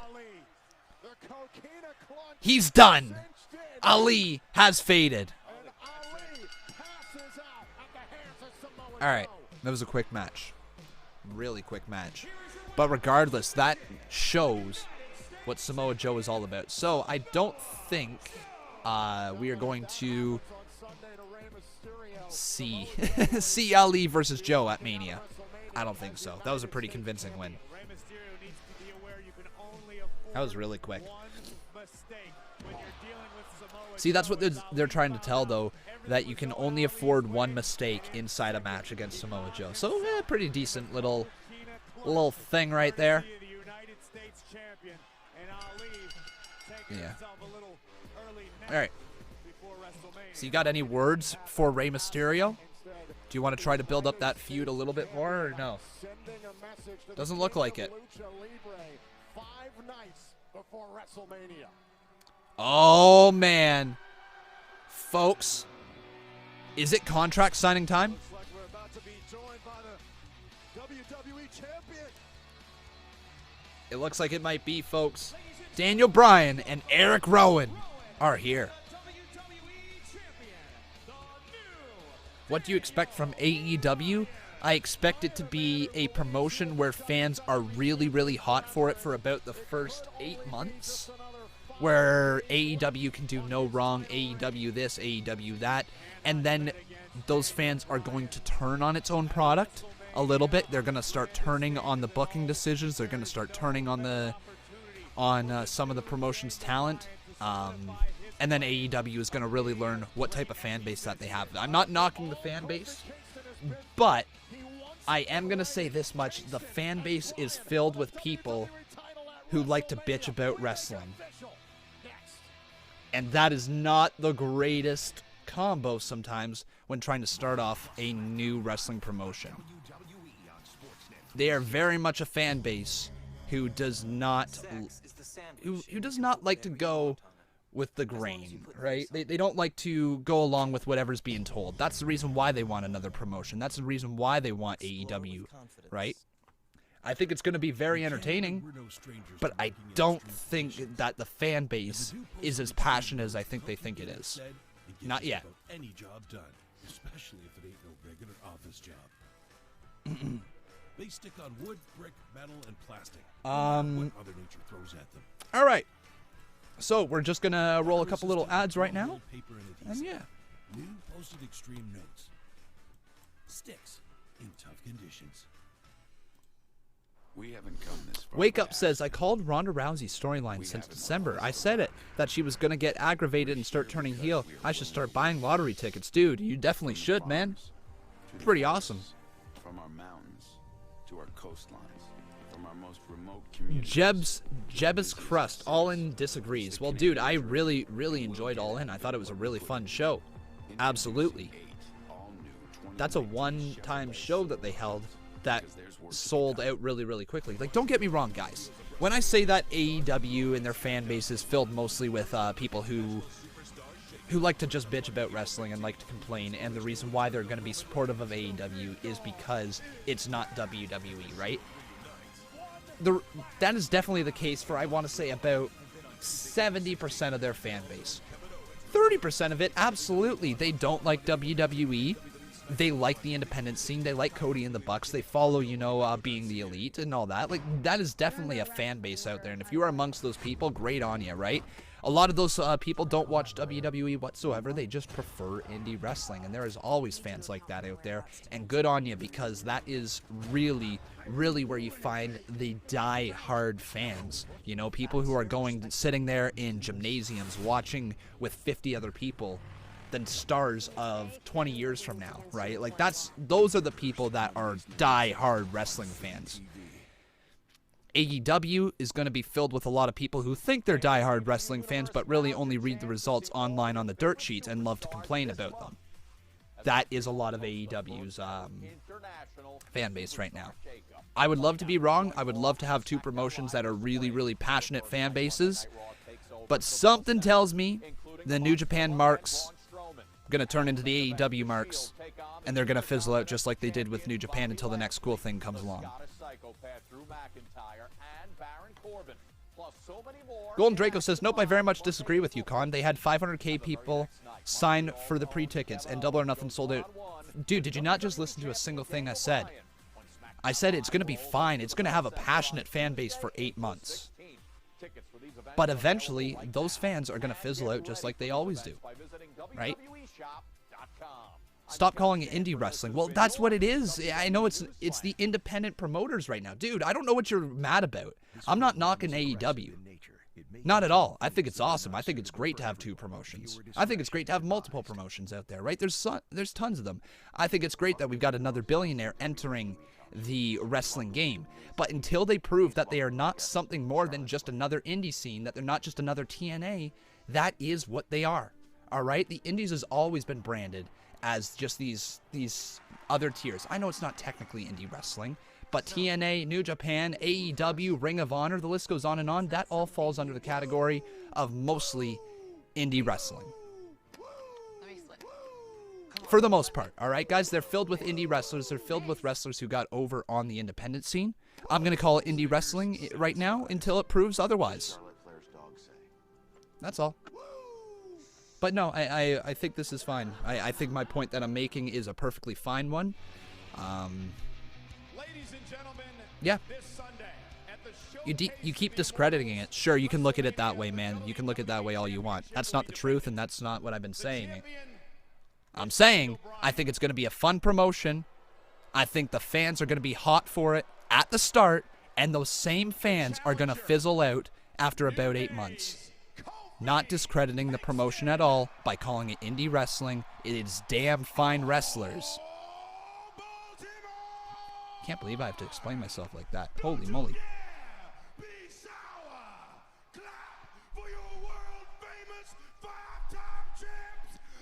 He's done. Ali has faded. Alright, that was a quick match. Really quick match. But regardless, that shows what Samoa Joe is all about. So I don't think we are going to see Ali versus Joe at Mania. I don't think so. That was a pretty convincing win. That was really quick. See, that's what they're trying to tell, though, that you can only afford one mistake inside a match against Samoa Joe. So, pretty decent little thing right there. Yeah. All right. So, you got any words for Rey Mysterio? Do you want to try to build up that feud a little bit more, or no? Doesn't look like it. Oh, man. Folks, is it contract signing time? It looks like it might be, folks. Daniel Bryan and Eric Rowan are here. What do you expect from AEW? I expect it to be a promotion where fans are really, really hot for it for about the first 8 months. Where AEW can do no wrong, AEW this, AEW that, and then those fans are going to turn on its own product a little bit. They're going to start turning on the booking decisions. They're going to start turning on some of the promotion's talent, and then AEW is going to really learn what type of fan base that they have. I'm not knocking the fan base, but I am going to say this much: the fan base is filled with people who like to bitch about wrestling. And that is not the greatest combo sometimes when trying to start off a new wrestling promotion. They are very much a fan base who does not like to go with the grain, right? They don't like to go along with whatever's being told. That's the reason why they want another promotion. That's the reason why they want AEW, right? I think it's going to be very entertaining, but I don't think that the fan base is as passionate as I think they think it is. Not yet. Any job done, especially if it ain't no regular office job. They stick on wood, brick, metal, and plastic. What Mother Nature throws at them. All right. So we're just going to roll a couple little ads right now. And yeah. New posted extreme notes. Sticks in tough conditions. We haven't come this far. Wake Up says, I called Ronda Rousey's storyline since December. I said it, that she was going to get aggravated and start turning heel. I should start buying lottery tickets. Dude, you definitely should, man. Pretty awesome. From our mountains to our coastlines, from our most remote communities. Jeb's Crust, All In disagrees. Well, dude, I really, really enjoyed All In. I thought it was a really fun show. Absolutely. That's a one-time show that they held that sold out really, really quickly. Like, don't get me wrong, guys. When I say that AEW and their fan base is filled mostly with people who like to just bitch about wrestling and like to complain, and the reason why they're going to be supportive of AEW is because it's not WWE, right? That is definitely the case for, I want to say, about 70% of their fan base. 30% of it, absolutely, they don't like WWE. they like the independent scene. They like Cody and the Bucks. They follow, you know, being the elite and all that. Like, that is definitely a fan base out there. And if you are amongst those people, great on you, right? A lot of those people don't watch WWE whatsoever. They just prefer indie wrestling. And there is always fans like that out there. And good on you, because that is really, really where you find the die-hard fans. You know, people who are sitting there in gymnasiums watching with 50 other people than stars of 20 years from now, right? Like, those are the people that are die-hard wrestling fans. AEW is going to be filled with a lot of people who think they're die-hard wrestling fans, but really only read the results online on the dirt sheets and love to complain about them. That is a lot of AEW's fan base right now. I would love to be wrong. I would love to have two promotions that are really, really passionate fan bases, but something tells me the New Japan marks going to turn into the AEW marks, and they're going to fizzle out just like they did with New Japan until the next cool thing comes along. Golden Draco says, nope, I very much disagree with you, Con. They had 500K people sign for the pre-tickets, and Double or Nothing sold out. Dude, did you not just listen to a single thing I said? I said it's going to be fine. It's going to have a passionate fan base for 8 months. But eventually, those fans are going to fizzle out just like they always do, right? Stop calling it indie wrestling. Well, that's what it is. I know it's the independent promoters right now. Dude, I don't know what you're mad about. I'm not knocking AEW. Not at all. I think it's awesome. I think it's great to have two promotions. I think it's great to have multiple promotions out there, right? There's tons of them. I think it's great that we've got another billionaire entering the wrestling game. But until they prove that they are not something more than just another indie scene, that they're not just another TNA, that is what they are. All right? The indies has always been branded as just these other tiers. I know it's not technically indie wrestling, but TNA, New Japan, AEW, Ring of Honor, the list goes on and on. That all falls under the category of mostly indie wrestling. For the most part, all right, guys? They're filled with indie wrestlers. They're filled with wrestlers who got over on the independent scene. I'm going to call it indie wrestling right now until it proves otherwise. That's all. But no, I think this is fine. I think my point that I'm making is a perfectly fine one. Ladies and gentlemen, yeah. this Sunday at the You keep discrediting it. Sure, you can look at it that way, man. You can look at it that way all you want. That's not the truth, and that's not what I've been saying. I'm saying I think it's going to be a fun promotion. I think the fans are going to be hot for it at the start, and those same fans are going to fizzle out after about 8 months. Not discrediting the promotion at all by calling it indie wrestling. It is damn fine wrestlers. Can't believe I have to explain myself like that. Holy moly.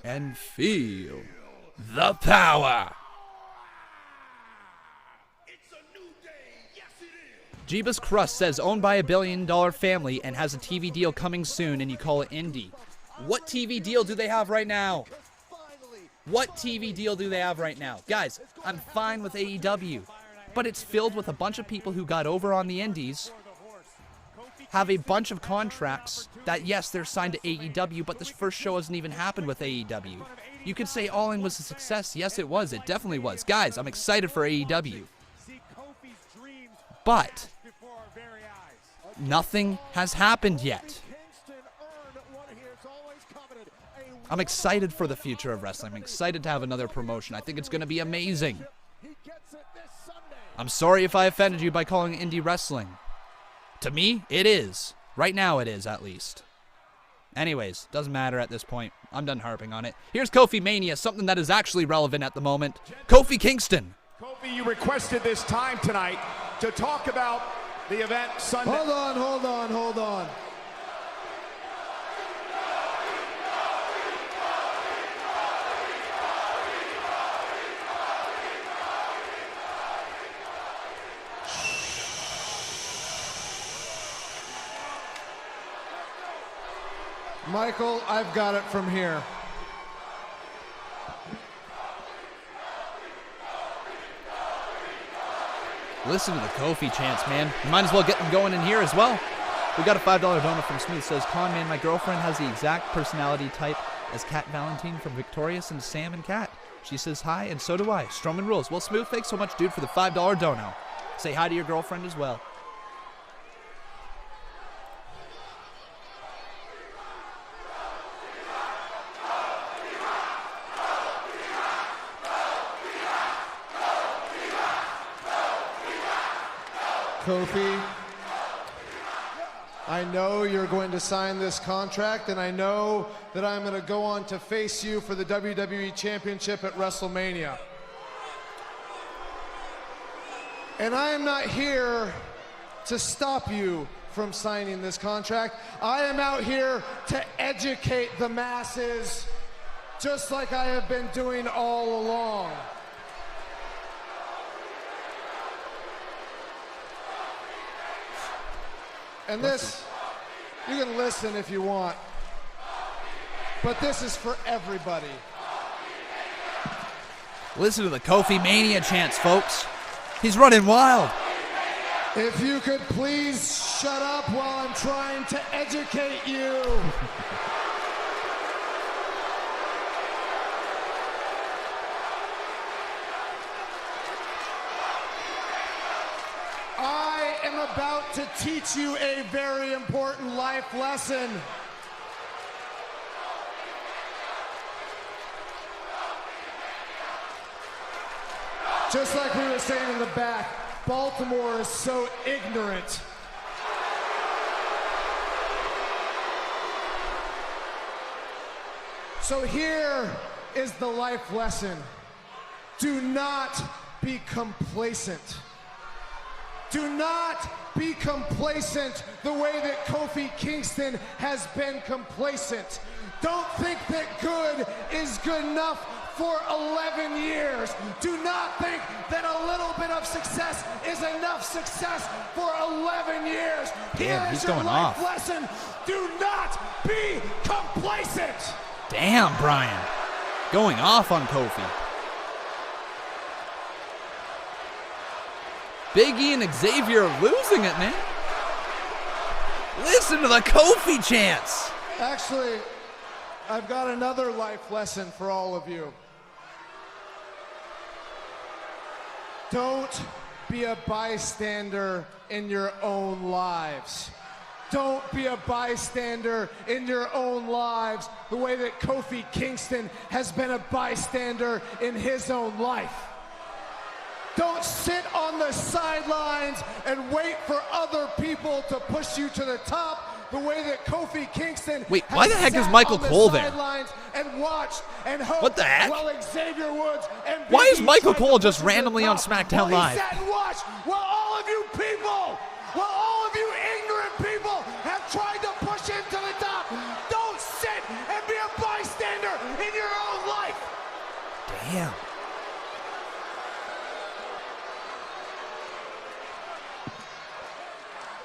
And feel the power. Jeebus Crust says, owned by $1 billion family and has a TV deal coming soon, and you call it indie. What TV deal do they have right now? What TV deal do they have right now? Guys, I'm fine with AEW, but it's filled with a bunch of people who got over on the indies, have a bunch of contracts that, yes, they're signed to AEW, but this first show hasn't even happened with AEW. You could say All In was a success. Yes, it was. It definitely was. Guys, I'm excited for AEW. But nothing has happened yet. I'm excited for the future of wrestling. I'm excited to have another promotion. I think it's going to be amazing. I'm sorry if I offended you by calling it indie wrestling. To me, it is. Right now it is, at least. Anyways, doesn't matter at this point. I'm done harping on it. Here's Kofi Mania, something that is actually relevant at the moment. Kofi Kingston. Kofi, you requested this time tonight to talk about the event Sunday. Hold on. Michael, I've got it from here. Listen to the Kofi chants, man. You might as well get them going in here as well. We got a $5 donor from Smooth. Says, Conman, my girlfriend has the exact personality type as Kat Valentine from Victorious and Sam and Kat. She says hi, and so do I. Strowman rules. Well, Smooth, thanks so much, dude, for the $5 dono. Say hi to your girlfriend as well. Kofi, I know you're going to sign this contract, and I know that I'm going to go on to face you for the WWE Championship at WrestleMania. And I am not here to stop you from signing this contract. I am out here to educate the masses, just like I have been doing all along. And this, you can listen if you want, but this is for everybody. Listen to the Kofi Mania chants, folks. He's running wild. If you could please shut up while I'm trying to educate you. I am about to teach you a very important life lesson. Just like we were saying in the back, Baltimore is so ignorant. So here is the life lesson. Do not be complacent. Do not be complacent the way that Kofi Kingston has been complacent. Don't think that good is good enough for 11 years. Do not think that a little bit of success is enough success for 11 years. Damn, he's going life off. lesson. Do not be complacent. Damn, Bryan. Going off on Kofi. Big E and Xavier are losing it, man. Listen to the Kofi chants. Actually, I've got another life lesson for all of you. Don't be a bystander in your own lives. Don't be a bystander in your own lives the way that Kofi Kingston has been a bystander in his own life. Don't sit on the sidelines and wait for other people to push you to the top the way that Kofi Kingston Wait, why the heck is Michael Cole there? And watched and hoped What the heck? while Xavier Woods and Why Big is E Michael tried to Cole push just him to the randomly on top. SmackDown While Live? He sat and watched while all of you people, while all of you ignorant people have tried to push him to the top. Don't sit and be a bystander in your own life. Damn.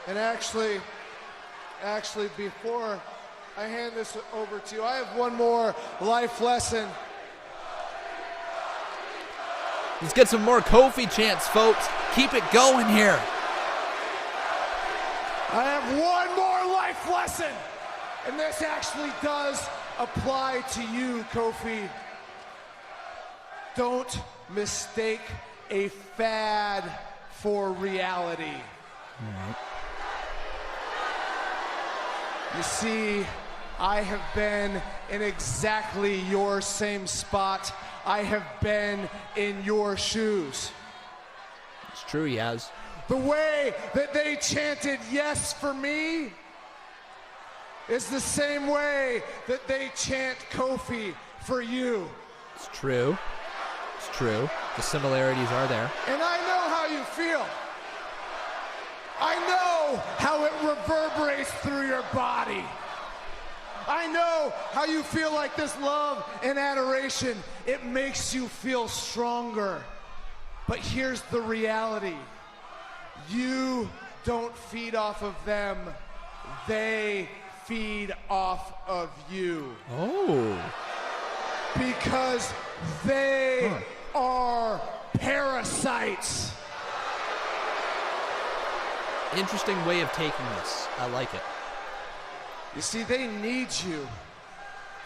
And actually, before I hand this over to you, I have one more life lesson. Let's get some more Kofi chants, folks. Keep it going here. I have one more life lesson, and this actually does apply to you, Kofi. Don't mistake a fad for reality. All right. You see, I have been in exactly your same spot. I have been in your shoes. It's true, he has. The way that they chanted yes for me is the same way that they chant Kofi for you. It's true. It's true. The similarities are there. And I know how you feel. I know how it reverberates through your body. I know how you feel like this love and adoration, it makes you feel stronger. But here's the reality. You don't feed off of them. They feed off of you. Oh. Because they are parasites. Interesting way of taking this. I like it. You see, they need you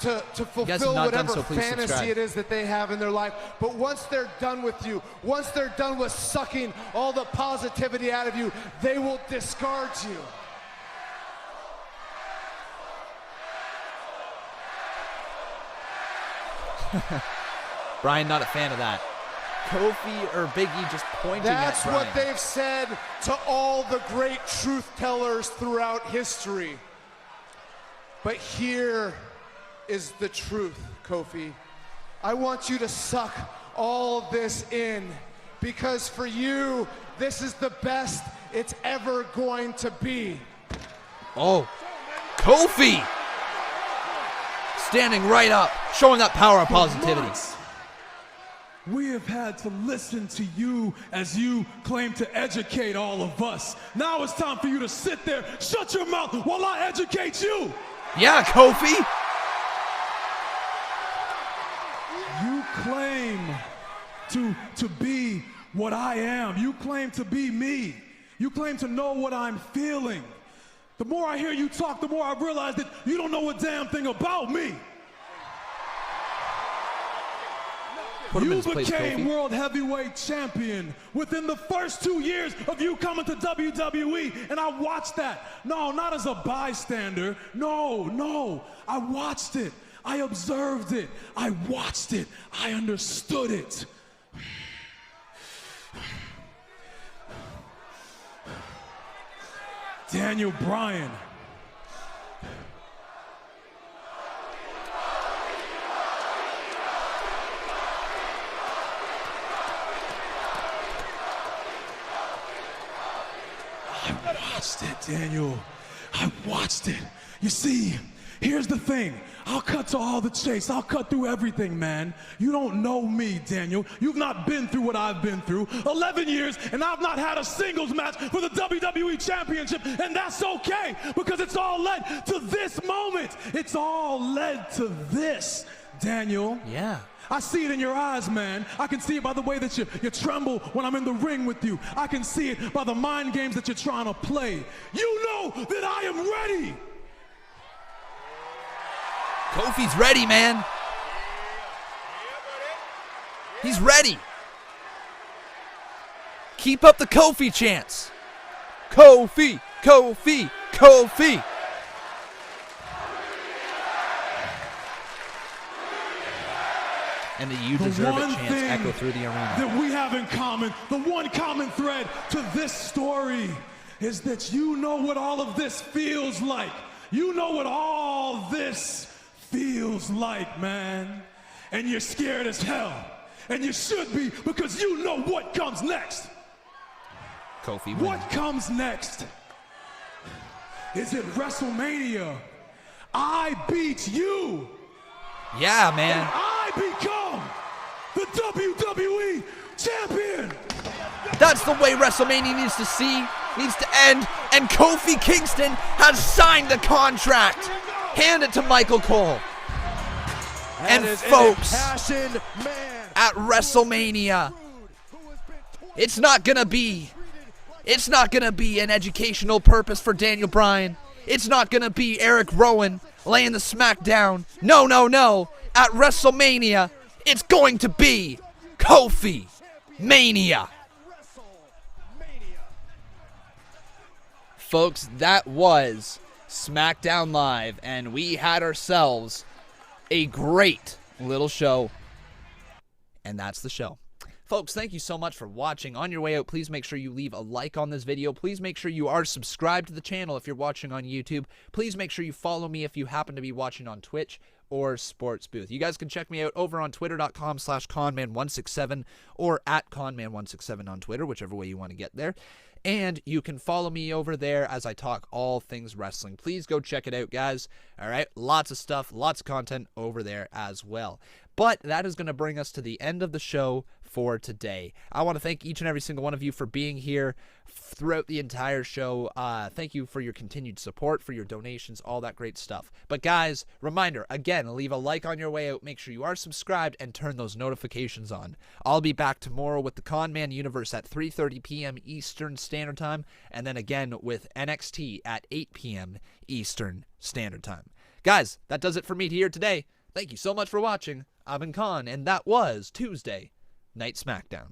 to fulfill not done whatever so, please fantasy subscribe. it is that they have in their life. But once they're done with you, once they're done with sucking all the positivity out of you, they will discard you. Bryan not a fan of that. Kofi or Big E just pointing That's at Bryan. what they've said to all the great truth tellers throughout history. But here is the truth, Kofi. I want you to suck all this in, because for you, this is the best it's ever going to be. Oh, Kofi! Standing right up, showing that power of positivity. We have had to listen to you as you claim to educate all of us. Now it's time for you to sit there, shut your mouth while I educate you. Yeah, Kofi. You claim to be what I am. You claim to be me. You claim to know what I'm feeling. The more I hear you talk, the more I realize that you don't know a damn thing about me. You became World Heavyweight Champion within the first 2 years of you coming to WWE, and I watched that. No, not as a bystander. No, I watched it. I observed it. I watched it. I understood it. Daniel Bryan. I watched it, Daniel. I watched it. You see, here's the thing. I'll cut to all the chase. I'll cut through everything, man. You don't know me, Daniel. You've not been through what I've been through. 11 years, and I've not had a singles match for the WWE Championship, and that's okay, because it's all led to this moment. It's all led to this, Daniel. Yeah. I see it in your eyes, man. I can see it by the way that you tremble when I'm in the ring with you. I can see it by the mind games that you're trying to play. You know that I am ready. Kofi's ready, man. He's ready. Keep up the Kofi chants. Kofi, Kofi, Kofi. And the "You Deserve It" chants echo through the arena. That we have in common, the one common thread to this story, is that you know what all of this feels like. You know what all this feels like, man. And you're scared as hell. And you should be, because you know what comes next. Kofi wins. What comes next? Is it WrestleMania? I beat you. Yeah, man. And I become the WWE Champion. That's the way WrestleMania needs to end. And Kofi Kingston has signed the contract. Hand it to Michael Cole. And folks, at WrestleMania, it's not gonna be an educational purpose for Daniel Bryan. It's not gonna be Eric Rowan laying the smack down. No. At WrestleMania, it's going to be Kofi Mania. Folks, that was Smackdown Live, and we had ourselves a great little show. And that's the show. Folks, thank you so much for watching. On your way out, please make sure you leave a like on this video. Please make sure you are subscribed to the channel if you're watching on YouTube. Please make sure you follow me if you happen to be watching on Twitch or Sports Booth. You guys can check me out over on twitter.com/Conman167 or at Conman167 on Twitter, whichever way you want to get there. And you can follow me over there as I talk all things wrestling. Please go check it out, guys. All right, lots of stuff, lots of content over there as well. But that is going to bring us to the end of the show for today. I want to thank each and every single one of you for being here throughout the entire show. Thank you for your continued support, for your donations, all that great stuff. But guys, reminder, again, leave a like on your way out. Make sure you are subscribed and turn those notifications on. I'll be back tomorrow with the Conman Universe at 3:30 p.m. Eastern Standard Time, and then again with NXT at 8 p.m. Eastern Standard Time. Guys, that does it for me here today. Thank you so much for watching. I've been Con, and that was Tuesday Night Smackdown.